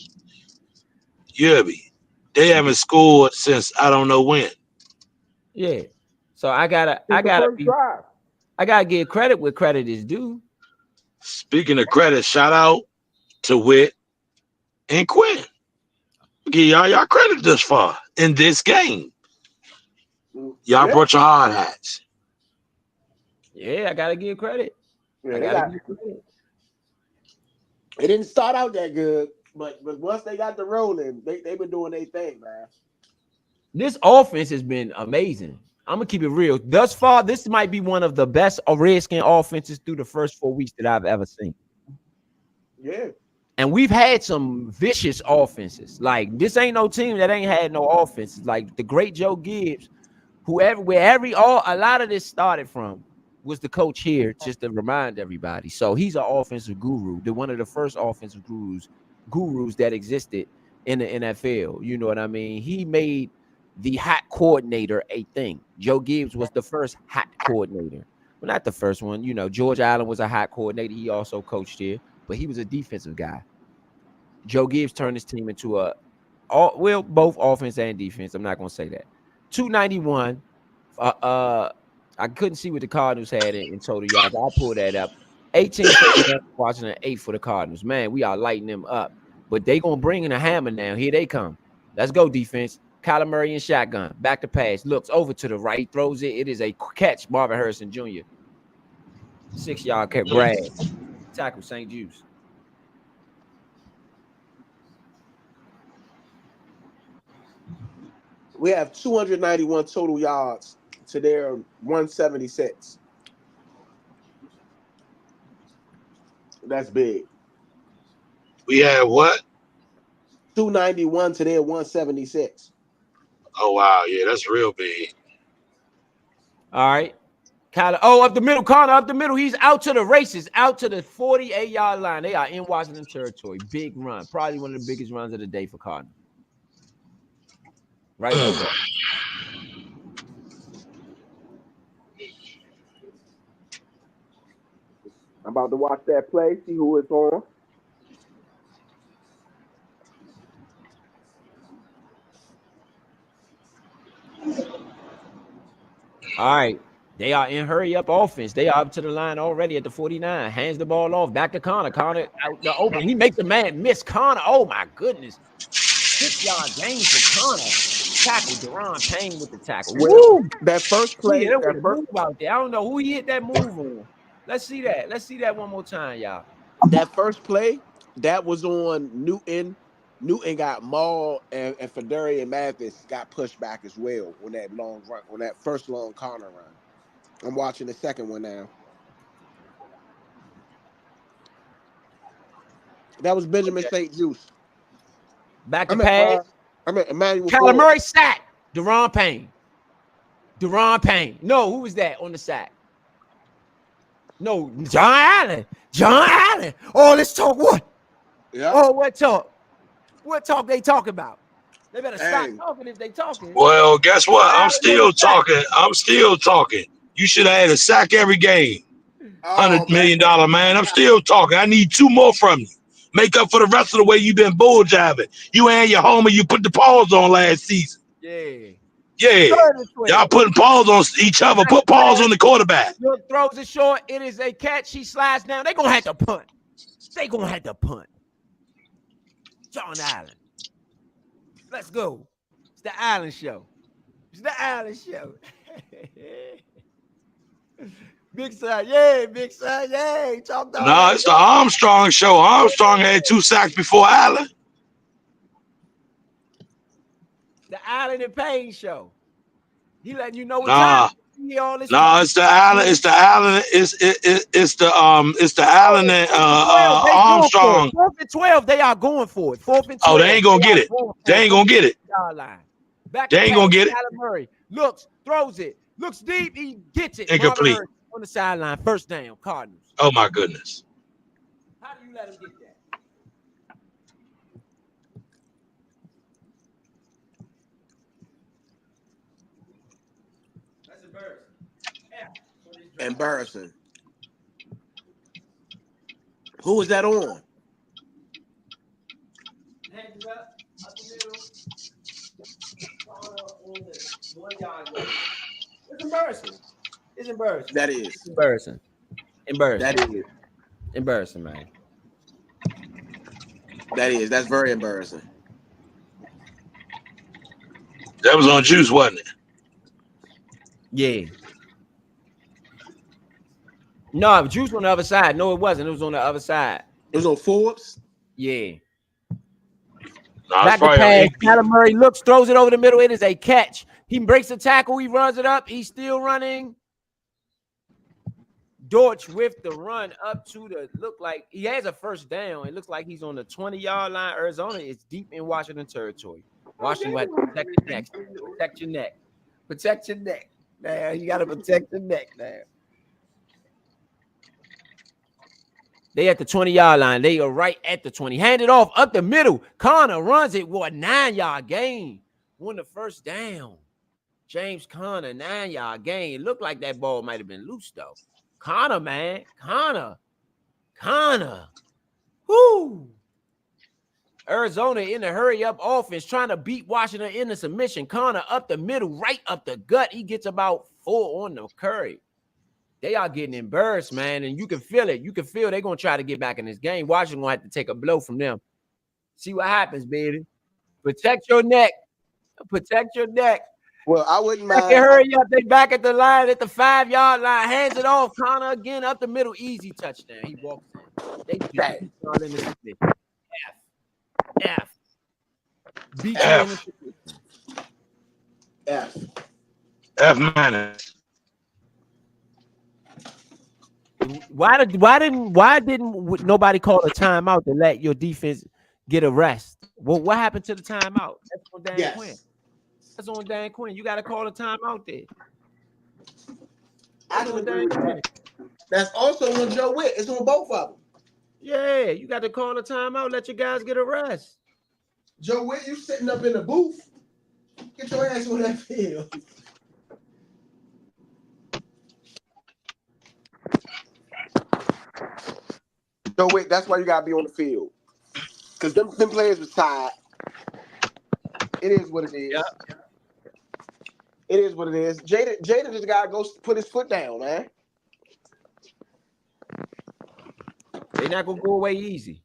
Speaker 3: You hear me? They haven't scored since I don't know when.
Speaker 6: Yeah. So I gotta give credit where credit is due.
Speaker 3: Speaking of credit, shout out to Witt and Quinn. Give y'all credit this far in this game. Y'all brought your hard hats.
Speaker 6: Yeah, I gotta give credit.
Speaker 1: It didn't start out that good, but once they got the rolling, they've been doing their thing, man.
Speaker 6: This offense has been amazing. I'm gonna keep it real. Thus far, this might be one of the best Redskin offenses through the first 4 weeks that I've ever seen.
Speaker 1: Yeah.
Speaker 6: And we've had some vicious offenses. Like, this ain't no team that ain't had no offenses. Like the great Joe Gibbs, a lot of this started from was the coach here, just to remind everybody. So he's an offensive guru. They're one of the first offensive gurus that existed in the NFL. You know what I mean? He made the hot coordinator a thing. Joe Gibbs was the first hot coordinator. Well, not the first one. You know, George Allen was a hot coordinator. He also coached here, but he was a defensive guy. Joe Gibbs turned his team into both offense and defense. I'm not going to say that. 291. I couldn't see what the Cardinals had in total yards. I'll pull that up. 18 for Washington, 8 for the Cardinals. Man, we are lighting them up. But they going to bring in a hammer now. Here they come. Let's go, defense. Kyler Murray in shotgun. Back to pass. Looks over to the right. Throws it. It is a catch. Marvin Harrison Jr. 6-yard grab. Tackle St. Juice.
Speaker 1: We have 291 total yards to their 176. That's big.
Speaker 3: We had what?
Speaker 1: 291 to their 176.
Speaker 3: Oh, wow. Yeah, that's real big.
Speaker 6: All right. Kyler. Oh, up the middle. Connor up the middle. He's out to the races. Out to the 48-yard line. They are in Washington territory. Big run. Probably one of the biggest runs of the day for Connor. Right over.
Speaker 1: I'm about to watch that play, see who it's on.
Speaker 6: All right. They are in hurry-up offense. They are up to the line already at the 49. Hands the ball off. Back to Connor. Connor out the open. He makes the man miss. Connor. Oh, my goodness. 6-yard gain for Connor. Tackle. Deron Payne with the tackle.
Speaker 1: Woo! That first play.
Speaker 6: Yeah, that move out there. I don't know who he hit that move on. Let's see that. Let's see that one more time, y'all.
Speaker 1: That first play, that was on Newton Newton got mauled, and Federi and Mathis got pushed back as well on that long run, on that first long corner run. I'm watching the second one now. That was Benjamin St. Juice.
Speaker 6: Back to
Speaker 1: I'm at
Speaker 6: pass.
Speaker 1: Emmanuel
Speaker 6: Kyler
Speaker 1: Ford.
Speaker 6: Murray sack. Deron Payne. Deron Payne. No, who was that on the sack? No, John Allen. John Allen. Oh, let's talk what?
Speaker 1: Yeah.
Speaker 6: Oh, what talk? What talk they talking about? They better stop
Speaker 1: Hey.
Speaker 6: talking if they talking.
Speaker 3: Well, guess
Speaker 6: John
Speaker 3: what? I'm
Speaker 6: Allen on
Speaker 3: still
Speaker 6: the sack.
Speaker 3: talking. I'm still talking. You should have had a sack every game.
Speaker 1: Oh
Speaker 3: $100 million man. I'm still talking. I need 2 more from you. Make up for the rest of the way you've been bull jabbing. You and your homer, you put the paws on last season.
Speaker 6: Yeah.
Speaker 3: Yeah.
Speaker 6: 3rd and
Speaker 3: Y'all
Speaker 6: 12.
Speaker 3: putting paws on each other.
Speaker 6: Back to
Speaker 3: Put paws
Speaker 6: pass.
Speaker 3: on the quarterback.
Speaker 6: Look, throws it short. It is a catch. He slides down. They gonna have to punt. They gonna have to punt. John Allen. Let's go. It's the Allen Show. It's the Allen Show. Big son, yeah, big son, yeah. Talked all
Speaker 3: No,
Speaker 6: that.
Speaker 3: it's the Armstrong show. Armstrong had 2 sacks before Allen.
Speaker 6: The Allen and Payne Show. He letting you know what
Speaker 3: Nah.
Speaker 6: time. All this
Speaker 3: No, it's the Allen. It's the Allen. It's the Allen and
Speaker 6: 12, they going for it.
Speaker 3: Armstrong.
Speaker 6: 4th and 12, they are going for it. 4th and 12.
Speaker 3: Oh, they ain't gonna get it. They ain't gonna get it.
Speaker 6: Line. Back
Speaker 3: They
Speaker 6: to
Speaker 3: ain't
Speaker 6: pass.
Speaker 3: gonna get it.
Speaker 6: Kyler Murray looks, throws it, looks deep, he gets it. Marvin
Speaker 3: Incomplete.
Speaker 6: Harrison on the sideline, 1st down, Cardinals.
Speaker 3: Oh my goodness.
Speaker 6: How do you let him get that? That's embarrassing.
Speaker 1: Embarrassing. Who was that on?
Speaker 6: Hands it up the middle. On the 1 yard line. It's embarrassing. It's embarrassing.
Speaker 1: That is.
Speaker 6: It's embarrassing. Embarrassing.
Speaker 1: That is.
Speaker 6: Embarrassing, man.
Speaker 1: That is. That's very embarrassing.
Speaker 3: That was on Juice, wasn't it?
Speaker 6: Yeah. No, Juice on the other side. No, it wasn't. It was on the other side.
Speaker 1: It was on Forbes.
Speaker 6: Yeah.
Speaker 3: No,
Speaker 6: Back to pass. Kyler Murray looks, throws it over the middle. It is a catch. He breaks the tackle. He runs it up. He's still running. Dortch with the run up to the look like he has a 1st down. It looks like he's on the 20-yard line. Arizona is deep in Washington territory. Washington will have to protect your neck. Protect your neck. Protect your neck. Now you got to protect your neck now. They at the 20-yard line. They are right at the 20. Hand it off up the middle. Connor runs it. What, 9-yard gain. Won the 1st down. James Conner, 9-yard gain. It looked like that ball might have been loose, though. Connor, man. Connor. Whoo. Arizona in the hurry-up offense trying to beat Washington in the submission. Connor up the middle, right up the gut. He gets about 4 on the curry. They are getting embarrassed, man, and you can feel it. You can feel they're going to try to get back in this game. Washington going to have to take a blow from them. See what happens, baby. Protect your neck. Protect your neck.
Speaker 1: Well, I wouldn't mind.
Speaker 6: Hurry up. They back at the line, at the 5-yard line. Hands it off. Connor again up the middle. Easy touchdown. He walks in. They just in the submission. F. Beat you in the submission.
Speaker 3: F minus.
Speaker 6: Why didn't nobody call a timeout to let your defense get a rest? Well, what happened to the timeout? That's on Dan Quinn. That's on Dan Quinn. You got to call a timeout there.
Speaker 1: I can agree with that. That's also on Joe Witt. It's on both of them.
Speaker 6: Yeah, you got to call a timeout. Let your guys get a rest.
Speaker 1: Joe Witt, you sitting up in the booth. Get your ass on that field. Joe Witt, that's why you got to be on the field. Because them players was tired. It is what it is.
Speaker 6: Yep.
Speaker 1: It is what it is. Jada just got to go put his foot down, man.
Speaker 6: They're not going to go away easy.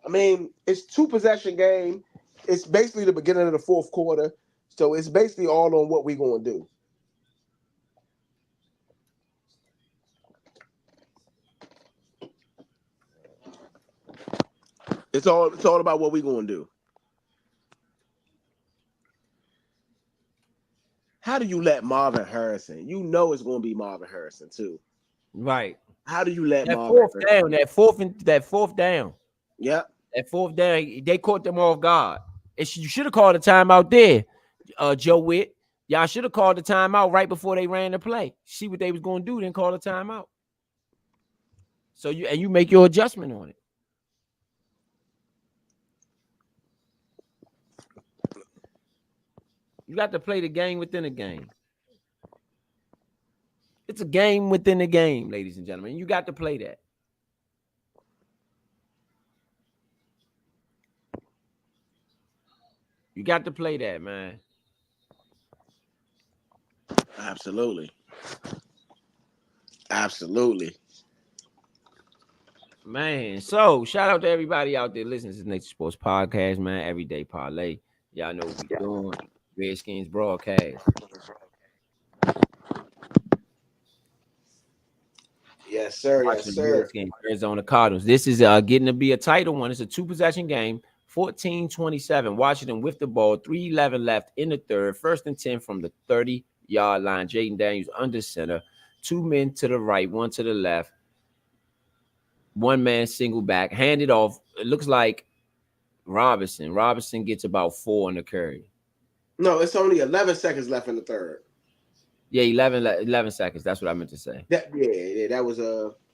Speaker 1: I mean, it's 2-possession game. It's basically the beginning of the 4th quarter. So it's basically all on what we're going to do. It's all about what we gonna do. How do you let Marvin Harrison? You know it's gonna be Marvin Harrison too.
Speaker 6: Right.
Speaker 1: How do you let
Speaker 6: That
Speaker 1: Marvin
Speaker 6: fourth
Speaker 1: Harrison?
Speaker 6: down, that fourth down,
Speaker 1: Yep.
Speaker 6: that fourth down, they caught them off guard. You should have called a timeout there, Joe Witt. Y'all should have called the timeout right before they ran the play. See what they was going to do, then call a timeout. So you make your adjustment on it. You got to play the game within a game. It's a game within a game, ladies and gentlemen. You got to play that. You got to play that, man.
Speaker 1: Absolutely. Absolutely.
Speaker 6: Man, so shout out to everybody out there listening to the Nature Sports Podcast, man. Everyday parlay. Y'all know what we doing. Redskins broadcast.
Speaker 1: Yes, sir. Yes,
Speaker 6: Watching the
Speaker 1: sir.
Speaker 6: Redskins, Arizona Cardinals. This is getting to be a title one. It's a 2-possession game. 14-27. Washington with the ball. 3:11 left in the third. 1st and 10 from the 30-yard line. Jaden Daniels under center. 2 men to the right, 1 to the left. 1 man single back. Handed off. It looks like Robinson. Robinson gets about 4 on the carry.
Speaker 1: No, it's only 11 seconds left in the third.
Speaker 6: Yeah, 11 seconds. That's what I meant to say.
Speaker 1: That was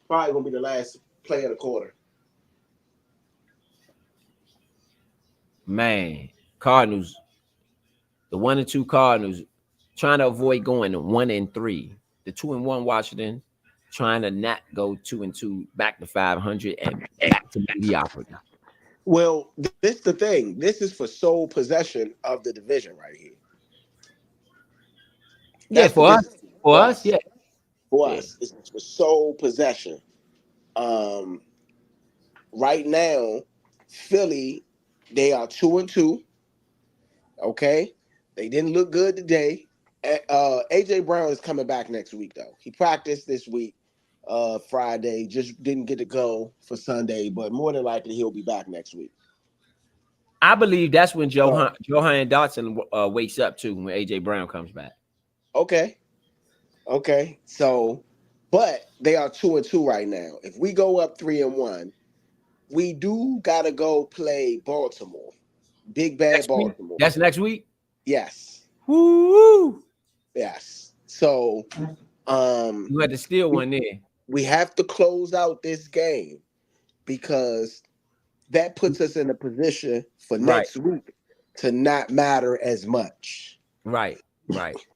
Speaker 1: probably gonna be the last play of the quarter.
Speaker 6: Man, Cardinals, the 1 and 2 Cardinals, trying to avoid going 1 and 3. The 2 and 1 Washington, trying to not go 2 and 2, back to 500 and back to mediocrity.
Speaker 1: Well, this is the thing. This is for sole possession of the division right here.
Speaker 6: Yeah,
Speaker 1: That's
Speaker 6: for us. For us, yeah.
Speaker 1: For us, it's for sole possession. Right now, Philly, they are 2 and 2. Okay, they didn't look good today. AJ Brown is coming back next week though. He practiced this week, Friday. Just didn't get to go for Sunday, but more than likely he'll be back next week.
Speaker 6: I believe that's when Johan Dotson wakes up too, when AJ Brown comes back.
Speaker 1: Okay. So, but they are 2 and 2 right now. If we go up 3 and 1, we do gotta go play Baltimore. Big bad
Speaker 6: Next week?
Speaker 1: Baltimore.
Speaker 6: That's next week?
Speaker 1: Yes.
Speaker 6: Woo!
Speaker 1: Yes. So,
Speaker 6: You had to steal one there.
Speaker 1: we have to close out this game because that puts us in a position for next week to not matter as much.
Speaker 6: Right.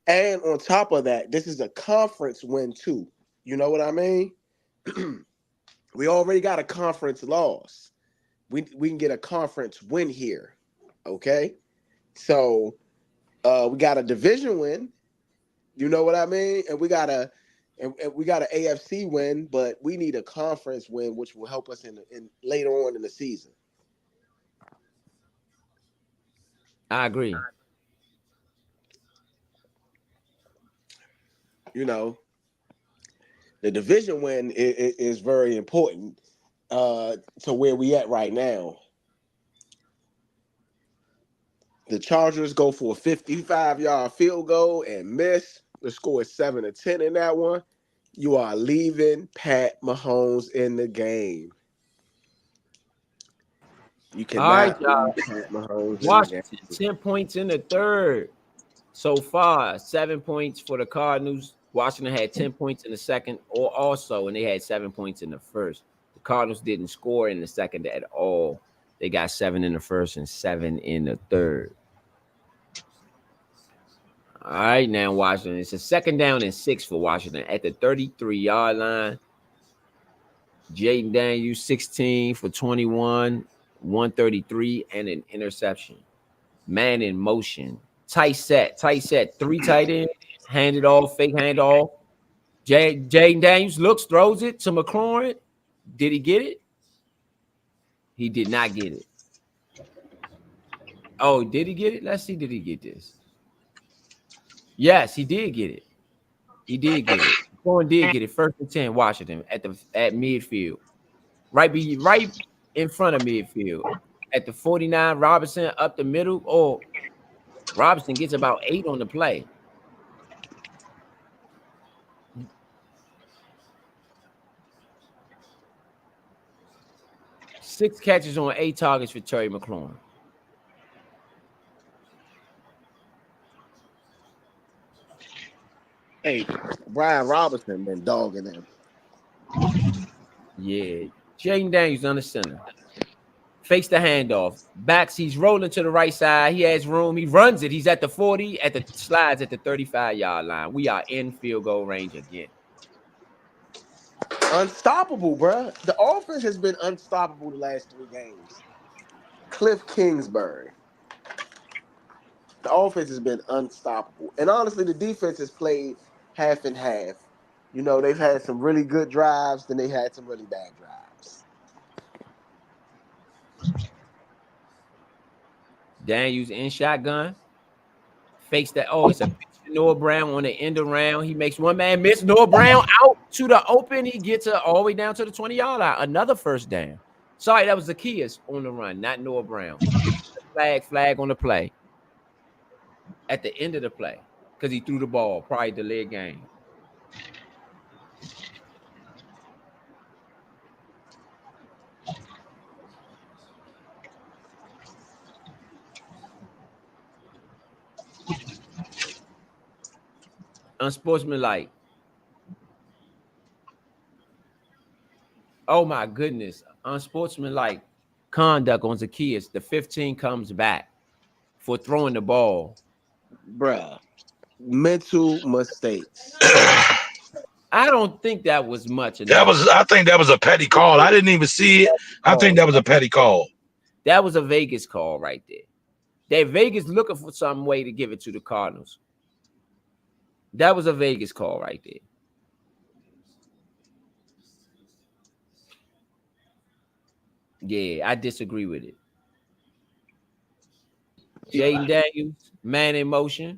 Speaker 1: And on top of that, this is a conference win too. You know what I mean? We already got a conference loss. We can get a conference win here. Okay? So we got a division win. You know what I mean? And we got an AFC win, but we need a conference win, which will help us in later on in the season.
Speaker 6: I agree.
Speaker 1: You know, the division win is very important to where we at right now. The Chargers go for a 55-yard field goal and miss. The score is 7-10 in that one. You are leaving Pat Mahomes in the game. You cannot leave Pat Mahomes
Speaker 6: Washington,
Speaker 1: in the game.
Speaker 6: 10 points in the third. So far, 7 points for the Cardinals. Washington had 10 points in the second also, and they had 7 points in the first. The Cardinals didn't score in the second at all. They got 7 in the first and 7 in the third. All right, now Washington. It's a 2nd down and 6 for Washington at the 33-yard line. Jaden Daniels, 16 for 21, 133, and an interception. Man in motion. Tight set. 3 tight end. Hand it off, fake hand off. Jaden Daniels looks, throws it to McLaurin. Did he get it? He did not get it. Oh, did he get it? Let's see. Did he get this? Yes, he did get it. McLaurin did get it. 1st and 10, Washington at midfield. Right in front of midfield. At the 49, Robinson up the middle. Or Robinson gets about 8 on the play. Six catches on 8 targets for Terry McLaurin.
Speaker 1: Hey, Brian Robinson been dogging him.
Speaker 6: Yeah. Jaden Daniels on the center. Fakes the handoff. Backs, he's rolling to the right side. He has room. He runs it. He's at the 40, at the slides at the 35-yard line. We are in field goal range again.
Speaker 1: Unstoppable, bruh. The offense has been unstoppable the last 3 games. Cliff Kingsbury. The offense has been unstoppable. And honestly, the defense has played half and half. You know, they've had some really good drives, then they had some really bad drives.
Speaker 6: Daniels in shotgun. Fakes that. Oh, it's a pitch to Noah Brown on the end around. He makes one man miss. Noah Brown out to the open. He gets all the way down to the 20-yard line. Another first down. Sorry, that was Zacchaeus on the run, not Noah Brown. Flag on the play. At the end of the play. Because he threw the ball. Probably delayed game. Unsportsmanlike. Oh my goodness. Unsportsmanlike conduct on Zacchaeus. The 15 comes back for throwing the ball.
Speaker 1: Bruh. Mental mistakes.
Speaker 6: I don't think that was much enough.
Speaker 3: That was, I think that was a petty call. I didn't even see it. I think that was a petty call.
Speaker 6: That was a Vegas call right there. That Vegas looking for some way to give it to the Cardinals. That was a Vegas call right there. Yeah, I disagree with it. Jaden Daniels, man in motion.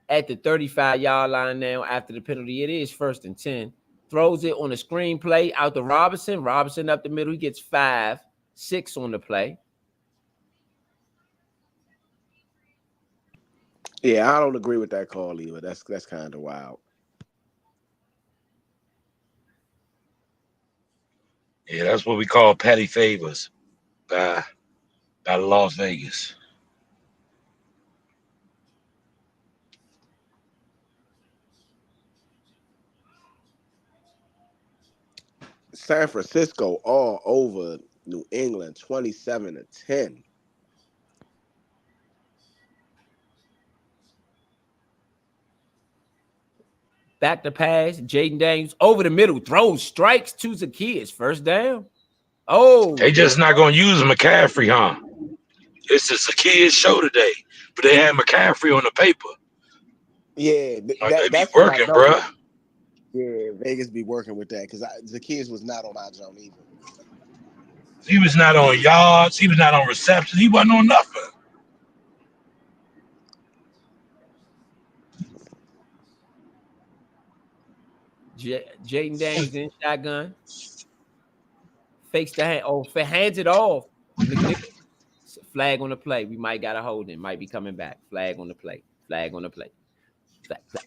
Speaker 6: At the 35-yard line now after the penalty. It is 1st and 10. Throws it on a screen play out to Robinson. Robinson up the middle. He gets 5, 6 on the play.
Speaker 1: Yeah, I don't agree with that call either. That's kind of wild.
Speaker 3: Yeah, that's what we call petty favors by Las Vegas.
Speaker 1: San Francisco all over New England, 27-10.
Speaker 6: Back to pass. Jaden Daniels over the middle. Throws strikes to Zacchaeus. First down. Oh,
Speaker 3: They just not gonna use McCaffrey, huh? It's just a kid's show today, but they had McCaffrey on the paper.
Speaker 1: Yeah,
Speaker 3: Like, they be
Speaker 1: that's what I
Speaker 3: working,
Speaker 1: know.
Speaker 3: bro.
Speaker 1: Yeah, Vegas be working with that because Zacchaeus was not on my zone either.
Speaker 3: He was not on yards. He was not on receptions. He wasn't on nothing.
Speaker 6: Jaden Daniels in shotgun. Fakes the hand. Oh, hands it off. Flag on the play. We might got to hold him. Might be coming back. Flag on the play. Flag on the play.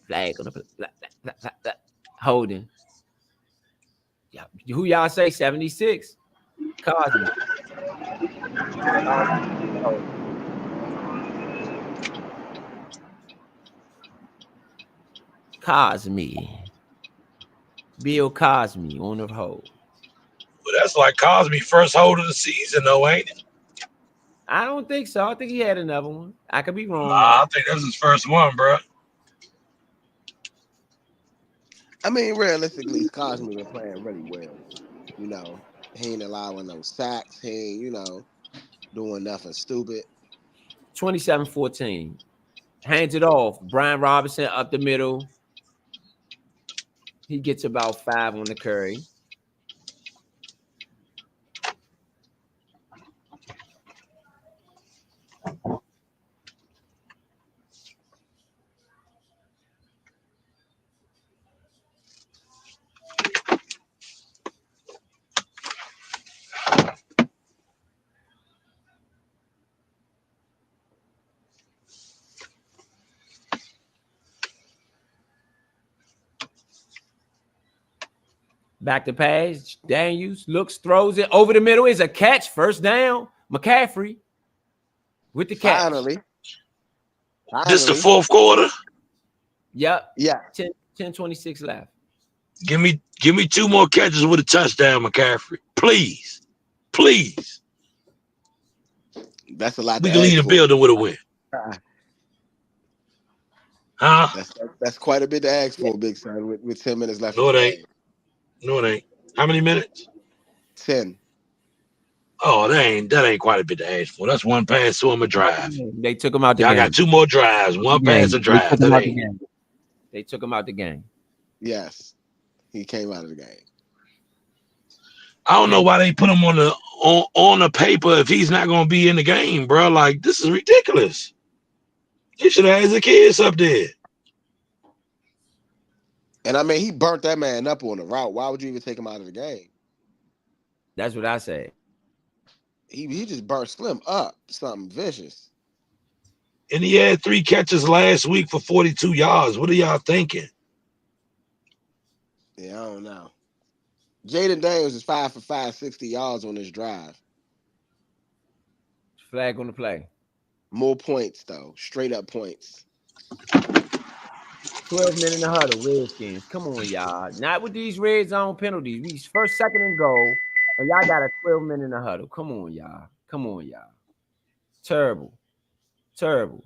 Speaker 6: Flag on the play. Holding. Yeah. Who y'all say? 76. Cosby. Cosme. Bill Cosme on the hold.
Speaker 3: But that's like Cosme first hold of the season, though, ain't it?
Speaker 6: I don't think so. I think he had another one. I could be wrong.
Speaker 3: Nah, I think that's his first one, bro.
Speaker 1: I mean, realistically, Cosme been playing really well. You know, he ain't allowing no sacks. He ain't, doing nothing stupid.
Speaker 6: 27-14. Hands it off. Brian Robinson up the middle. He gets about 5 on the curry. Back to pass. Daniels looks, throws it over the middle. Is a catch. First down. McCaffrey with the catch.
Speaker 1: Finally.
Speaker 3: This the fourth quarter.
Speaker 6: Yep.
Speaker 1: Yeah.
Speaker 6: 10:26 left.
Speaker 3: Give me 2 more catches with a touchdown, McCaffrey. Please. Please.
Speaker 1: That's a lot
Speaker 3: We
Speaker 1: to
Speaker 3: can leave
Speaker 1: ask
Speaker 3: the
Speaker 1: for.
Speaker 3: building with a win. Huh?
Speaker 1: That's quite a bit to ask for, Big Son, with 10 minutes left in
Speaker 3: No,
Speaker 1: the
Speaker 3: it ain't.
Speaker 1: game.
Speaker 3: No, it ain't. How many minutes?
Speaker 1: 10.
Speaker 3: Oh, that ain't quite a bit to ask for. That's one pass to him a drive.
Speaker 6: They took him out the
Speaker 3: Y'all
Speaker 6: game.
Speaker 3: got 2 more drives. One pass a drive. That ain't.
Speaker 6: They took him out the game.
Speaker 1: Yes. He came out of the game.
Speaker 3: I don't know why they put him on the paper if he's not gonna be in the game, bro. Like, this is ridiculous. You should have had the kids up there.
Speaker 1: And I mean, he burnt that man up on the route. Why would you even take him out of the game?
Speaker 6: That's what I said.
Speaker 1: He just burnt Slim up. Something vicious.
Speaker 3: And he had 3 catches last week for 42 yards. What are y'all thinking?
Speaker 1: Yeah, I don't know. Jaden Daniels is 5 for 5, 60 yards on this drive.
Speaker 6: Flag on the play.
Speaker 1: More points, though. Straight up points.
Speaker 6: 12-minute in the huddle, Redskins. Come on, y'all. Not with these red zone penalties. We first, second, and goal. And y'all got a 12-minute in the huddle. Come on, y'all. Come on, y'all. Terrible. Terrible.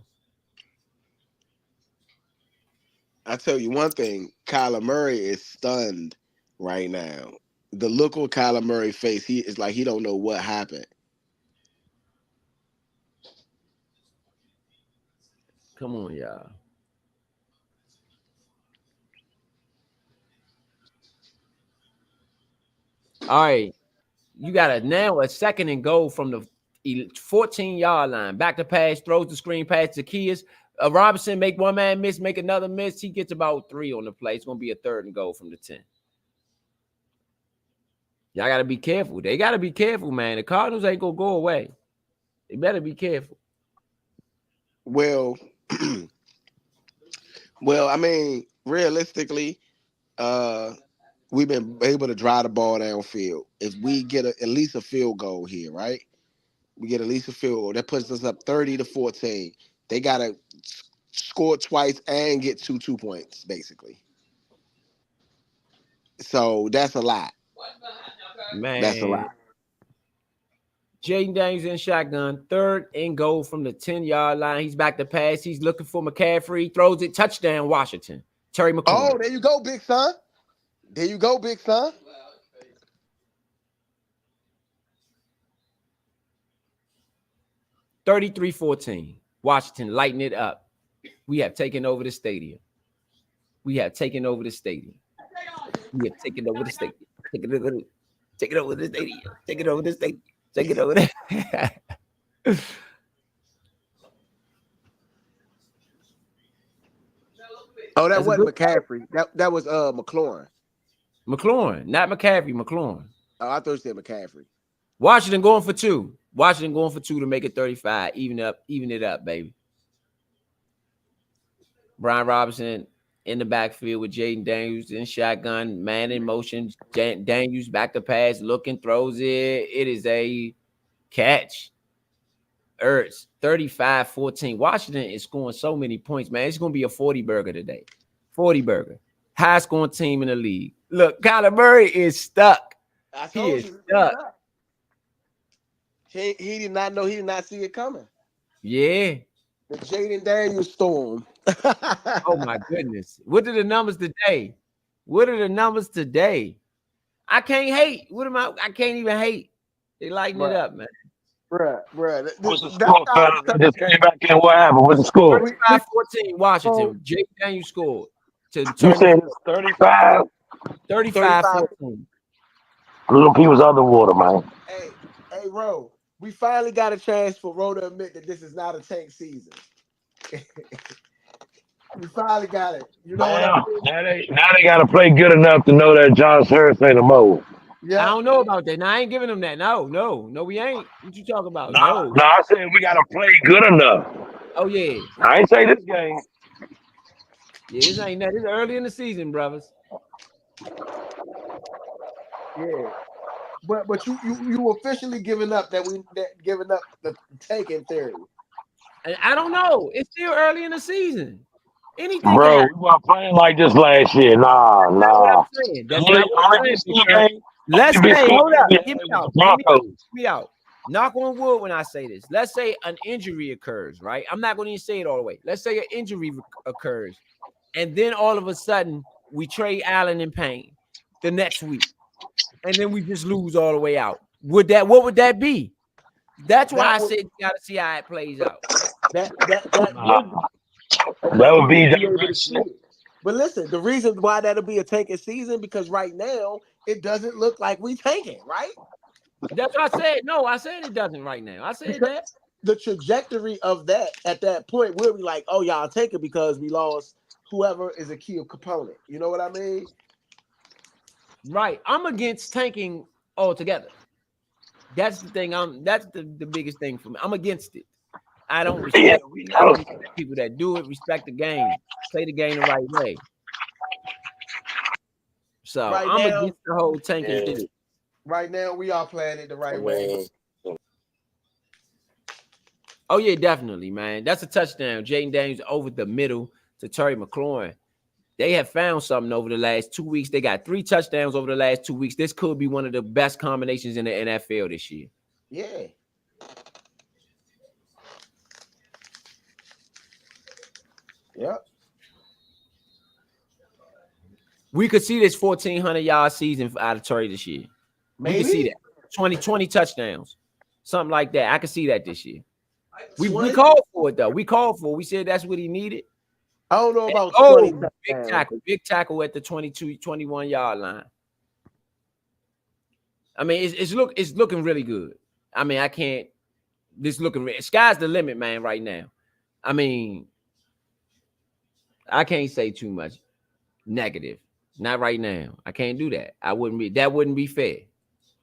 Speaker 1: I tell you one thing, Kyler Murray is stunned right now. The look on Kyler Murray's face, he is like he don't know what happened.
Speaker 6: Come on, y'all. All right. You got a second and goal from the 14-yard line. Back to pass, throws the screen pass to Kias. Robinson make one man miss, make another miss. He gets about 3 on the play. It's going to be a third and goal from the 10. Y'all got to be careful. They got to be careful, man. The Cardinals ain't going to go away. They better be careful.
Speaker 1: Well, I mean, realistically, we've been able to drive the ball downfield. If we get at least a field goal here, right? We get at least a field goal. That puts us up 30-14. They got to score twice and get 2 points, basically. So that's a lot.
Speaker 6: Man.
Speaker 1: That's a lot.
Speaker 6: Jaden Daniels in shotgun, third and goal from the 10-yard line. He's back to pass. He's looking for McCaffrey. Throws it, touchdown, Washington. Terry McLaurin.
Speaker 1: Oh, there you go, Big Son. There you go, Big Son.
Speaker 6: 33-14. Washington lighting it up. We have taken over the stadium. We have taken over the stadium. We have taken over the stadium. Take it over the stadium. Take it over the stadium. Take it over there.
Speaker 1: Oh, that wasn't McCaffrey. That was McLaurin.
Speaker 6: McLaurin, not McCaffrey, McLaurin.
Speaker 1: Oh, I thought you said McCaffrey.
Speaker 6: Washington going for 2. Washington going for 2 to make it 35. Even it up, baby. Brian Robinson in the backfield with Jaden Daniels in shotgun, man in motion. Daniels back to pass, looking, throws it. It is a catch. Ertz, 35-14. Washington is scoring so many points, man. It's going to be a 40-burger today. 40-burger. High-scoring team in the league. Look, Kyler Murray is stuck. He is stuck.
Speaker 1: He did not know. He did not see it coming.
Speaker 6: Yeah.
Speaker 1: The Jaden Daniels storm.
Speaker 6: Oh, my goodness. What are the numbers today? I can't hate. I can't even hate. They lighting it up, man.
Speaker 1: Bruh.
Speaker 7: What's the score, fellas? They just came back in. What happened? What's the score?
Speaker 6: 35-14, Washington. Jaden Daniels scored.
Speaker 7: You said it's 35?
Speaker 6: 35-14.
Speaker 7: Little people's underwater, man.
Speaker 1: Hey, Ro. We finally got a chance for Ro to admit that this is not a tank season. We finally got it. You know what I mean?
Speaker 7: Now they got to play good enough to know that Josh Harris ain't a mole.
Speaker 6: Yeah. I don't know about that. Now, I ain't giving them that. No, we ain't. What you talking about? No,
Speaker 7: I said we got to play good enough.
Speaker 6: Oh, yeah.
Speaker 7: I ain't say this game.
Speaker 6: Yeah, this ain't that. It's early in the season, brothers.
Speaker 1: Yeah. But you officially giving up giving up the tanking theory.
Speaker 6: And I don't know. It's still early in the season. Anything can
Speaker 7: Bro,
Speaker 6: happen.
Speaker 7: we weren't playing like this last year. Nah,
Speaker 6: That's not what I'm
Speaker 7: nah.
Speaker 6: saying.
Speaker 7: The
Speaker 6: That's
Speaker 7: only,
Speaker 6: not what
Speaker 7: only
Speaker 6: I'm saying,
Speaker 7: big
Speaker 6: Big
Speaker 7: school
Speaker 6: Son.
Speaker 7: game,
Speaker 6: Let's
Speaker 7: only big
Speaker 6: say,
Speaker 7: school
Speaker 6: hold
Speaker 7: game
Speaker 6: up,
Speaker 7: we had
Speaker 6: hear me
Speaker 7: was
Speaker 6: out.
Speaker 7: the Broncos.
Speaker 6: Hear me out. Knock on wood when I say this. Let's say an injury occurs, right? I'm not going to even say it all the way. Let's say an injury occurs, and then all of a sudden we trade Allen and Payne the next week, and then we just lose all the way out. What would that be? That's why
Speaker 1: That
Speaker 6: I
Speaker 1: would
Speaker 6: said you got to see how it plays out.
Speaker 1: that
Speaker 7: Nah,
Speaker 1: would
Speaker 7: that
Speaker 1: but you
Speaker 7: would be
Speaker 1: wouldn't be able to
Speaker 7: direct
Speaker 1: see
Speaker 7: shit.
Speaker 1: it. But listen, the reason why that'll be a tanking season because right now it doesn't look like we tanking, right?
Speaker 6: That's what I said. No, I said it doesn't right now. I said
Speaker 1: Because
Speaker 6: that.
Speaker 1: the trajectory of that at that point will be like, oh, y'all take it because we lost whoever is a key component. You know what I mean?
Speaker 6: Right. I'm against tanking altogether. That's the thing. That's the biggest thing for me. I'm against it. I don't
Speaker 7: Yeah,
Speaker 6: respect
Speaker 7: we
Speaker 6: it. I don't
Speaker 7: know.
Speaker 6: respect people that do it. Respect the game. Play the game the right way. So
Speaker 1: Right
Speaker 6: I'm
Speaker 1: now,
Speaker 6: against the whole tanking
Speaker 7: Yeah,
Speaker 6: thing.
Speaker 1: right now we are playing it the
Speaker 7: I
Speaker 1: right way.
Speaker 7: mean,
Speaker 6: Oh yeah, definitely, man. That's a touchdown. Jaden Daniels over the middle to Terry McLaurin. They have found something over the last 2 weeks. They got 3 touchdowns over the last 2 weeks. This could be one of the best combinations in the NFL this year.
Speaker 1: Yeah. Yep.
Speaker 6: We could see this 1,400-yard season out of Terry this year. We can see
Speaker 1: Maybe
Speaker 6: that. 20 touchdowns. Something like that. I can see that this year. We
Speaker 1: 20.
Speaker 6: called for it, though. We called for it. We said that's what he needed.
Speaker 1: I don't know about 20
Speaker 6: Oh,
Speaker 1: touchdowns.
Speaker 6: big tackle at the 22, 21-yard line. I mean, it's looking really good. I mean, I can't. This looking sky's the limit, man. Right now. I mean, I can't say too much negative. Not right now. I can't do that. That wouldn't be fair.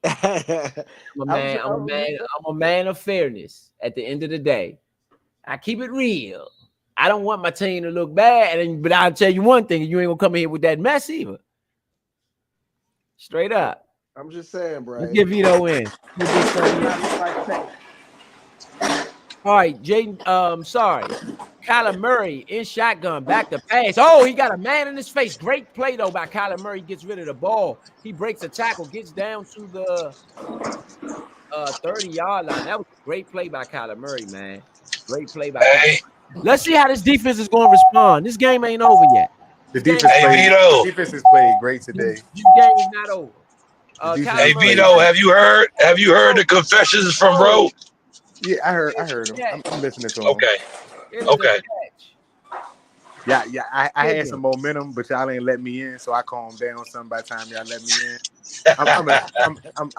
Speaker 6: I'm a man. I'm a man of fairness. At the end of the day, I keep it real. I don't want my team to look bad, but I'll tell you one thing: you ain't gonna come in here with that mess either. Straight up.
Speaker 1: I'm just saying, bro.
Speaker 6: Let's get Vito in. All right, Jaden. Sorry, Kyler Murray in shotgun, back to pass. Oh, he got a man in his face. Great play though by Kyler Murray. Gets rid of the ball. He breaks a tackle, gets down to the 30-yard line. That was a great play by Kyler Murray, man. Great play by Kyler.
Speaker 3: Hey,
Speaker 6: Let's see how this defense is going to respond. This game ain't over yet.
Speaker 2: The
Speaker 6: This
Speaker 2: defense has played great today.
Speaker 6: This game is not over.
Speaker 3: hey, Vito, have you heard the confessions from Roe?
Speaker 2: Yeah, I heard him. I'm listening to him.
Speaker 3: Okay. Okay.
Speaker 2: Yeah. I had some momentum, but y'all ain't let me in, so I calmed down some by the time y'all let me in. I'm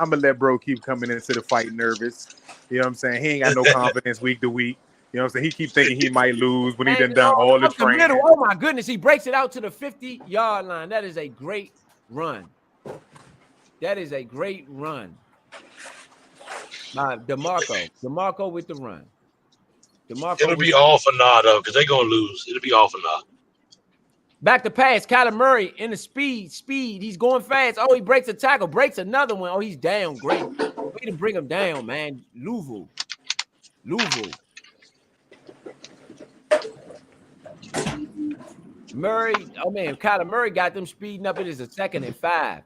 Speaker 2: gonna let bro keep coming into the fight nervous. You know what I'm saying? He ain't got no confidence week to week. You know what I'm saying? He keep thinking he might lose when he done all the training.
Speaker 6: Oh my goodness, he breaks it out to the 50-yard line. That is a great run. That is a great run. DeMarco with the run.
Speaker 3: It'll be all for nah though, because they're gonna lose. It'll be all for nah.
Speaker 6: Back to pass. Kyler Murray in the speed. He's going fast. Oh, he breaks a tackle, breaks another one. Oh, he's down. Great. Way to bring him down, man. Louisville. Murray. Oh man, Kyler Murray got them speeding up. It is a 2nd and 5.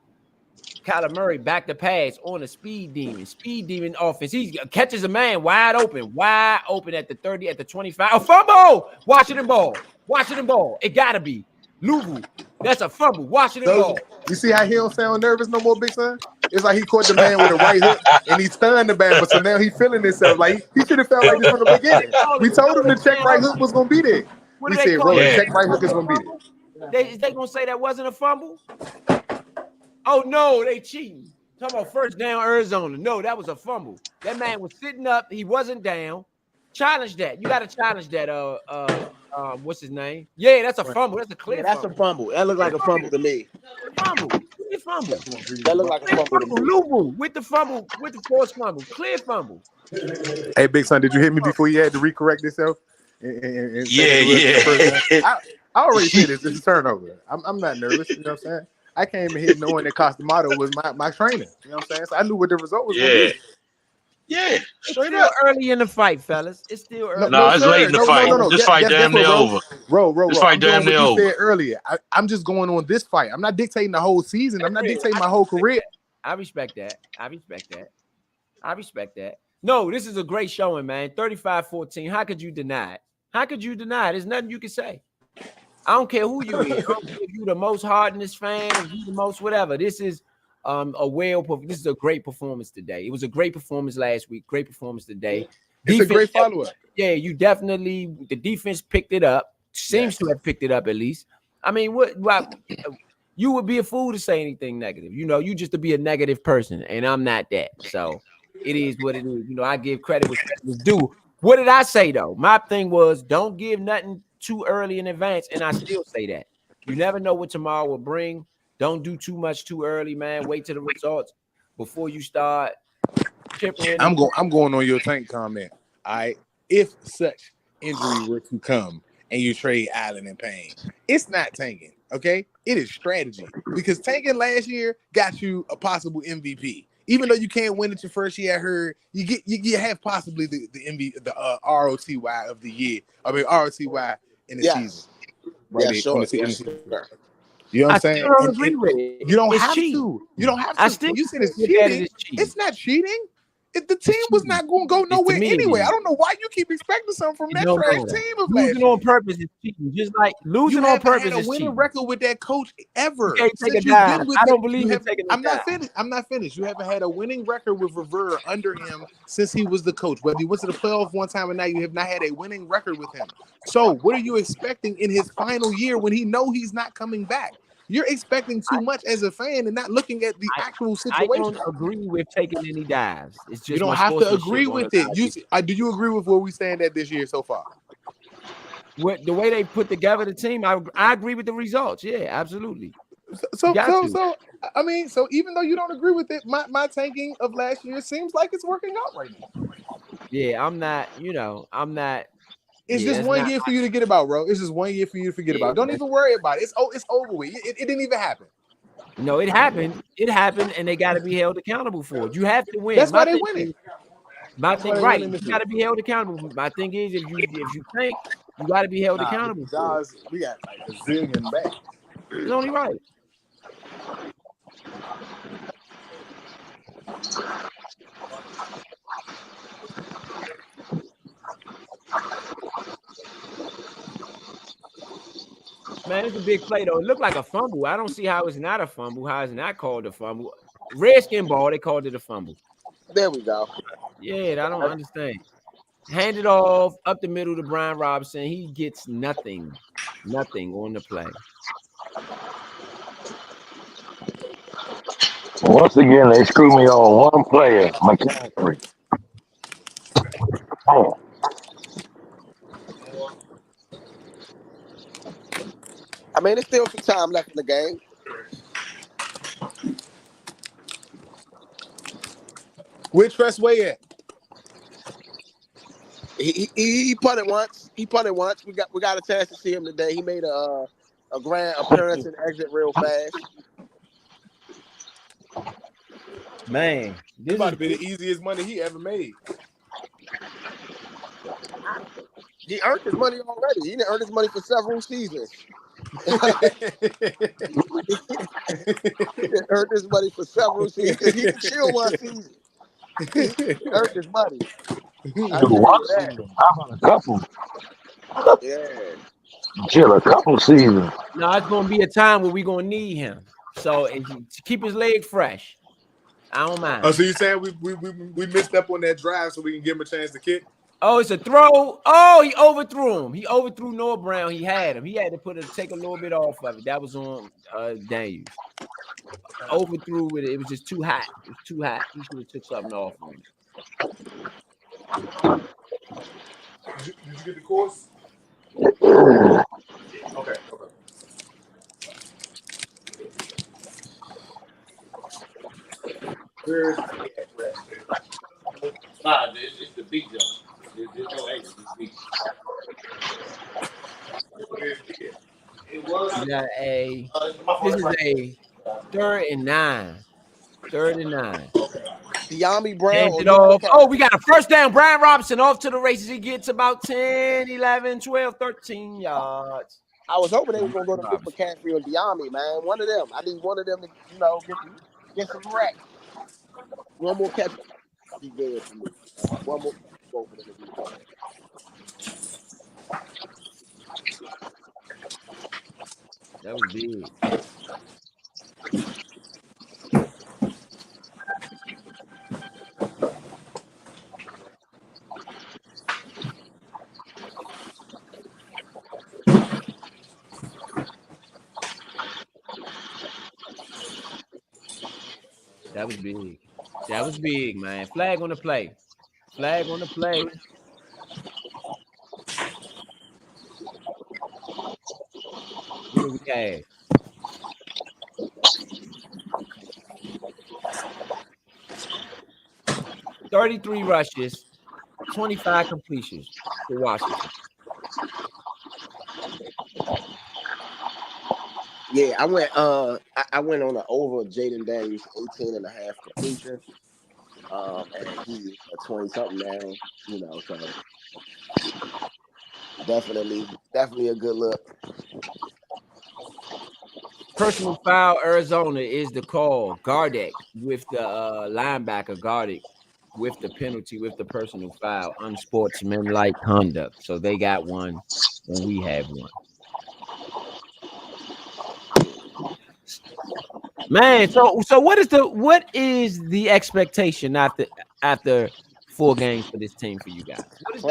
Speaker 6: Kyler Murray back to pass on a speed demon offense. He catches a man wide open at the 30, at the 25. A fumble! Washington ball. It gotta be Louisville. That's a fumble. Washington ball.
Speaker 2: You see how he don't sound nervous no more, Big Son? It's like he caught the man with a right hook and he stunned the man, but so now he's feeling himself. Like he should have felt like this from the beginning. We told him the check right hook was gonna be there. We said, bro, the check right hook is gonna be there.
Speaker 6: They gonna say that wasn't a fumble? Oh no, they cheating. Talking about first down Arizona. No, that was a fumble. That man was sitting up. He wasn't down. Challenge that. You got to challenge that. What's his name? Yeah, that's a fumble. That's a clear.
Speaker 1: That's a fumble. That looked like a fumble to me.
Speaker 6: Fumble.
Speaker 1: That looked like a fumble to me.
Speaker 6: Louisville with the fumble, with the forced fumble. Clear fumble.
Speaker 2: Hey, Big Son, did you hit me before you had to recorrect yourself?
Speaker 3: Yeah.
Speaker 2: I already said this. This is turnover. I'm not nervous. You know what I'm saying? I came in here knowing that Costamato was my trainer. You know what I'm saying? So I knew what the result was going to
Speaker 3: Yeah,
Speaker 2: be.
Speaker 3: yeah,
Speaker 6: It's
Speaker 3: straight
Speaker 6: still
Speaker 3: up.
Speaker 6: early in the fight, fellas. It's still
Speaker 2: No,
Speaker 6: early.
Speaker 2: no,
Speaker 3: No, it's late
Speaker 2: sir.
Speaker 3: in the
Speaker 2: No, no,
Speaker 3: fight.
Speaker 2: no, no.
Speaker 3: This fight
Speaker 2: Guess
Speaker 3: damn
Speaker 2: what,
Speaker 3: near
Speaker 2: bro?
Speaker 3: over. This
Speaker 2: I'm
Speaker 3: fight
Speaker 2: doing
Speaker 3: damn
Speaker 2: what
Speaker 3: near
Speaker 2: you
Speaker 3: over.
Speaker 2: said earlier. I'm just going on this fight. I'm not dictating the whole season. I'm not dictating my whole career.
Speaker 6: I respect that. I respect that. I respect that. No, this is a great showing, man. 35-14. How could you deny it? How could you deny it? There's nothing you can say. I don't care who you is. I don't care if you the most hardest fan, if you the most whatever. This is this is a great performance today. It was a great performance last week. Great performance today.
Speaker 2: It's a
Speaker 6: Defense,
Speaker 2: great follow-up.
Speaker 6: yeah, you definitely the defense picked it up. Seems to have picked it up at least. I mean, what you would be a fool to say anything negative. You know, you just to be a negative person, and I'm not that. So it is what it is. You know, I give credit where credit is due. What did I say though? My thing was don't give nothing too early in advance, and I still say that. You never know what tomorrow will bring. Don't do too much too early, man. Wait till the results before you start chipping.
Speaker 2: I'm going on your tank comment. All right. If such injury were to come and you trade Allen and Payne, it's not tanking. Okay, it is strategy because tanking last year got you a possible MVP. Even though you can't win it your first year, I heard you have possibly the ROTY of the year. I mean ROTY in the season, right?
Speaker 1: Yeah,
Speaker 2: There, on
Speaker 1: sure.
Speaker 2: the
Speaker 1: Yeah,
Speaker 2: season.
Speaker 1: sure.
Speaker 2: You know what
Speaker 6: I
Speaker 2: I'm
Speaker 6: still
Speaker 2: saying?
Speaker 6: don't
Speaker 2: And
Speaker 6: agree with it.
Speaker 2: you don't
Speaker 6: It's
Speaker 2: have
Speaker 6: cheating.
Speaker 2: to. You don't have
Speaker 6: I
Speaker 2: to.
Speaker 6: still
Speaker 2: You said it's
Speaker 6: look at it
Speaker 2: cheating.
Speaker 6: as cheating.
Speaker 2: It's not cheating. If the team was
Speaker 6: cheating.
Speaker 2: not going to go
Speaker 6: It's to
Speaker 2: nowhere
Speaker 6: me
Speaker 2: anyway,
Speaker 6: anyway.
Speaker 2: I don't know why you keep expecting something from that
Speaker 6: No,
Speaker 2: trash
Speaker 6: no.
Speaker 2: team of last
Speaker 6: Losing
Speaker 2: year.
Speaker 6: on purpose is cheating. Just like losing
Speaker 2: You
Speaker 6: on
Speaker 2: haven't
Speaker 6: purpose
Speaker 2: had a
Speaker 6: is
Speaker 2: winning
Speaker 6: cheating.
Speaker 2: record with that coach ever
Speaker 6: You can't take a
Speaker 2: since you've
Speaker 6: dive.
Speaker 2: been with
Speaker 6: I
Speaker 2: it.
Speaker 6: don't believe in taking a
Speaker 2: I'm not
Speaker 6: dive.
Speaker 2: finished. I'm not finished. You haven't had a winning record with Rivera under him since he was the coach. Whether he went to the playoff one time or not, you have not had a winning record with him. So what are you expecting in his final year when he know he's not coming back? You're expecting too much as a fan and not looking at the actual
Speaker 6: I
Speaker 2: situation.
Speaker 6: don't agree with taking any dives. It's
Speaker 2: You
Speaker 6: just
Speaker 2: don't
Speaker 6: my
Speaker 2: have to
Speaker 6: sportsmanship
Speaker 2: agree
Speaker 6: won't
Speaker 2: with
Speaker 6: allow
Speaker 2: it.
Speaker 6: me.
Speaker 2: Do you agree with where we stand at this year so far?
Speaker 6: What the way they put together the team, I agree with the results. Yeah, absolutely.
Speaker 2: So
Speaker 6: to.
Speaker 2: I mean, so even though you don't agree with it, my tanking of last year seems like it's working out right now.
Speaker 6: Yeah, I'm not. I'm not.
Speaker 2: It's
Speaker 6: Yeah,
Speaker 2: just
Speaker 6: that's
Speaker 2: 1
Speaker 6: not.
Speaker 2: year for you to get about, bro. It's just 1 year for you to forget
Speaker 6: Yeah,
Speaker 2: about. Don't even worry about it. It's over with. It didn't even happen.
Speaker 6: No, it happened. It happened, and they got to be held accountable for it. You have to win.
Speaker 2: That's why they winning.
Speaker 6: My
Speaker 2: That's why
Speaker 6: thing,
Speaker 2: they
Speaker 6: right?
Speaker 2: winning this
Speaker 6: You
Speaker 2: year.
Speaker 6: got to be held accountable. My thing is, if you think, you got to be held accountable for it.
Speaker 2: We got like a zillion back.
Speaker 6: It's only right. Man, it's a big play though. It looked like a fumble. I don't see how it's not a fumble. How it's not called a fumble. Redskin ball, they called it a fumble.
Speaker 1: There we go.
Speaker 6: Yeah, I don't understand. Hand it off up the middle to Brian Robinson. He gets nothing on the play.
Speaker 7: Once again, they screw me on one player, McCaffrey. Man,
Speaker 1: I mean, there's still some time left in the game.
Speaker 2: Where Tressway at?
Speaker 1: He punted once. He punted once. We got a chance to see him today. He made a grand appearance and exit real fast.
Speaker 6: Man,
Speaker 2: This about to be the easiest money he ever made.
Speaker 1: He earned his money already. He didn't earn his money for several seasons. He earned his money for several seasons. He can chill one season. He earned his money. I
Speaker 7: do
Speaker 1: give
Speaker 7: one
Speaker 1: you that.
Speaker 7: season. How about a couple?
Speaker 1: Yeah.
Speaker 7: Chill, a couple seasons.
Speaker 6: No, it's gonna be a time where we're gonna need him. So to keep his leg fresh. I don't mind.
Speaker 2: Oh, so you saying we missed up on that drive so we can give him a chance to kick?
Speaker 6: Oh, it's a throw. Oh, he overthrew him. He overthrew Noah Brown. He had him. He had to take a little bit off of it. That was on Daniels. Overthrew with it. It was just too hot. It was too hot. He should have took something off of him.
Speaker 2: Did you get the course? Okay. Where's
Speaker 8: It's the beat jump. There's no eggs. It's beat.
Speaker 6: This is a Third and 9. Third and 9.
Speaker 1: De'Ami Brown
Speaker 6: Hands
Speaker 1: or
Speaker 6: it
Speaker 1: Luke
Speaker 6: off.
Speaker 1: McCaffrey?
Speaker 6: Oh, we got a first down. Brian Robinson off to the races. He gets about 10, 11, 12, 13 yards.
Speaker 1: I was hoping they were gonna go to Luke McCaffrey or De'Ami, man. One of them. I need one of them to, get some racks. One more catch be good for me. One more both of them to be good.
Speaker 6: That was big. That was big. That was big, man. Flag on the play. Flag on the play. What do we have? 33 rushes, 25 completions for Washington.
Speaker 1: Yeah, I went on an over Jaden Daniels 18.5 completion. And he's a 20 something now, so definitely a good look.
Speaker 6: Personal foul, Arizona is the call. Gardeck with the linebacker, Gardeck with the penalty, with the personal foul, unsportsmanlike conduct. So they got one, and we have one. Man, so what is the expectation after 4 games for this team for you guys? What is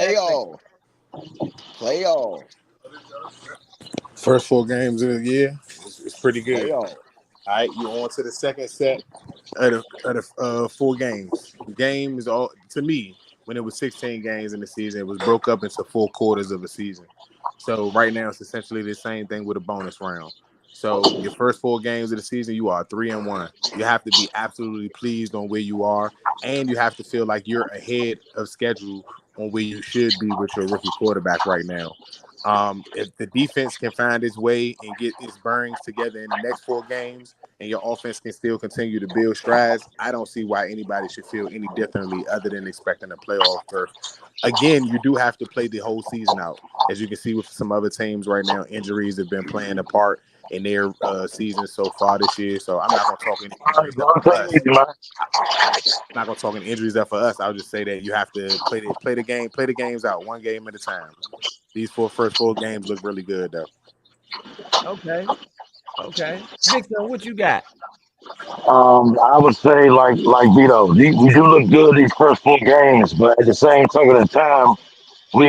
Speaker 1: Playoff.
Speaker 2: First 4 games of the year, it's pretty good.
Speaker 1: Playoff.
Speaker 2: All right, you on to the second set of the 4 games. The game is all, to me, when it was 16 games in the season, it was broke up into 4 quarters of a season. So right now it's essentially the same thing with a bonus round. So your first 4 games of the season, you are 3-1. You have to be absolutely pleased on where you are, and you have to feel like you're ahead of schedule on where you should be with your rookie quarterback right now. If the defense can find its way and get its bearings together in the next 4 games, and your offense can still continue to build strides, I don't see why anybody should feel any differently other than expecting a playoff berth. Again, you do have to play the whole season out. As you can see with some other teams right now, injuries have been playing a part in their season so far this year. So I'm not going to talk any injuries up for us. I'm not going to talk any injuries up for us. I'll just say that you have to play the games out, one game at a time. These first 4 games look really good, though.
Speaker 6: Okay. Dixon, what you got?
Speaker 7: I would say like Vito, we do look good these first 4 games, but at the same token of time, we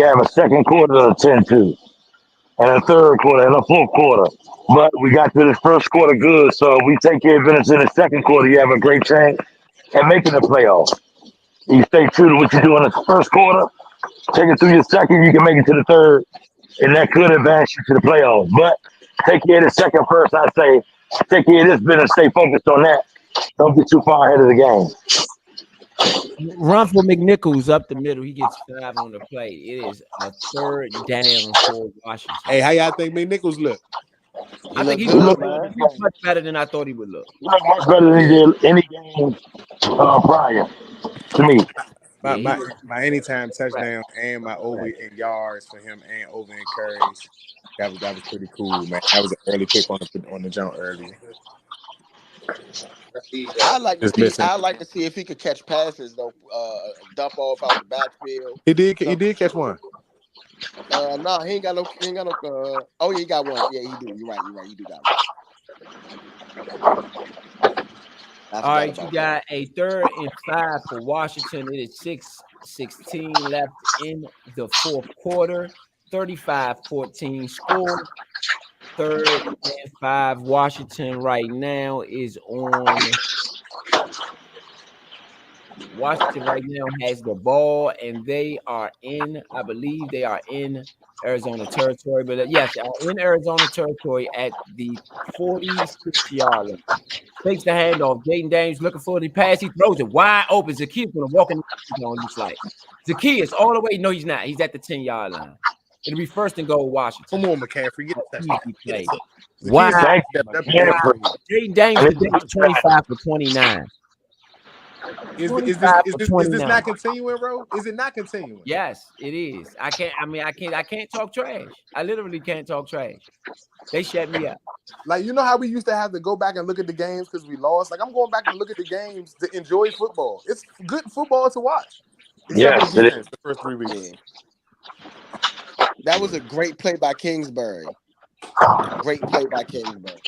Speaker 7: have a second quarter to attend to, and a third quarter and a fourth quarter. But we got to this first quarter good, so if we take care of business in the second quarter, you have a great chance at making the playoffs. You stay true to what you do in the first quarter, take it through your second, you can make it to the third, and that could advance you to the playoffs. But take care of the second first, I say. Take care of this business, stay focused on that. Don't get too far ahead of the game.
Speaker 6: Run for McNichols up the middle. He gets 5 on the play. It is a third down for Washington.
Speaker 2: Hey, how y'all think McNichols look?
Speaker 6: I think he's
Speaker 1: good, man.
Speaker 6: much better than I thought he would look.
Speaker 7: He looked much better than he did any game prior to me.
Speaker 2: My anytime touchdown and my over in yards for him and over in carries. That was pretty cool, man. That was an early pick on the jump earlier.
Speaker 1: I'd like to see if he could catch passes though. Dump off out the backfield.
Speaker 2: He did catch one.
Speaker 1: No, he ain't got no. Oh yeah, he got one. Yeah, he do. You're right. He do got one.
Speaker 6: All right, you got a 3rd and 5 for Washington. It is 6:16 left in the fourth quarter. 35-14 score. 3rd and 5. Washington right now is on. Washington right now has the ball, and they are in. I believe they are in Arizona territory, but yes, in Arizona territory at the 46-yard line. Takes the handoff. Jaden Daniels looking for the pass. He throws it wide open. Zacchaeus going to walk in on this like. Zacchaeus all the way. No, he's not. He's at the 10-yard line. It'll be first and goal Washington.
Speaker 2: Come on, McCaffrey, get a touchdown.
Speaker 6: Easy
Speaker 2: Get
Speaker 6: play.
Speaker 2: a touchdown.
Speaker 6: Wow.
Speaker 7: Thank you,
Speaker 2: Stepped up again.
Speaker 7: McCaffrey.
Speaker 6: Jaden Daniels
Speaker 7: And
Speaker 6: today
Speaker 7: it's
Speaker 6: was 25 for 29.
Speaker 2: Is
Speaker 6: 25
Speaker 2: this
Speaker 6: for
Speaker 2: is this
Speaker 6: 29.
Speaker 2: not continuing, bro? Is it not continuing?
Speaker 6: Yes, it is. I can't talk trash. I literally can't talk trash. They shut me up.
Speaker 2: Like, you know how we used to have to go back and look at the games because we lost? Like, I'm going back to look at the games to enjoy football. It's good football to watch. Except
Speaker 7: Yes,
Speaker 2: for
Speaker 7: it
Speaker 2: the
Speaker 7: is.
Speaker 2: defense the first 3 weeks.
Speaker 1: Yeah. That was a great play by Kingsbury. Great play by Kingsbury.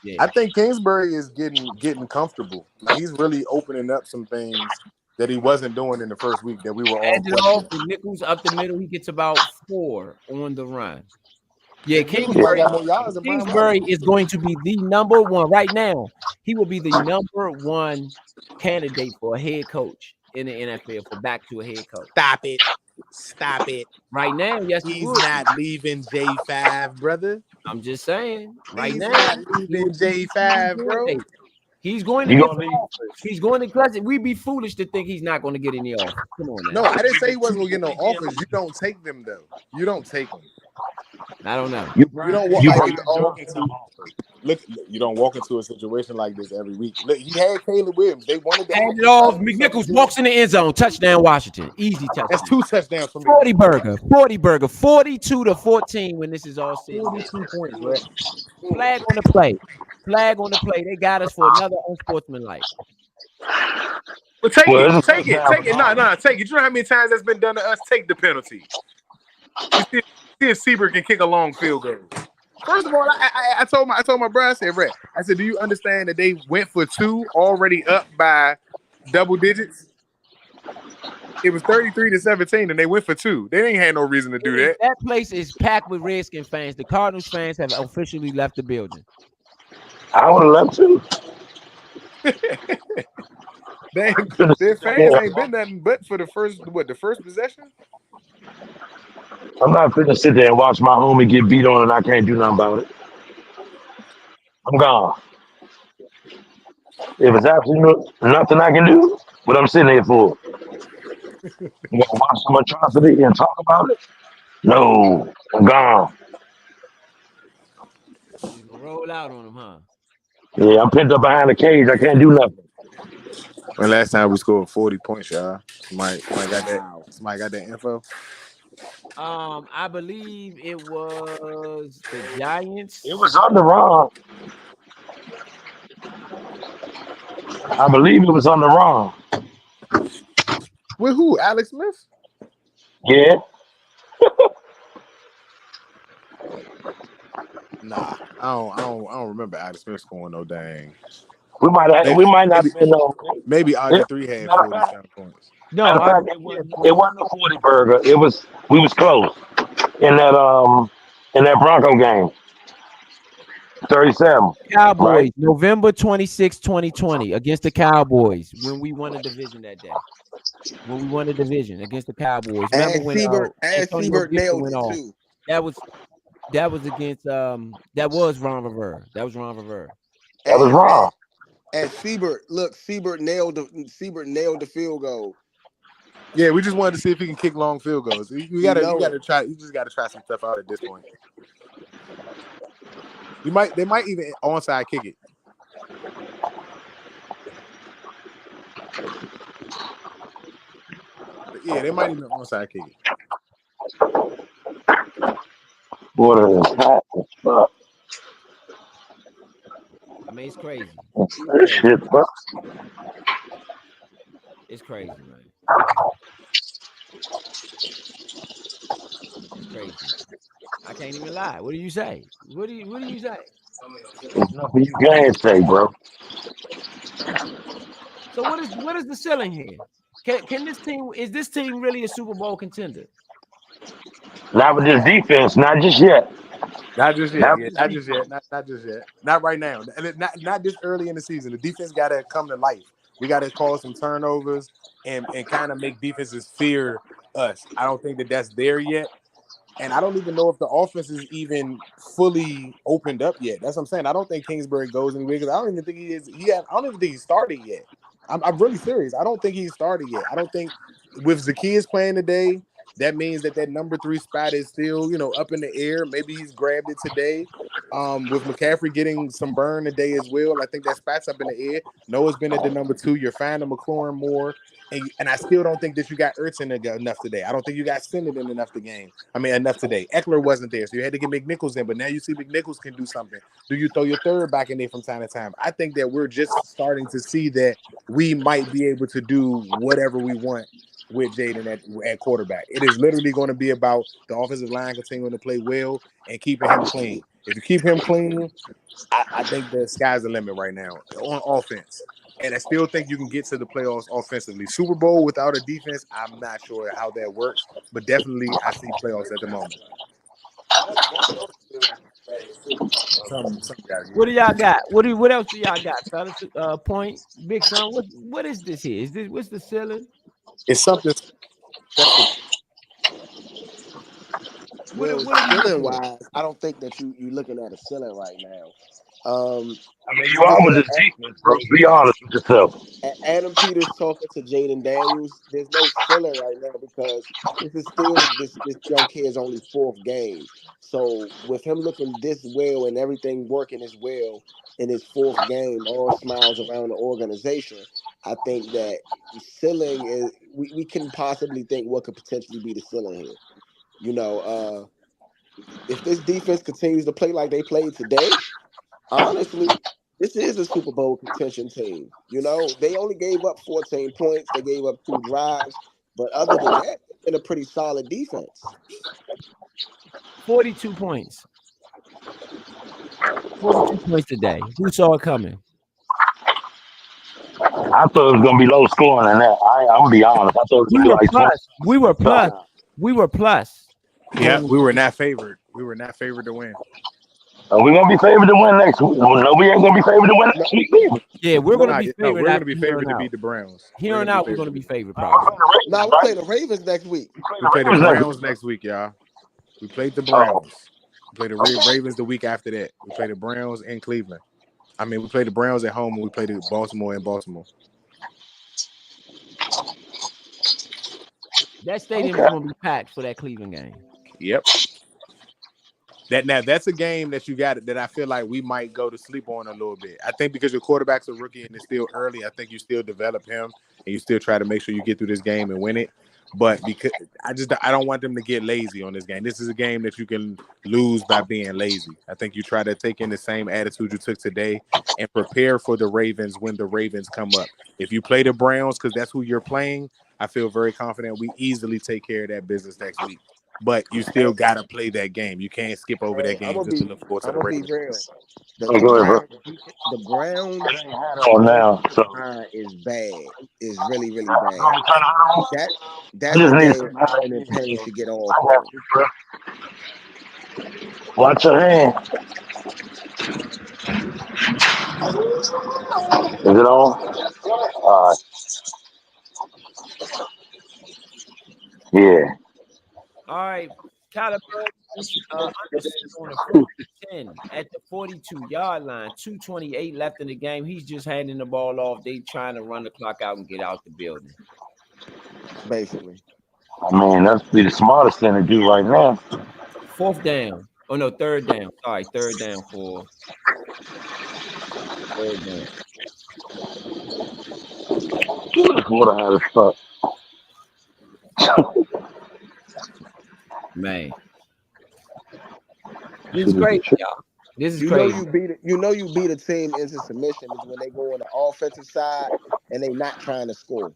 Speaker 6: Yeah.
Speaker 2: I think Kingsbury is getting comfortable. Like, he's really opening up some things that he wasn't doing in the first week that we were all
Speaker 6: Hand it off
Speaker 2: questioning.
Speaker 6: with Nichols up the middle. He gets about 4 on the run. Yeah,
Speaker 2: Nichols might
Speaker 6: Kingsbury.
Speaker 2: got more yards than Brian
Speaker 6: Kingsbury
Speaker 2: Robinson.
Speaker 6: is going to be the number one right now. He will be the number one candidate for a head coach in the NFL for back to a head coach.
Speaker 2: Stop it. Stop it.
Speaker 6: Right now, yes, he
Speaker 2: He's
Speaker 6: would.
Speaker 2: not leaving J5, brother.
Speaker 6: I'm just saying. Right
Speaker 2: He's
Speaker 6: now,
Speaker 2: not
Speaker 6: he
Speaker 2: leaving
Speaker 6: would be
Speaker 2: J5,
Speaker 6: the
Speaker 2: bro.
Speaker 6: candidate. He's going to
Speaker 7: You
Speaker 6: get
Speaker 7: gonna
Speaker 6: some
Speaker 7: leave?
Speaker 6: offers. He's going to class it. We'd be foolish to think he's not going to get any offers. Come on now.
Speaker 2: No, I didn't say he wasn't gonna get no offers. You don't take them though. You don't take them.
Speaker 6: I don't know.
Speaker 2: You don't walk
Speaker 7: You
Speaker 2: like
Speaker 7: Brian
Speaker 2: you walk
Speaker 7: Jordan
Speaker 2: into look. You don't walk into a situation like this every week. Look, he had Caleb Williams. They wanted to
Speaker 6: Hand it off. McNichols walks in the end zone. Touchdown, Washington. Easy touchdown.
Speaker 2: That's 2 touchdowns for me.
Speaker 6: 40 burger, 42-14 when this is all said.
Speaker 2: 42 points, bro.
Speaker 6: Flag on the play. Flag on the play. They got us for another unsportsmanlike.
Speaker 2: But take
Speaker 7: Well,
Speaker 2: it.
Speaker 7: it's a
Speaker 2: Take it.
Speaker 7: touchdown.
Speaker 2: Take it. No, take it. You know how many times that's been done to us? Take the penalty. See if Seabird can kick a long field goal. First of all, I told my brother, I said, Brett, I said, do you understand that they went for 2 already up by double digits? It was 33-17, and they went for 2. They ain't had no reason to do that.
Speaker 6: That place is packed with Redskin fans. The Cardinals fans have officially left the building.
Speaker 7: I would have left too.
Speaker 2: Their fans ain't been nothing but for the first possession.
Speaker 7: I'm not finna sit there and watch my homie get beat on and I can't do nothing about it. I'm gone. If it's absolutely nothing I can do, what I'm sitting here for? You gonna watch some atrocity and talk about it? No, I'm gone.
Speaker 6: You're gonna roll out on them, huh?
Speaker 7: Yeah, I'm pinned up behind the cage. I can't do nothing.
Speaker 2: When last time we scored 40 points, y'all? Somebody got that.
Speaker 1: Wow.
Speaker 2: Somebody got that info.
Speaker 6: I believe it was the Giants.
Speaker 7: It was on the wrong. I believe it was on the wrong.
Speaker 2: With who? Alex Smith?
Speaker 7: Yeah.
Speaker 2: Nah, I don't remember Alex Smith scoring no dang.
Speaker 7: We might not have been
Speaker 2: Maybe RG3 had
Speaker 7: Matter of
Speaker 2: 40
Speaker 7: fact-
Speaker 2: something points.
Speaker 6: No,
Speaker 7: Matter of fact, it wasn't a 40 burger. We was close in that Bronco game. 37.
Speaker 6: Cowboys,
Speaker 7: Right.
Speaker 6: November 26, 2020, against the Cowboys when we won the division that day. When we won the division against the Cowboys. Remember
Speaker 1: And
Speaker 6: when Antonio
Speaker 1: Siebert
Speaker 6: Gibson
Speaker 1: nailed
Speaker 6: went
Speaker 1: it
Speaker 6: off?
Speaker 1: too.
Speaker 6: That was against that was Ron Rivera. That was Ron Rivera.
Speaker 7: That was wrong.
Speaker 1: And Siebert nailed the field goal.
Speaker 2: Yeah, we just wanted to see if he can kick long field goals. You gotta try. You just gotta try some stuff out at this point. They might even onside kick it. But yeah, they might even onside kick it.
Speaker 7: What is that?
Speaker 6: I mean, it's crazy.
Speaker 7: This shit, bro.
Speaker 6: It's crazy, man. It's crazy. I can't even lie. What do you say? What do you say?
Speaker 7: There's nothing you can say, bro.
Speaker 6: So what is the ceiling here? Can this team is this team really a Super Bowl contender?
Speaker 7: Not with this defense, not just yet.
Speaker 2: Not just yet.
Speaker 7: Not
Speaker 2: Yeah,
Speaker 7: with
Speaker 2: not
Speaker 7: this
Speaker 2: just yet. Not just yet. Not right now. And not this early in the season. The defense got to come to life. We got to cause some turnovers and kind of make defenses fear us. I don't think that's there yet. And I don't even know if the offense is even fully opened up yet. That's what I'm saying. I don't think Kingsbury goes anywhere because I don't even think he is. I don't even think he started yet. I'm really serious. I don't think he's started yet. I don't think with Zacchaeus playing today that means that number 3 spot is still, up in the air. Maybe he's grabbed it today. With McCaffrey getting some burn today as well, I think that spot's up in the air. Noah's been at the number 2. You're finding McLaurin more. And I still don't think that you got Ertz in enough today. I don't think you got Sinnott in enough today. Eckler wasn't there, so you had to get McNichols in. But now you see McNichols can do something. Do you throw your third back in there from time to time? I think that we're just starting to see that we might be able to do whatever we want with Jaden at quarterback. It is literally going to be about the offensive line continuing to play well and keeping him clean. If you keep him clean, I think the sky's the limit right now on offense. And I still think you can get to the playoffs offensively. Super Bowl without a defense, I'm not sure how that works, but definitely I see playoffs at the moment. Some gotta
Speaker 6: What
Speaker 2: get
Speaker 6: do
Speaker 2: it.
Speaker 6: y'all got? What else do y'all got, fellas? Point, Big Son. What is this here? What's the ceiling?
Speaker 2: It's something special.
Speaker 1: Well,
Speaker 6: What are we
Speaker 1: ceiling
Speaker 6: looking at?
Speaker 1: wise, I don't think that you looking at a ceiling right now.
Speaker 7: I mean, you
Speaker 1: You
Speaker 7: are
Speaker 1: looking
Speaker 7: with
Speaker 1: at
Speaker 7: the defense, bro. Be honest with yourself.
Speaker 1: Adam Peters talking to Jaden Daniels. There's no ceiling right now because this is still this young kid's only fourth game. So with him looking this well and everything working as well in his fourth game, all smiles around the organization, I think that ceiling is we can possibly think what could potentially be the ceiling here. You know, if this defense continues to play like they played today, honestly, this is a Super Bowl contention team. You know, they only gave up 14 points. They gave up 2 drives, but other than that, it's been a pretty solid defense.
Speaker 6: 42 points. 42 points today. Who saw it coming?
Speaker 7: I thought it was gonna be low scoring than that. I'm gonna be honest. I thought it was
Speaker 6: We
Speaker 7: gonna be
Speaker 6: were
Speaker 7: like 20.
Speaker 6: plus. We were plus.
Speaker 1: Nah,
Speaker 6: We were plus.
Speaker 2: Yeah, we were not favored. We were not favored to win.
Speaker 7: Are we gonna be favored to win next week? No, we ain't gonna be favored to win
Speaker 1: no,
Speaker 7: next week either.
Speaker 6: Yeah, we're
Speaker 1: no,
Speaker 6: gonna be
Speaker 2: No,
Speaker 6: favored
Speaker 2: we're going to
Speaker 6: after
Speaker 2: be
Speaker 6: here
Speaker 2: favored
Speaker 6: on
Speaker 2: to
Speaker 6: out.
Speaker 2: beat the Browns.
Speaker 6: Here on out, we're gonna be favored
Speaker 7: We
Speaker 6: probably.
Speaker 7: play the
Speaker 1: no.
Speaker 7: Ravens,
Speaker 1: We play
Speaker 7: right?
Speaker 1: the Ravens next week.
Speaker 2: We play the
Speaker 7: Ravens next
Speaker 2: Browns
Speaker 7: week.
Speaker 2: next week, y'all. We played the
Speaker 7: Oh,
Speaker 2: Browns. We play the
Speaker 7: okay.
Speaker 2: Ravens the week after that. We play the Browns in Cleveland. I mean, we play the Browns at home and we play the Baltimore in Baltimore.
Speaker 6: That stadium is
Speaker 7: Okay.
Speaker 6: gonna be packed for that Cleveland game.
Speaker 2: Yep. That's a game that you got that I feel like we might go to sleep on a little bit. I think because your quarterback's a rookie and it's still early, I think you still develop him and you still try to make sure you get through this game and win it. But because I don't want them to get lazy on this game. This is a game that you can lose by being lazy. I think you try to take in the same attitude you took today and prepare for the Ravens when the Ravens come up. If you play the Browns because that's who you're playing, I feel very confident we easily take care of that business next week. But you still gotta play that game. You can't skip over that
Speaker 1: And
Speaker 2: game just to look forward to
Speaker 1: I'm
Speaker 2: the
Speaker 1: gonna be
Speaker 2: Ravens.
Speaker 1: real. The
Speaker 7: Oh,
Speaker 1: the
Speaker 7: go ahead, bro.
Speaker 1: Brown the Browns
Speaker 7: Oh, now.
Speaker 1: offensive
Speaker 7: So,
Speaker 1: line is bad. Is really really
Speaker 7: you
Speaker 1: bad.
Speaker 7: want me to turn it on?
Speaker 1: That
Speaker 7: I
Speaker 1: that's
Speaker 7: just
Speaker 1: the
Speaker 7: need
Speaker 1: game
Speaker 7: some.
Speaker 1: Allen and Payne should get off
Speaker 7: I got
Speaker 1: on.
Speaker 7: you, bro. Watch your hand. Is it on? Yeah.
Speaker 6: All right, Kyler Murray under center on the first and 10 at the 42-yard line. 2:28 left in the game. He's just handing the ball off. They trying to run the clock out and get out the building.
Speaker 1: Basically,
Speaker 7: I mean, that's be the smartest thing to do right now.
Speaker 6: Fourth down. Oh no, third down. Sorry, third down for third down.
Speaker 7: This water how to fuck.
Speaker 6: Man, this is crazy, y'all. This is
Speaker 1: you know
Speaker 6: crazy.
Speaker 1: you beat a team into submission is when they go on the offensive side and they not trying to score.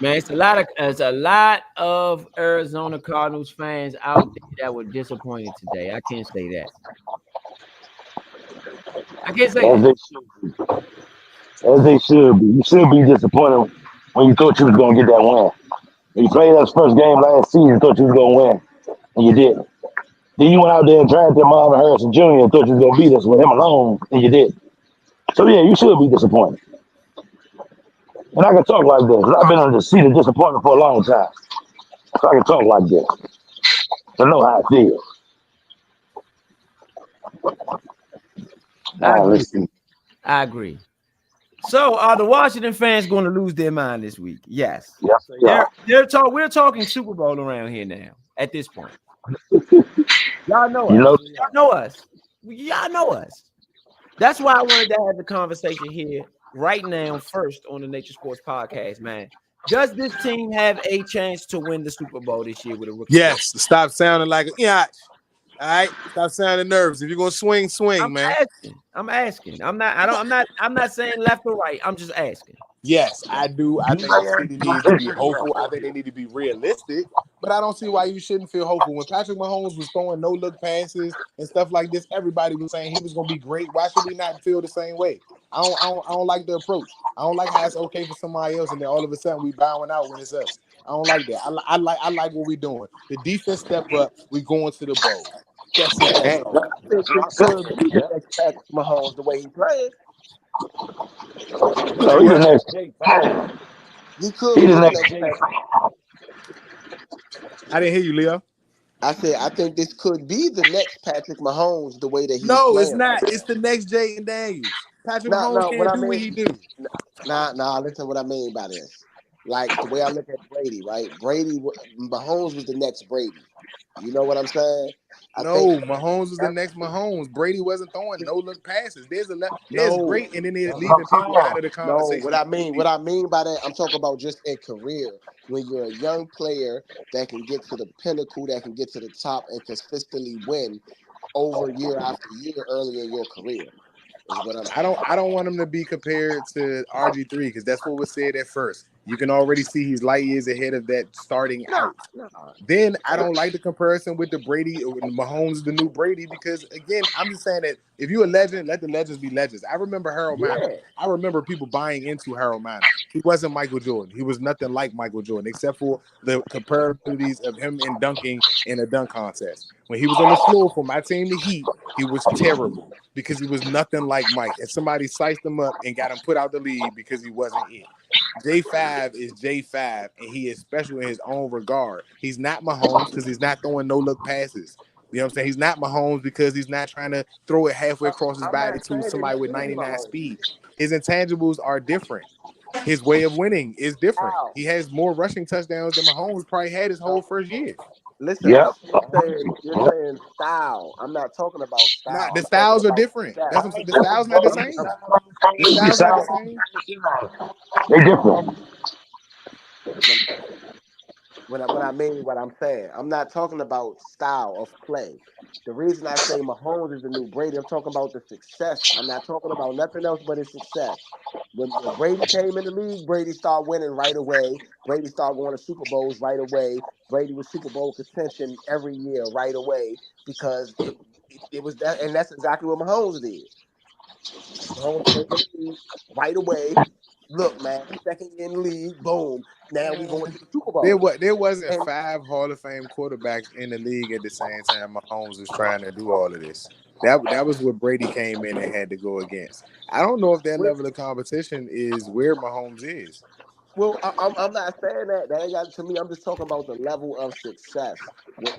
Speaker 6: Man, it's a lot of Arizona Cardinals fans out there that were disappointed today. I can't say that. I can't say
Speaker 7: As
Speaker 6: that.
Speaker 7: they should be. As they should be. You should be disappointed when you thought you was gonna get that win. When you played that first game last season, thought you was gonna win, and you didn't. Then you went out there and drafted Marvin Harrison Jr. and thought you was gonna beat us with him alone, and you did. So yeah, you should be disappointed. And I can talk like this. 'Cause I've been on the seat of disappointment for a long time. So I can talk like this. I know how it feels.
Speaker 6: I
Speaker 7: All right,
Speaker 6: agree.
Speaker 7: let's see.
Speaker 6: I agree. So are the Washington fans going to lose their mind this week? Yes.
Speaker 7: Yes, they are.
Speaker 6: We're talking Super Bowl around here now. At this point, y'all know
Speaker 7: You
Speaker 6: us.
Speaker 7: know,
Speaker 6: Y'all know us. Y'all know us. That's why I wanted to have the conversation here right now, first on the Nature Sports Podcast, man. Does this team have a chance to win the Super Bowl this year with a rookie?
Speaker 2: Yes. Stop sounding like yeah. All right. Stop sounding nervous. If you're gonna swing, man.
Speaker 6: I'm asking. I'm not saying left or right. I'm just asking.
Speaker 2: Yes, I do. I think the city needs to be hopeful. I think they need to be realistic, but I don't see why you shouldn't feel hopeful. When Patrick Mahomes was throwing no-look passes and stuff like this, everybody was saying he was going to be great. Why should we not feel the same way? I don't like the approach. I don't like how it's okay for somebody else, and then all of a sudden we bowing out when it's us. I don't like that. I like what we're doing. The defense step up. We going to the bowl. That's it. That's
Speaker 1: Hey,
Speaker 2: all.
Speaker 1: I think this could be the next Patrick Mahomes the way he plays.
Speaker 2: You say
Speaker 7: he's the
Speaker 2: what?
Speaker 7: next.
Speaker 1: He could
Speaker 7: He's
Speaker 1: be
Speaker 7: the
Speaker 1: the
Speaker 7: next.
Speaker 1: next Patrick.
Speaker 2: I didn't hear you, Leo.
Speaker 1: I said I think this could be the next Patrick Mahomes the way that he's
Speaker 2: No, it's
Speaker 1: playing right
Speaker 2: not.
Speaker 1: now.
Speaker 2: It's the next Jaden Daniels. Patrick Mahomes
Speaker 1: Now, what
Speaker 2: can't
Speaker 1: I
Speaker 2: do what he
Speaker 1: mean,
Speaker 2: do.
Speaker 1: listen what I mean by this. Like the way I look at Brady, right? Mahomes was the next Brady. You know what I'm saying? I think
Speaker 2: No, Mahomes was the
Speaker 1: that's
Speaker 2: next Mahomes. Brady wasn't throwing no look passes. There's
Speaker 1: no,
Speaker 2: great, and then they're
Speaker 7: That's what I'm
Speaker 2: leaving people out
Speaker 7: saying.
Speaker 2: of the
Speaker 1: no.
Speaker 2: conversation.
Speaker 1: What I mean by that, I'm talking about just in career. When you're a young player that can get to the pinnacle, that can get to the top, and consistently win over year after year early in your career, is what I'm saying.
Speaker 2: I don't want him to be compared to RG3 because that's what was said at first. You can already see he's light years ahead of that starting
Speaker 1: Nah,
Speaker 2: out.
Speaker 1: nah.
Speaker 2: Then I don't like the comparison with the Brady, Mahomes, the new Brady, because again, I'm just saying that if you're a legend, let the legends be legends. I remember Harold Miner.
Speaker 1: Yeah.
Speaker 2: I remember people buying into Harold Miner. He wasn't Michael Jordan. He was nothing like Michael Jordan, except for the comparabilities of him in dunking in a dunk contest. When he was on the floor for my team, the Heat, he was terrible because he was nothing like Mike. And somebody sliced him up and got him put out the league because he wasn't it. J5 is J5, and he is special in his own regard. He's not Mahomes because he's not throwing no-look passes. You know what I'm saying? He's not Mahomes because he's not trying to throw it halfway across his
Speaker 1: I'm
Speaker 2: body
Speaker 1: not
Speaker 2: to
Speaker 1: saying
Speaker 2: somebody with
Speaker 1: it is
Speaker 2: 99
Speaker 1: Mahomes.
Speaker 2: speed. His intangibles are different. His way of winning is different.
Speaker 1: How?
Speaker 2: He has more rushing touchdowns than Mahomes probably had his whole first year.
Speaker 1: Listen,
Speaker 7: Yep.
Speaker 1: you're saying style. I'm not talking about
Speaker 2: Nah,
Speaker 1: style.
Speaker 2: the
Speaker 1: I'm talking
Speaker 2: styles are
Speaker 1: about
Speaker 2: different.
Speaker 1: stats.
Speaker 2: That's what I'm saying. The styles not the same. The styles not the same.
Speaker 7: They different.
Speaker 1: What I mean, what I'm saying, I'm not talking about style of play. The reason I say Mahomes is the new Brady, I'm talking about the success. I'm not talking about nothing else but his success. When Brady came in the league, Brady started winning right away. Brady started going to Super Bowls right away. Brady was Super Bowl contention every year right away because it was that, and that's exactly what Mahomes did. Mahomes came in the league right away. Look, man, second year in the league, boom. Now we going to the Super Bowl.
Speaker 2: There wasn't
Speaker 1: And
Speaker 2: 5 Hall of Fame quarterbacks in the league at the same time Mahomes was trying to do all of this. That was what Brady came in and had to go against. I don't know if that
Speaker 1: with
Speaker 2: level of competition is where Mahomes is.
Speaker 1: Well, I'm not saying that. That ain't got to me. I'm just talking about the level of success.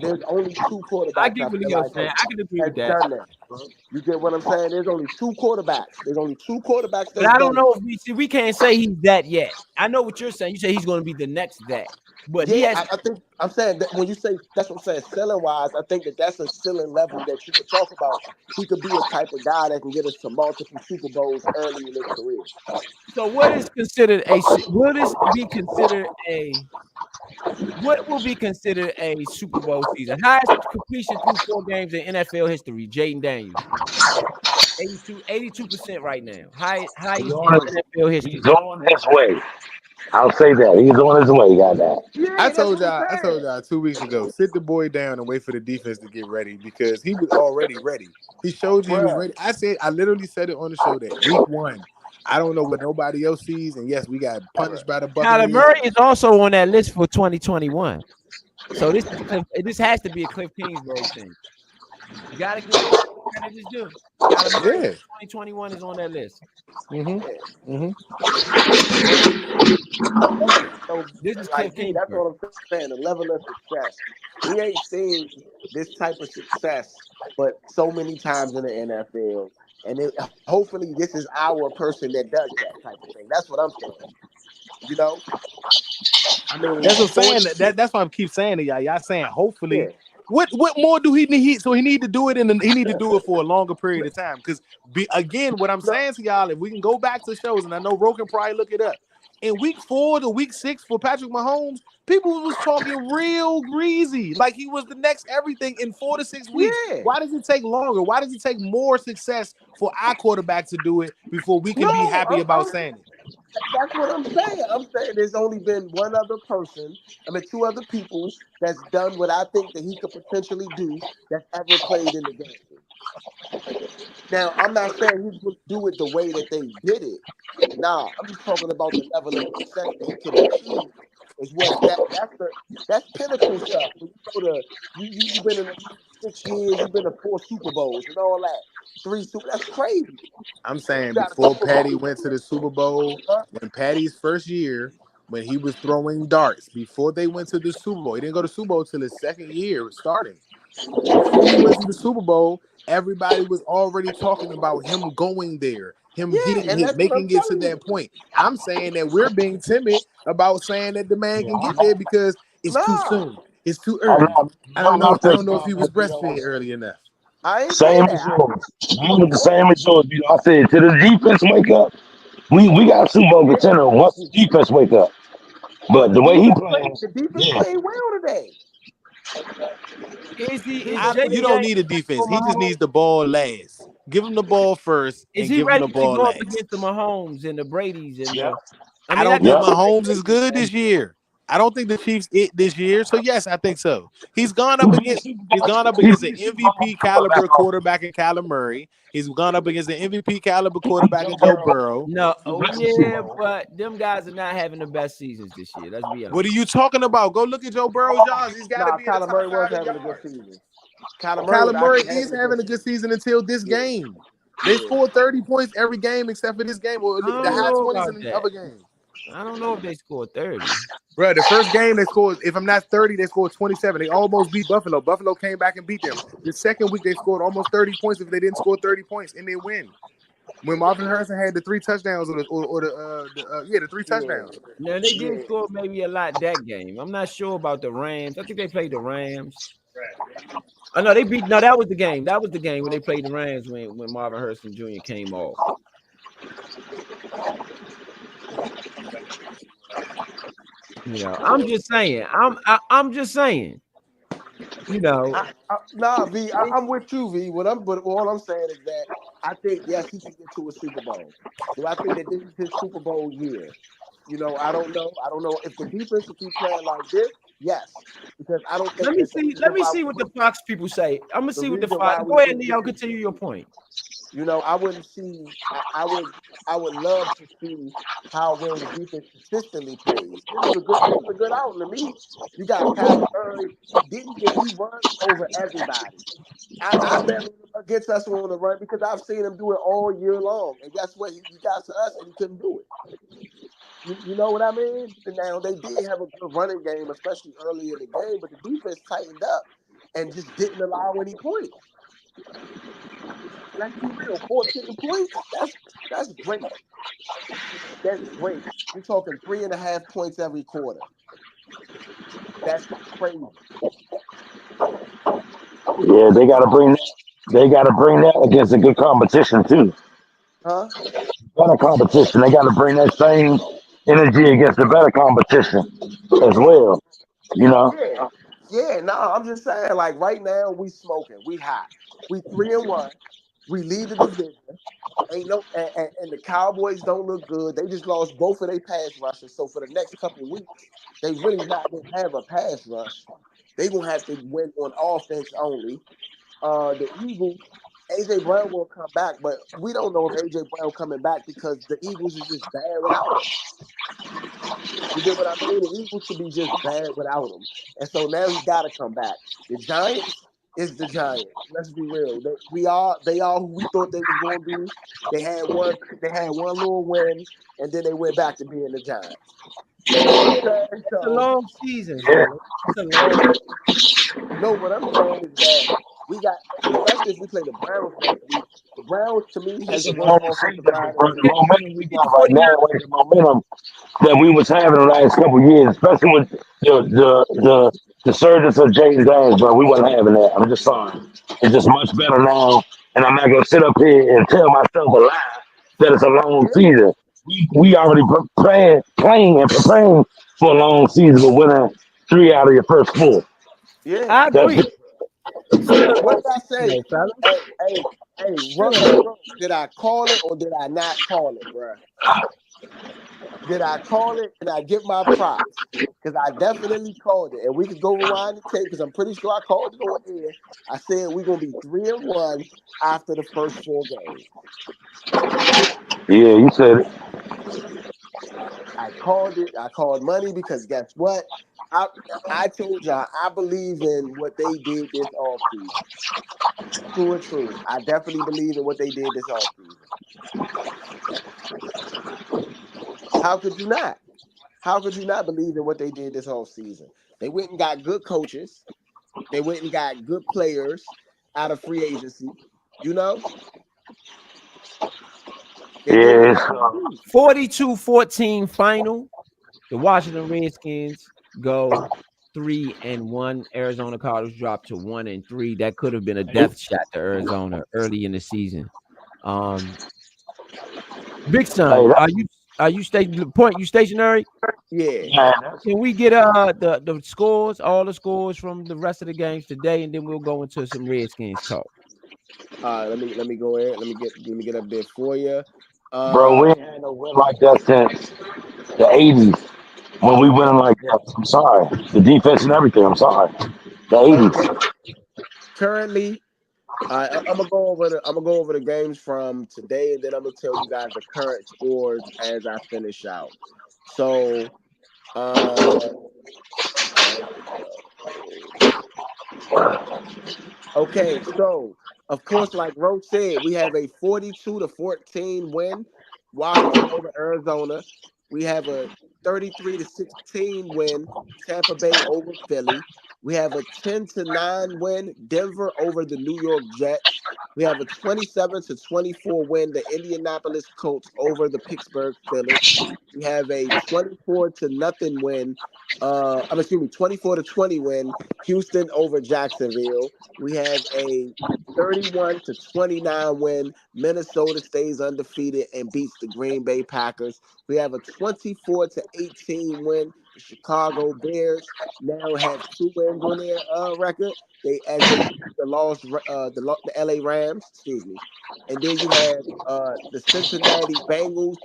Speaker 1: There's only two
Speaker 6: I
Speaker 1: quarterbacks
Speaker 6: get
Speaker 1: I
Speaker 6: what
Speaker 1: feel
Speaker 6: Leo's
Speaker 1: like
Speaker 6: saying. I can agree
Speaker 1: has
Speaker 6: with that.
Speaker 1: done that. You get what I'm saying? There's only two quarterbacks. There's only two quarterbacks
Speaker 6: But
Speaker 1: that's
Speaker 6: I don't
Speaker 1: done
Speaker 6: know
Speaker 1: it.
Speaker 6: if we can't say he's that yet. I know what you're saying. You say he's going to be the next that, but he
Speaker 1: Yeah,
Speaker 6: has.
Speaker 1: I think I'm saying that when you say that's what I'm saying, ceiling wise, I think that's a ceiling level that you could talk about. He could be a type of guy that can get us to multiple Super Bowls early in his career.
Speaker 6: So what is considered a? Will this be considered a? What will be considered a Super Bowl season? Highest completion through 4 games in NFL history. Jaden Daniels, 82% right now.
Speaker 7: He's
Speaker 6: Highest in
Speaker 7: on his,
Speaker 6: NFL history.
Speaker 7: he's on his way. I'll say that. He's on his way, goddamn.
Speaker 2: I
Speaker 1: Yeah, that's
Speaker 2: told
Speaker 1: what I'm
Speaker 2: y'all 2 weeks ago, sit the boy down and wait for the defense to get ready because he was already ready. He showed you he was
Speaker 1: saying.
Speaker 2: ready. I literally said it on the show that week 1. I don't know what nobody else sees, and yes, we got punished by the
Speaker 6: Kyler
Speaker 2: Buccaneers.
Speaker 6: Murray is also on that list for 2021. So this has to be a Cliff Kingsbury thing. You got to give credit his due. Kyler Murray
Speaker 2: Yeah.
Speaker 6: 2021 is on that list.
Speaker 2: Mm-hmm. Mm-hmm.
Speaker 1: So,
Speaker 6: This is Cliff
Speaker 1: like me, that's
Speaker 6: Kingsbury.
Speaker 1: what I'm saying. The level of success. We ain't seen this type of success, but so many times in the NFL. And hopefully, this is our person that does that type of thing. That's what I'm saying. You know, I mean,
Speaker 4: That's what I'm saying.
Speaker 1: 46.
Speaker 4: That's why I keep saying to y'all. Y'all saying
Speaker 1: Yeah,
Speaker 4: hopefully. What more do he need? So he need to do it he need to do it for a longer period of time. Because again, what I'm
Speaker 1: no,
Speaker 4: saying to y'all, if we can go back to shows, and I know Ro can probably look it up. In week 4 to week 6 for Patrick Mahomes, people was talking real greasy, like he was the next everything in 4 to 6 weeks.
Speaker 1: yeah,
Speaker 4: Why does it take longer? Why does it take more success for our quarterback to do it before we can be
Speaker 1: no.
Speaker 4: happy about saying it?
Speaker 1: That's what I'm saying. I'm saying there's only been one other person, I mean, two other people that's done what I think that he could potentially do that's ever played in the game. Now, I'm not saying he's going to do it the way that they did it. Nah, I'm just talking about the level of success that he can achieve. Is what that's pinnacle stuff. When you go to you've been in the league 6 years, you've been to 4 Super Bowls and all that. That's crazy.
Speaker 4: I'm
Speaker 1: You
Speaker 4: saying
Speaker 1: got a
Speaker 4: before
Speaker 1: Super Bowl.
Speaker 4: Patty went to the Super Bowl,
Speaker 1: Huh?
Speaker 4: when Patty's first year, when he was throwing darts, before they went to the Super Bowl, he didn't go to Super Bowl till his second year starting. Before he went to the Super Bowl, everybody was already talking about him going there, him
Speaker 1: Yeah,
Speaker 4: getting
Speaker 1: and
Speaker 4: his
Speaker 1: that's what I'm
Speaker 4: making it to
Speaker 1: telling you.
Speaker 4: that point. I'm saying that we're being timid about saying that the man can get there because it's too
Speaker 1: Nah,
Speaker 4: soon. It's too
Speaker 7: I'm
Speaker 4: early.
Speaker 7: not,
Speaker 4: I don't
Speaker 7: I'm
Speaker 4: know.
Speaker 7: not
Speaker 4: I
Speaker 7: just
Speaker 4: don't know if he was breastfed early enough.
Speaker 1: I ain't say
Speaker 7: same
Speaker 1: that.
Speaker 7: as yours. I'm with the same as yours. I said to the defense wake up. We got a Super Bowl
Speaker 1: Yeah,
Speaker 7: contender once the defense wake up.
Speaker 1: but
Speaker 7: But
Speaker 1: the
Speaker 7: the way he
Speaker 1: defense played.
Speaker 7: plays,
Speaker 1: The defense
Speaker 7: yeah,
Speaker 1: played well today.
Speaker 6: Is
Speaker 4: You
Speaker 6: Jaden
Speaker 4: don't
Speaker 6: Daniels
Speaker 4: need a
Speaker 6: ready
Speaker 4: defense.
Speaker 6: for
Speaker 4: He just
Speaker 6: Mahomes?
Speaker 4: needs the ball last. Give him the ball first
Speaker 6: Is
Speaker 4: and
Speaker 6: he
Speaker 4: give him
Speaker 6: ready
Speaker 4: the
Speaker 6: to
Speaker 4: ball
Speaker 6: go up
Speaker 4: last.
Speaker 6: against the Mahomes and the Brady's and
Speaker 1: Yeah,
Speaker 6: the? I
Speaker 4: I
Speaker 6: mean, I
Speaker 4: don't
Speaker 6: think
Speaker 4: think
Speaker 7: yeah.
Speaker 6: he can
Speaker 4: Mahomes is
Speaker 6: make it.
Speaker 4: good this year. I don't think the Chiefs it this year. So yes, I think so. He's gone up against an MVP caliber quarterback in Kyler Murray. He's gone up against an MVP caliber quarterback in Joe Burrow.
Speaker 6: No, oh yeah, but them guys are not having the best seasons this year. Let's be
Speaker 4: What are
Speaker 6: honest.
Speaker 4: you talking about? Go look at Joe Burrow's yards. He's got to
Speaker 1: nah,
Speaker 4: be in the
Speaker 1: Kyler
Speaker 4: top
Speaker 1: Murray was
Speaker 4: five in
Speaker 1: having a good
Speaker 4: yards.
Speaker 1: season. Kyler Murray was
Speaker 4: Kyler Murray
Speaker 1: actually
Speaker 4: is
Speaker 1: having a good
Speaker 4: having a
Speaker 1: season.
Speaker 4: good season until this
Speaker 1: Yeah,
Speaker 4: game. They
Speaker 1: yeah.
Speaker 4: scored 30 points every game except for this game, or
Speaker 6: I
Speaker 4: the
Speaker 6: don't
Speaker 4: high
Speaker 6: know
Speaker 4: 20s
Speaker 6: about
Speaker 4: in the
Speaker 6: that.
Speaker 4: other games.
Speaker 6: I don't know if they scored 30.
Speaker 4: Bro, the first game they scored, if I'm not 30, they scored 27. They almost beat Buffalo. Buffalo came back and beat them. The second week they scored almost 30 points if they didn't score 30 points and they win. When Marvin Harrison had the 3 touchdowns the 3 touchdowns.
Speaker 6: Now they did
Speaker 1: Yeah.
Speaker 6: score maybe a lot that game. I'm not sure about the Rams. I think they played the Rams. Oh no, they beat. No, that was the game. That was the game when they played the Rams when Marvin Harrison Jr. came off. You know, I'm just saying. I'm just saying. You know,
Speaker 1: Nah, V, I'm with you, V. But all I'm saying is that I think yes, he can get to a Super Bowl. Do I think that this is his Super Bowl year? I don't know. I don't know if the defense will keep playing like this. Yes, because I don't
Speaker 6: let
Speaker 1: think
Speaker 6: me
Speaker 1: that the
Speaker 6: see.
Speaker 1: reason
Speaker 6: Let me
Speaker 1: why
Speaker 6: see what the Fox people say. I'm gonna
Speaker 1: the
Speaker 6: see what the
Speaker 1: reason
Speaker 6: Fox.
Speaker 1: why we
Speaker 6: Go ahead,
Speaker 1: didn't
Speaker 6: Neo.
Speaker 1: get this
Speaker 6: Continue your point.
Speaker 1: I wouldn't see. I would love to see how well the defense consistently plays. This is a good outing to me. You got Kyler Murray. He runs over everybody. I bet him against us on the run because I've seen him do it all year long. And guess what? He got to us and he couldn't do it. You know what I mean? Now they did have a good running game, especially early in the game, but the defense tightened up and just didn't allow any points. Let's be real, 14 points. That's great. That's great. You're talking 3.5 points every quarter. That's crazy,
Speaker 7: Yeah, they gotta bring that against a good competition too.
Speaker 1: huh?
Speaker 7: Better competition. They gotta bring that same energy against the better competition as well. You know?
Speaker 1: Yeah, yeah. No, I'm just saying. Like right now, we smoking. We hot. We 3-1. We lead the division. Ain't no, and the Cowboys don't look good. They just lost both of their pass rushers. So for the next couple weeks, they really not gonna have a pass rush. They gonna have to win on offense only. The Eagles, AJ Brown will come back, but we don't know if AJ Brown coming back because the Eagles is just bad without him. You get what I mean? The Eagles should be just bad without him, and so now he got to come back. The Giants is the Giants. Let's be real. They are who we thought they was going to be. They had one little win, and then they went back to being the Giants. You know what I'm saying?
Speaker 6: It's a
Speaker 1: So
Speaker 6: long season,
Speaker 7: Yeah.
Speaker 6: fellas. It's a long.
Speaker 1: no, what I'm saying is that we got, especially if we play the Browns next week. The Browns to me has
Speaker 7: It's
Speaker 1: the
Speaker 7: a
Speaker 1: worst
Speaker 7: long
Speaker 1: offensive
Speaker 7: season,
Speaker 1: line in
Speaker 7: bro.
Speaker 1: the
Speaker 7: The
Speaker 1: league.
Speaker 7: momentum we
Speaker 6: We get the
Speaker 7: got right
Speaker 6: 49.
Speaker 7: now ain't the momentum that we was having the last couple of years, especially with the surges of James Daniels, bro. We wasn't having that. I'm just sorry. It's just much better now, and I'm not gonna sit up here and tell myself a lie that it's a long
Speaker 1: Yeah,
Speaker 7: season. We already playing and preparing for a long season of winning 3 out of your first 4.
Speaker 1: yeah.
Speaker 6: I
Speaker 7: That's
Speaker 6: agree. It's still a
Speaker 1: What
Speaker 6: long
Speaker 1: did I
Speaker 6: season,
Speaker 1: say?
Speaker 6: though, fellas.
Speaker 1: Hey, hey, hey,
Speaker 6: Still a long.
Speaker 1: did I call it or did I not call it, bruh? Did I call it? Did I get my props? Because I definitely called it. And we could go rewind the tape because I'm pretty sure I called it on air. I said we're going to be 3-1 after the first 4 games.
Speaker 7: yeah, you said it,
Speaker 1: I called it. I called money because guess what? I I told y'all I believe in what they did this offseason. True and true. I definitely believe in what they did this offseason. How could you not? How could you not believe in what they did this whole season? They went and got good coaches. They went and got good players out of free agency. You know, they did what
Speaker 7: yeah.
Speaker 1: they had to do.
Speaker 6: 42-14 final. The Washington Redskins go 3-1. Arizona Cardinals drop to 1-3. That could have been a death shot to Arizona early in the season. Um, Big
Speaker 7: Hey,
Speaker 6: Son,
Speaker 7: that,
Speaker 6: are you point? You stationary?
Speaker 1: Yeah.
Speaker 7: man, that's
Speaker 6: Can we get the scores, all the scores from the rest of the games today, and then we'll go into some Redskins talk.
Speaker 1: Let me go ahead. Let me get up there for you.
Speaker 7: bro.
Speaker 1: Uh,
Speaker 7: We ain't had no win like that since the '80s when we winning like that. I'm sorry, the defense and everything. I'm sorry, the
Speaker 1: okay.
Speaker 7: '80s.
Speaker 1: Currently, I'm gonna go over the games from today, and then I'm gonna tell you guys the current scores as I finish out. So, uh, okay, so of course, like Roach said, we have a 42-14 win, Washington over Arizona. We have a 33-16 win, Tampa Bay over Philly. We have a 10-9 win, Denver over the New York Jets. We have a 27-24 win, the Indianapolis Colts over the Pittsburgh Steelers. We have a 24-0 win, excuse me, 24-20 win, Houston over Jacksonville. We have a 31-29 win. Minnesota stays undefeated and beats the Green Bay Packers. We have a 24-18 win. The Chicago Bears now have 2 wins on their record. They beat the LA Rams, excuse me. And then you have the Cincinnati Bengals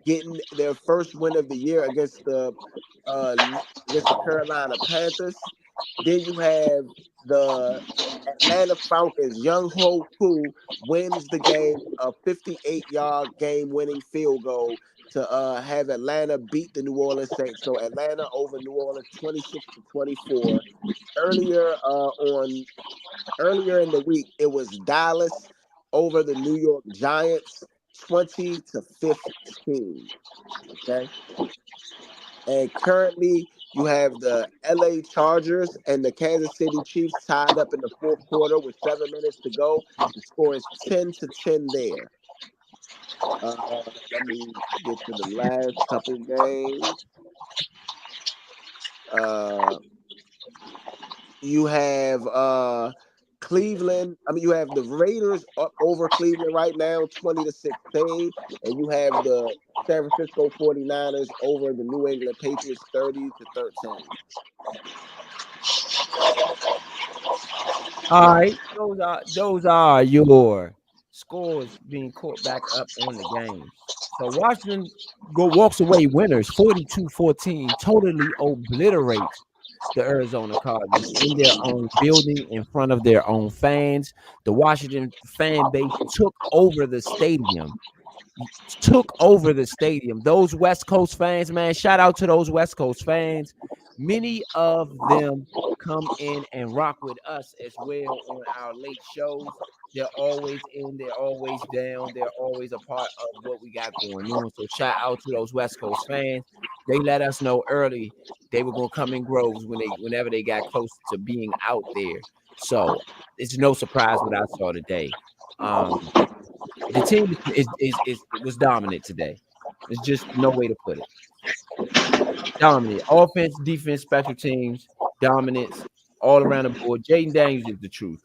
Speaker 1: getting their first win of the year uh, against the Carolina Panthers. Then you have the Atlanta Falcons. Young Ho Koo wins the game, a 58-yard game-winning field goal to have Atlanta beat the New Orleans Saints. So Atlanta over New Orleans 26-24. Earlier on earlier in the week, it was Dallas over the New York Giants 20-15. Okay. And currently, you have the LA Chargers and the Kansas City Chiefs tied up in the fourth quarter with 7 minutes to go. The score is 10-10 there. Let me get to the last couple games. Uh, you have you have the Raiders up over Cleveland right now, 20-16, and you have the San Francisco 49ers over the New England Patriots 30-13.
Speaker 6: All right, those are your scores being caught back up on the games. So Washington walks away winners 42-14, totally obliterates the Arizona Cardinals in their own building in front of their own fans. The Washington fan base took over the stadium. Took over the stadium. Those West Coast fans, man, shout out to those West Coast fans. Many of them come in and rock with us as well on our late shows. They're always in, they're always down, they're always a part of what we got going on. So shout out to those West Coast fans. They let us know early they were gonna come in groves whenever they got close to being out there. So it's no surprise what I saw today. The team is it was dominant today. It's just no way to put it. Dominant. Offense, defense, special teams, dominance all around the board. Jaden Daniels is the truth.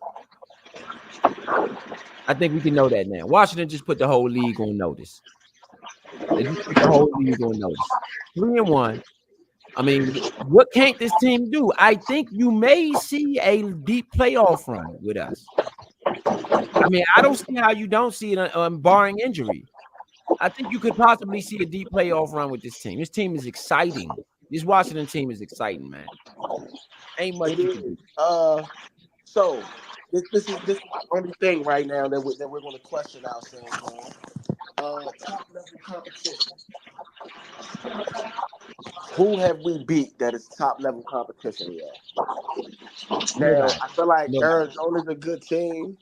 Speaker 6: I think we can know that now. Washington just put the whole league on notice. They just put the whole league on notice. 3-1. I mean, what can't this team do? I think you may see a deep playoff run with us. I mean, I don't see how you don't see it barring injury. I think you could possibly see a deep playoff run with this team. This team is exciting. This Washington team is exciting, man. Ain't much
Speaker 1: It
Speaker 6: you can do.
Speaker 1: is. So this is the only thing right now that we're going to question ourselves on. Top level competition. Who have we beat that is top level competition yet? Now,
Speaker 6: Nobody.
Speaker 1: I feel like
Speaker 6: Nobody.
Speaker 1: Arizona's a good team,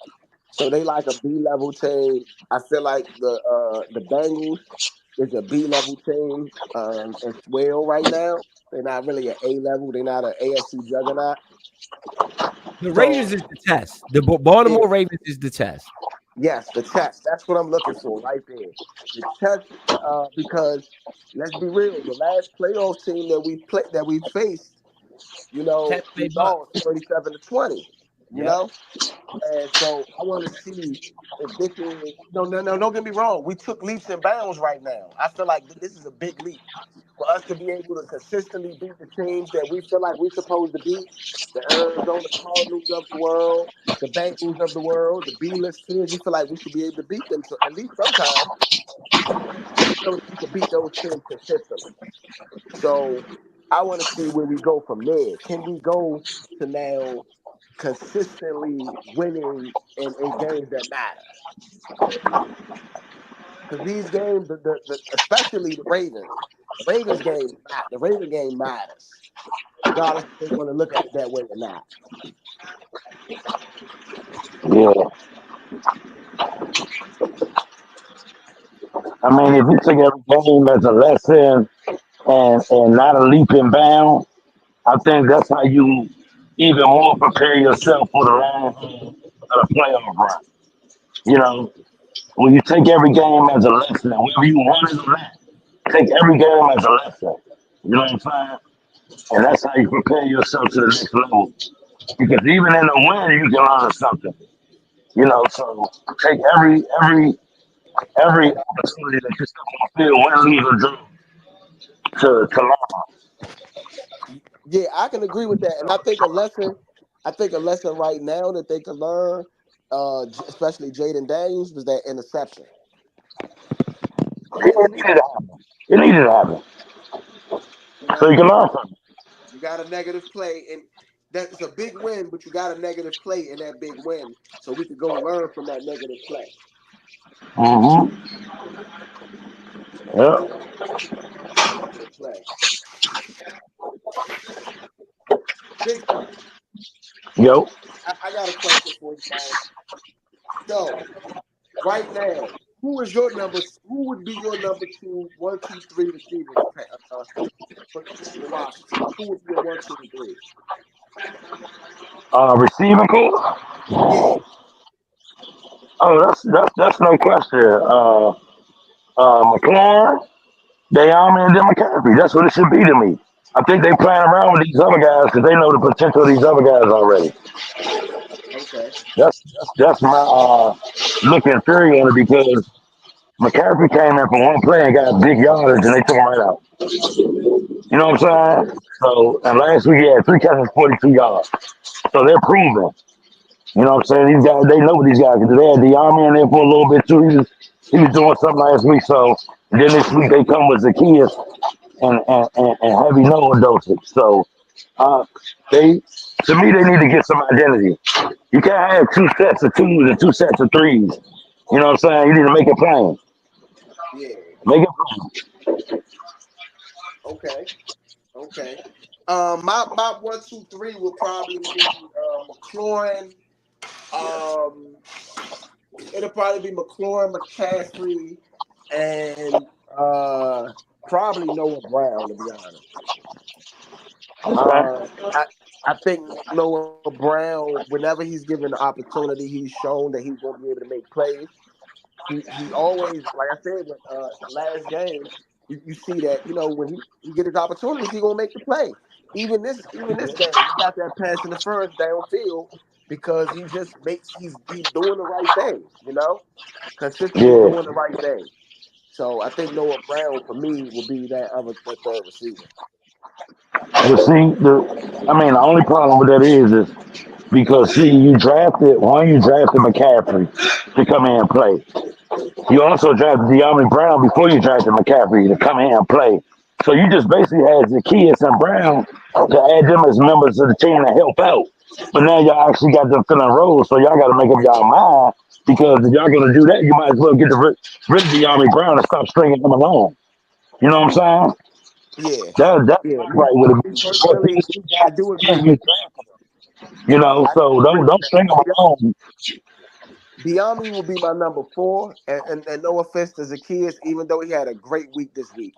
Speaker 1: so they like a B level team. I feel like the Bengals is a B level team as well right now. They're not really an A level. They're not an AFC juggernaut.
Speaker 6: The
Speaker 1: So
Speaker 6: Ravens is the test. The
Speaker 1: yeah,
Speaker 6: Baltimore Ravens is the test.
Speaker 1: yes, the test. That's what I'm looking for right there. The test, because let's be real, the last playoff team that we faced,
Speaker 6: Tampa Bay
Speaker 1: we
Speaker 6: Bucks.
Speaker 1: lost 37-20. You
Speaker 6: Yep.
Speaker 1: know, and so I want to see if this is no. Don't get me wrong. We took leaps and bounds right now. I feel like this is a big leap for us to be able to consistently beat the teams that we feel like we're supposed to beat. The Arizona Cardinals of the world, the Bengals of the world, the B-list teams. We feel like we should be able to beat them. So at least sometimes we feel like we can beat those teams consistently. So I want to see where we go from there. Can we go to now consistently winning in games that matter? Because these games, especially the Ravens game matters, regardless if they want to look at it that way or not.
Speaker 7: Yeah. I mean,
Speaker 1: Yeah,
Speaker 7: if you take every game as a lesson and not a leap and bound, I think that's how you even more prepare yourself for the long haul of the playoff run. You know, when you take every game as a lesson, whether you won it or not, take every game as a lesson. You know what I'm saying? And that's how you prepare yourself to the next level. Because even in the win, you can learn something. You know, so take every opportunity that you step on the field, win, lose, or draw, to learn.
Speaker 1: yeah, I can agree with that, and I think a lesson right now that they can learn, especially Jaden Daniels, was that interception.
Speaker 7: It,
Speaker 1: You
Speaker 7: it needed to happen. It needed to happen. So you
Speaker 1: you
Speaker 7: can learn from it.
Speaker 1: you got a negative play, and that's a big win, but you got a negative play in that big win, so we could go learn from that negative play.
Speaker 7: Mm-hmm. Yeah.
Speaker 1: Negative play. Big time.
Speaker 7: Yo.
Speaker 1: I got a question for you, man. So right now, who would be your number two, one, two, three receivers for Washington? Who would be your one, two, and three?
Speaker 7: Receiving coach.
Speaker 1: Yeah.
Speaker 7: Oh, that's no question. McLaurin, Dayami, and then McCaffrey. That's what it should be to me. I think they playing around with these other guys because they know the potential of these other guys already.
Speaker 1: Okay.
Speaker 7: That's my looking theory on it because McCaffrey came in for one play and got big yardage and they took him right out. You know what I'm saying? So and last week he had 3 catches, 42 yards. So they're proven. You know what I'm saying? These guys, they know what these guys can do. They had the army in there for a little bit too. He was doing something last week. So then this week they come with Zacchaeus and heavy no dosage. So uh, they, to me, they need to get some identity. You can't have two sets of twos and two sets of threes. You know what I'm saying? You need to make it plain.
Speaker 1: Yeah.
Speaker 7: Make it plain.
Speaker 1: Okay. Okay. My 1, 2, 3 will probably be McLaurin. Um, it'll probably be McLaurin, McCaffrey, and probably Noah Brown. To be honest,
Speaker 7: Okay.
Speaker 1: I think Noah Brown, whenever he's given the opportunity, he's shown that he's going to be able to make plays. He always, like I said, with last game, you see that when he get his opportunities, he gonna make the play. Even this game, he got that pass in the first downfield because he's doing the right thing, consistently
Speaker 7: Yeah.
Speaker 1: doing the right thing. So I think Noah Brown for me will be that third receiver.
Speaker 7: But see, the only problem with that is because see, you drafted McCaffrey to come in and play. You also drafted De'Ami Brown before you drafted McCaffrey to come in and play. So you just basically had Zacchaeus and Brown to add them as members of the team to help out. But now y'all actually got them filling roles, so y'all got to make up y'all mind because if y'all gonna do that, you might as well get rid of De'Ami Brown and stop stringing them along. You know what I'm saying?
Speaker 1: Yeah,
Speaker 7: That's
Speaker 1: yeah.
Speaker 7: right with
Speaker 1: Me
Speaker 7: it. But
Speaker 1: personally,
Speaker 7: these two
Speaker 1: I
Speaker 7: guys,
Speaker 1: do
Speaker 7: yeah,
Speaker 1: agree
Speaker 7: you
Speaker 1: with.
Speaker 7: drafted them. So
Speaker 1: I do
Speaker 7: don't
Speaker 1: agree with
Speaker 7: don't
Speaker 1: that.
Speaker 7: string them along.
Speaker 1: Diami will be my number 4, and no offense to Zacchaeus, even though he had a great week this week,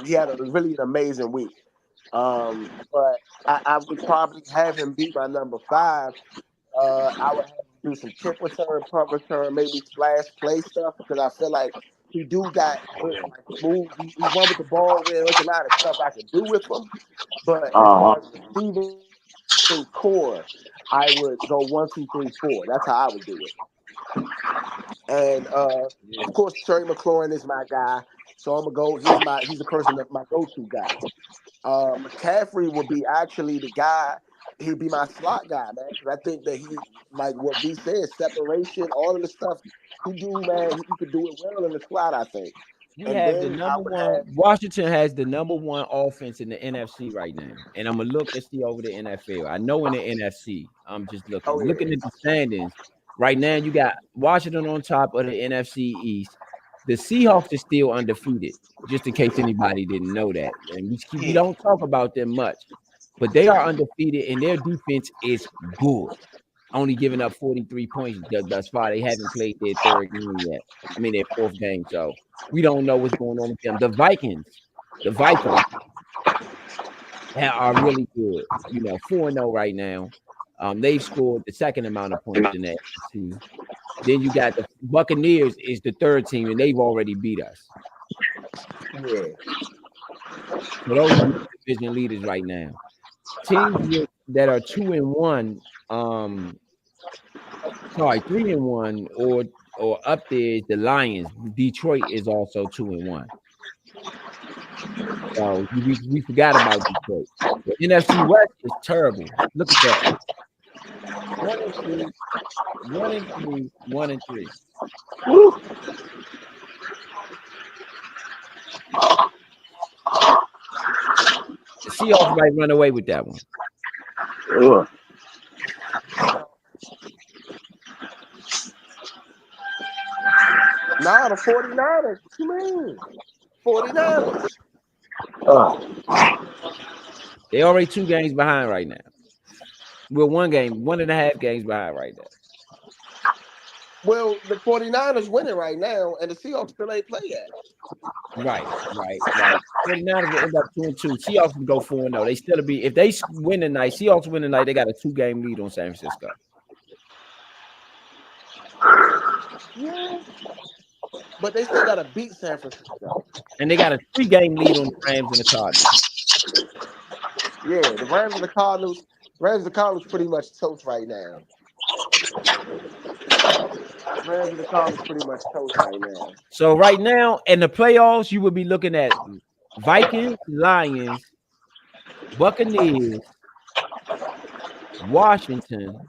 Speaker 1: he had a really an amazing week. But I would probably have him be my number 5. I would have him do some kick return, punt return, maybe splash play stuff because I feel like he do got good, like he move, he run with the ball. Where there's a lot of stuff I can do with him, but as
Speaker 7: Uh
Speaker 1: far
Speaker 7: huh.
Speaker 1: as receiving core, I would go 1, 2, 3, 4. That's how I would do it. And of course, Terry McLaurin is my guy. So I'm gonna go. He's the person that my go-to guy. McCaffrey would be actually the guy. He'd be my slot guy, man. Because I think that he, like what V said, separation, all of the stuff he do, man. He could do it well in the slot, I think.
Speaker 6: We
Speaker 1: And
Speaker 6: have the
Speaker 1: then I
Speaker 6: number
Speaker 1: would
Speaker 6: one.
Speaker 1: have,
Speaker 6: Washington has the number one offense in the NFC right now, and I'm gonna look and see over the NFL. I know in the NFC, I'm just looking.
Speaker 1: oh
Speaker 6: I'm looking
Speaker 1: yeah,
Speaker 6: at the standings right now. You got Washington on top of the NFC East. The Seahawks is still undefeated, just in case anybody didn't know that. And we
Speaker 1: yeah,
Speaker 6: don't talk about them much, but they are undefeated, and their defense is good. Only giving up 43 points thus far. They haven't played their third game yet. I mean, their fourth game. So we don't know what's going on with them. The Vikings are really good. 4-0 right now. They've scored the second amount of points in that NFC. Then you got the Buccaneers is the third team, and they've already beat us.
Speaker 1: yeah,
Speaker 6: So those are your division leaders right now. Teams that are 2-1, sorry, 3-1, or up there is the Lions. Detroit is also 2-1. So we forgot about Detroit. The NFC West is terrible. Look at that. 1-2, 1-3, 1-3. The Seahawks might run away with that one.
Speaker 7: Sure.
Speaker 1: nah, the 49ers. What you mean? 49ers.
Speaker 7: Uh,
Speaker 6: They already 2 games behind right now. We're 1.5 games behind right now.
Speaker 1: Well, the 49ers winning right now, and the Seahawks still ain't play yet.
Speaker 6: Right. 49ers will end up 2-2. Seahawks will go 4-0. They still be if they win tonight. Seahawks win tonight. They got a 2-game lead on San Francisco,
Speaker 1: Yeah, but they still got to beat San Francisco.
Speaker 6: and they got a 3-game lead on the Rams and the Cardinals.
Speaker 1: Yeah, the Rams and the Cardinals pretty much toast right now. Rams and the Cardinals pretty much toast right now.
Speaker 6: So right now in the playoffs, you would be looking at Vikings, Lions, Buccaneers, Washington,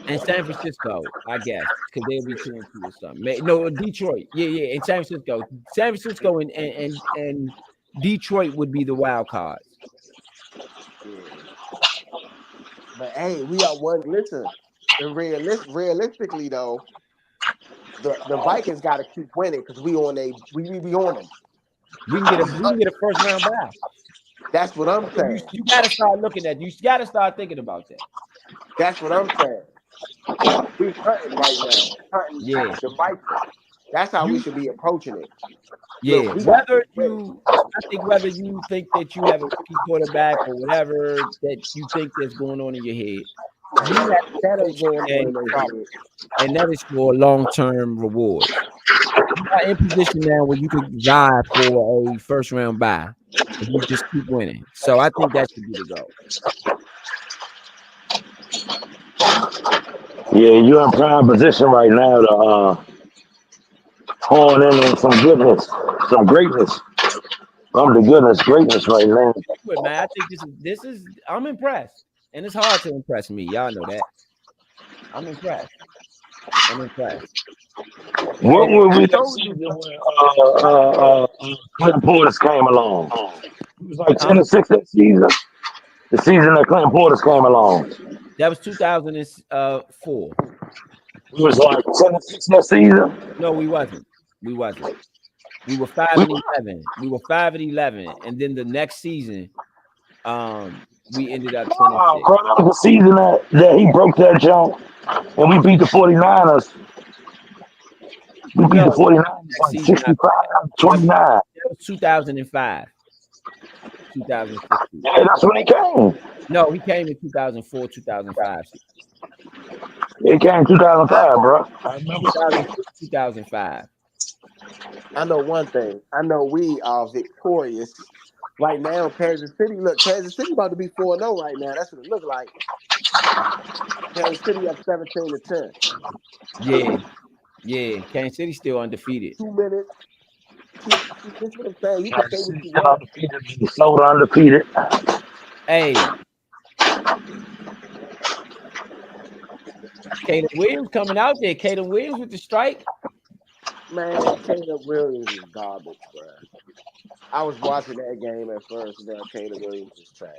Speaker 6: and San Francisco, I guess, because they'll be 2-2 or something. No, Detroit. Yeah, and San Francisco. San Francisco and Detroit would be the wild cards.
Speaker 1: Yeah, but hey, we are one. Listen, realistically though, the Vikings got to keep winning because we on we be on them.
Speaker 6: We can get a first round bye.
Speaker 1: That's what I'm saying.
Speaker 6: You got to start looking at. You got to start thinking about that.
Speaker 1: That's what I'm saying. We hunting right now. Hunting
Speaker 6: Yeah.
Speaker 1: the rifle. That's how we
Speaker 6: You
Speaker 1: should be approaching it.
Speaker 6: Yeah,
Speaker 1: Look, we got
Speaker 6: whether you think that you have a rookie quarterback or whatever that you think that's going on in your head, you have
Speaker 1: that
Speaker 6: to
Speaker 1: ain't
Speaker 6: approach
Speaker 1: going
Speaker 6: the
Speaker 1: on
Speaker 6: game
Speaker 1: in their
Speaker 6: properly,
Speaker 1: head.
Speaker 6: and that is for long-term rewards. You are in position now where you can vie for a first-round bye if you just keep winning. So I think that should be the goal.
Speaker 7: Yeah, you're in prime position right now to hone in on some goodness, some greatness. I'm the goodness, greatness right now.
Speaker 6: Good, man. I think this is I'm impressed, and it's hard to impress me. Y'all know that. I'm impressed. I'm impressed.
Speaker 7: What
Speaker 6: And
Speaker 7: were
Speaker 1: I
Speaker 7: we that
Speaker 1: told you.
Speaker 7: season when Clinton Portis came along? He was like 10-6 that season. The season that Clinton Portis came along.
Speaker 6: that was 2004.
Speaker 7: He was like 10-6 that season.
Speaker 6: No, we wasn't. We wasn't. We were 5
Speaker 7: We,
Speaker 6: and 11. We were 5 and 11, and then the next season, we ended up 10 and
Speaker 7: nah,
Speaker 6: 6.
Speaker 7: bro, that was the season that he broke that jump and we beat the 49ers. We beat the
Speaker 6: No,
Speaker 7: 49ers
Speaker 6: next
Speaker 7: like
Speaker 6: season
Speaker 7: 65,
Speaker 6: that
Speaker 7: 29.
Speaker 6: that was 2005, 2016.
Speaker 7: Yeah, that's when he came.
Speaker 6: No, he came in 2004, 2005,
Speaker 7: He came
Speaker 1: I
Speaker 7: 2005, bro. I remember.
Speaker 6: 2006, 2005.
Speaker 1: I know one thing. I know we are victorious right now. Kansas City. Look, Kansas City about to be 4-0 right now. That's what it look like. Kansas City up 17-10.
Speaker 6: Yeah, yeah. Kansas City still undefeated.
Speaker 1: 2 minutes. This is what I'm saying. You can say
Speaker 7: Kansas
Speaker 1: what
Speaker 7: City
Speaker 1: you
Speaker 7: still
Speaker 1: want.
Speaker 7: undefeated. Minnesota undefeated.
Speaker 6: Hey, Caleb Williams coming out there. Caleb Williams with the strike.
Speaker 1: Man, Caleb Williams is garbage, bro. I was watching that game at first, bro. Caleb Williams is trash.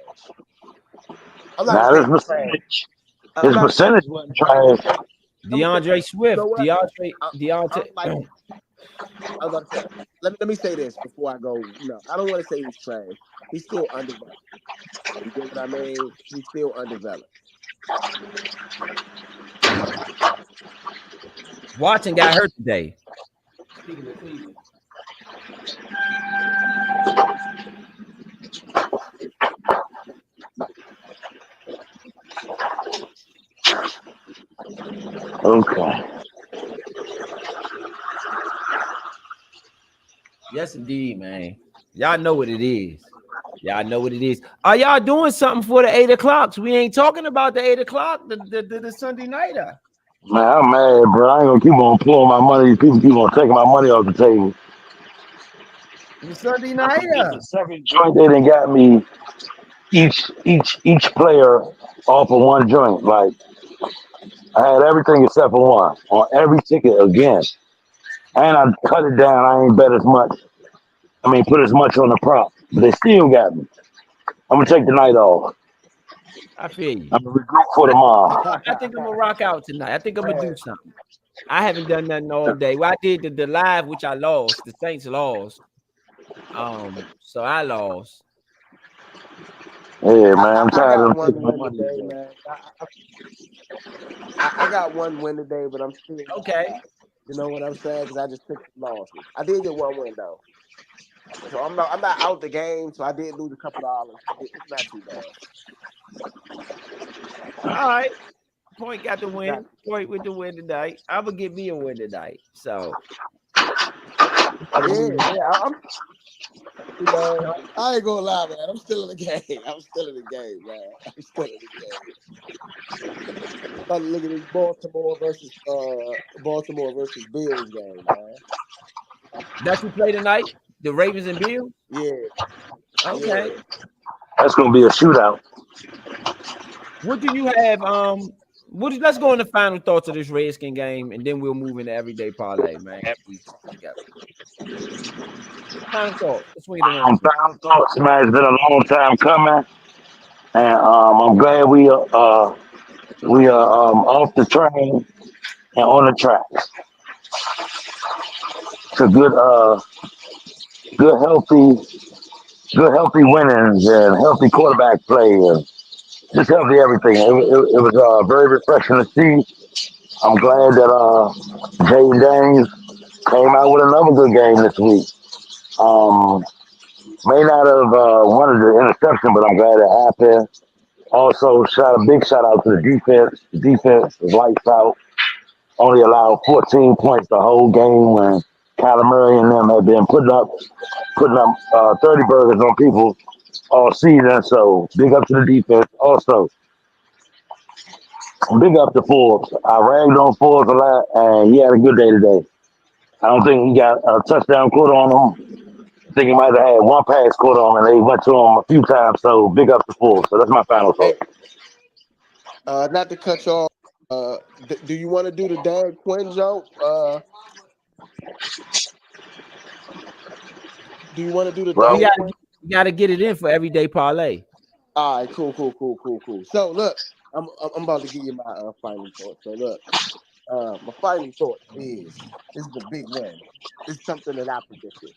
Speaker 1: I'm not gonna
Speaker 7: Now
Speaker 1: say
Speaker 7: his
Speaker 1: he's trash.
Speaker 7: percentage,
Speaker 1: I'm
Speaker 7: his
Speaker 1: not gonna say
Speaker 7: percentage
Speaker 1: he's
Speaker 7: wasn't
Speaker 1: trash. I'm gonna
Speaker 7: trash.
Speaker 1: say, I'm gonna say,
Speaker 6: DeAndre
Speaker 1: you know
Speaker 6: Swift.
Speaker 1: what? I'm
Speaker 6: Deontay.
Speaker 1: like, I was about to say, let me say this before I go. No, I don't want to say he's trash. He's still undeveloped. You get what I mean? He's still undeveloped.
Speaker 6: Watson got hurt today. Speaking of Cleveland.
Speaker 7: Okay.
Speaker 6: Yes, indeed, man. Y'all know what it is. Y'all know what it is. Are y'all doing something for the 8 o'clocks? We ain't talking about the 8 o'clock, the Sunday nighter.
Speaker 7: Man, I'm mad, bro. I ain't gonna keep on pulling my money. These people keep on taking my money off the table.
Speaker 6: The Sunday
Speaker 7: I forget
Speaker 6: nighter.
Speaker 7: the second joint they done got me each player off of one joint. Like I had everything except for one on every ticket again. And I cut it down. I ain't bet as much. I mean, put as much on the prop. But they still got me. I'm gonna take the night off.
Speaker 6: I feel you.
Speaker 7: I'm gonna regroup for tomorrow.
Speaker 6: I think I'm gonna rock out tonight. I think I'm gonna do
Speaker 1: Man,
Speaker 6: something. I haven't done nothing all day. Well, I did the live, which I lost. The Saints lost. So I lost.
Speaker 7: Yeah, man. I'm
Speaker 1: I
Speaker 7: tired of
Speaker 1: got
Speaker 7: them
Speaker 1: one
Speaker 7: taking my
Speaker 1: win
Speaker 7: money
Speaker 1: today,
Speaker 7: again.
Speaker 1: man. I got one win today, but I'm still,
Speaker 6: Okay.
Speaker 1: you know what I'm saying? Because I just took some losses. I did get one win though, so I'm not out the game. So I did lose a couple dollars. It's not too bad.
Speaker 6: All right. Point got the
Speaker 1: Not,
Speaker 6: win. Point with the win tonight. I'm gonna get me a win tonight. So
Speaker 1: yeah. You know, I ain't gonna lie, man. I'm still in the game. I'm still in the game, man. I'm still in the game. About to look at this Baltimore versus Bills game, man.
Speaker 6: that's who play tonight. The Ravens and Bills.
Speaker 1: Yeah,
Speaker 6: Okay.
Speaker 1: yeah.
Speaker 7: That's gonna be a shootout.
Speaker 6: What do you have? Let's go into final thoughts of this Redskin game, and then we'll move into everyday parlay, man. Final thoughts. Let's swing it around.
Speaker 7: Final thoughts, man. It's been a long time coming, and I'm glad we are off the train and on the tracks. It's a good healthy winnings and healthy quarterback play and just healthy everything. It was very refreshing to see. I'm glad that Jaden Daniels came out with another good game this week. Um, may not have wanted the interception, but I'm glad it happened. Also, a big shout out to the defense. The defense was lights out. Only allowed 14 points the whole game when Kyler Murray and them had been putting up 30 burgers on people all season. So big up to the defense. Also, big up to Forbes. I ragged on Forbes a lot, and he had a good day today. I don't think he got a touchdown caught on him. I think he might have had one pass caught on him, and they went to him a few times. So big up to Forbes. So that's my final
Speaker 1: Hey,
Speaker 7: thought.
Speaker 1: not to cut you off. Do you want to do the Dan Quinn joke? Do you want to do the
Speaker 6: We
Speaker 7: Well,
Speaker 1: Dan
Speaker 6: gotta
Speaker 1: Quinn?
Speaker 6: we gotta get it in for everyday parlay.
Speaker 1: All right, cool. So look, I'm about to give you my final thought. So look, my final thought is this is a big win. It's something that I predicted.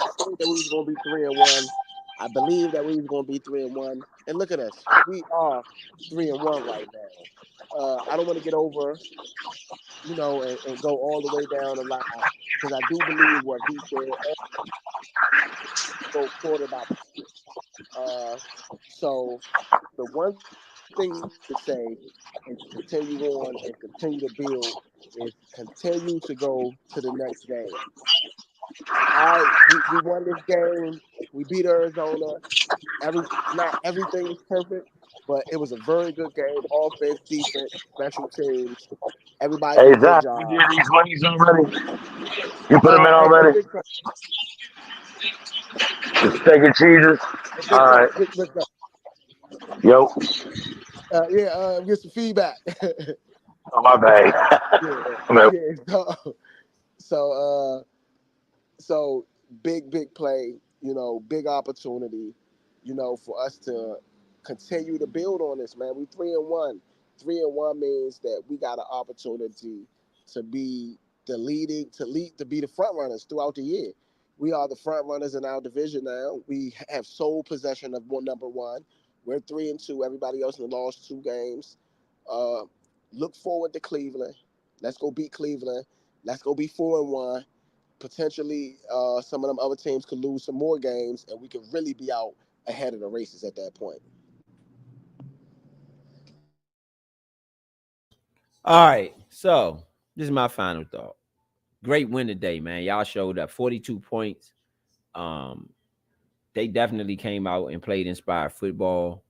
Speaker 1: I said that we was gonna be 3-1. I believe that we was gonna be 3-1. And look at us. We are 3-1 right now. I don't want to get over, and go all the way down the line because I do believe what he said. Go quarter by quarter. So the one thing that I can say and to continue on and continue to build is continue to go to the next game. All right, we won this game. We beat Arizona. Not everything was perfect, but it was a very good game. Offense, defense, special teams. Everybody
Speaker 7: hey
Speaker 1: did a good
Speaker 7: Zach, you
Speaker 1: job.
Speaker 7: did these winnings already? You put them in
Speaker 1: Hey,
Speaker 7: already?
Speaker 1: big son,
Speaker 7: The steak and cheeses.
Speaker 1: hey, big
Speaker 7: All
Speaker 1: son,
Speaker 7: right.
Speaker 1: big son.
Speaker 7: Yo.
Speaker 1: Yeah, get some feedback.
Speaker 7: Oh my bad.
Speaker 1: Yeah,
Speaker 7: Man,
Speaker 1: yeah. So, so big play. Big opportunity. For us to continue to build on this, man. We 3-1. 3-1 means that we got an opportunity to be to be the front runners throughout the year. We are the front runners in our division now. We have sole possession of number one. We're 3-2. Everybody else in the lost two games. Uh, look forward to Cleveland. Let's go beat Cleveland. Let's go be 4-1. Potentially, some of them other teams could lose some more games, and we could really be out ahead of the races at that point.
Speaker 6: All right, so this is my final thought. Great win today, man. Y'all showed up 42 points. Um, they definitely came out and played inspired football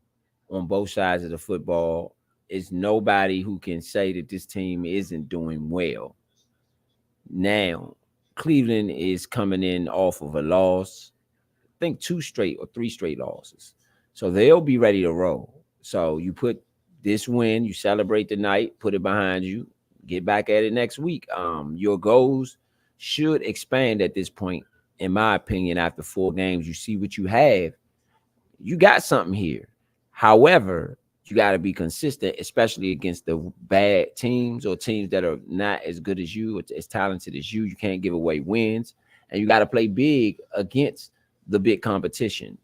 Speaker 6: on both sides of the football. It's nobody who can say that this team isn't doing well. Now, Cleveland is coming in off of a loss. I think two straight or three straight losses. So they'll be ready to roll. So you put this win, you celebrate the night, put it behind you, get back at it next week. Your goals should expand at this point, in my opinion, after 4 games. You see what you have, you got something here. However, you got to be consistent, especially against the bad teams or teams that are not as good as you, or as talented as you. You can't give away wins, and you got to play big against the big competition.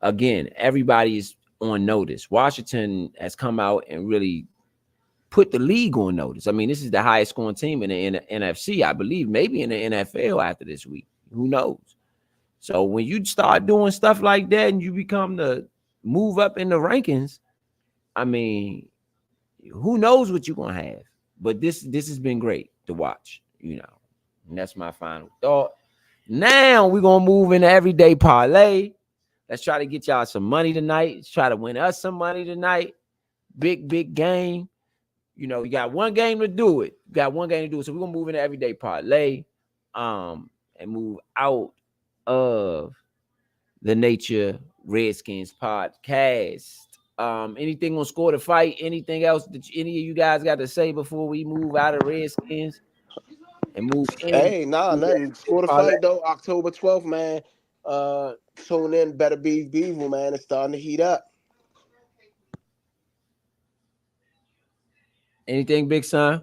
Speaker 6: Again, everybody is on notice. Washington has come out and really put the league on notice. I mean, this is the highest scoring team in the NFC, I believe, maybe in the NFL after this week. Who knows? So when you start doing stuff like that and you become the move up in the rankings, I mean, who knows what you're gonna have? But this has been great to watch. And that's my final thought. Now we're gonna move into everyday parlay. Let's try to get y'all some money tonight. Let's try to win us some money tonight. Big game. You got one game to do it. You got one game to do it. So we're gonna move into everyday parlay. And move out of the Nature Redskins podcast. Anything on Score to Fight? Anything else that any of you guys got to say before we move out of Redskins and move in?
Speaker 1: Hey, nah, nothing. Score the fight though. October 12th, man. Tune in. Better be Beaver, man. It's starting to heat up.
Speaker 6: Anything, Big Son?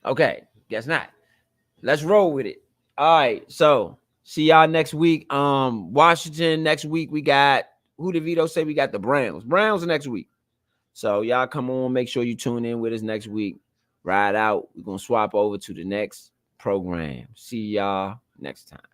Speaker 6: Okay, guess not. Let's roll with it. All right. So see y'all next week. Washington next week. We got who did Vito say? We got the Browns. Browns next week. So y'all come on. Make sure you tune in with us next week. Ride out. We're gonna swap over to the next program. See y'all next time.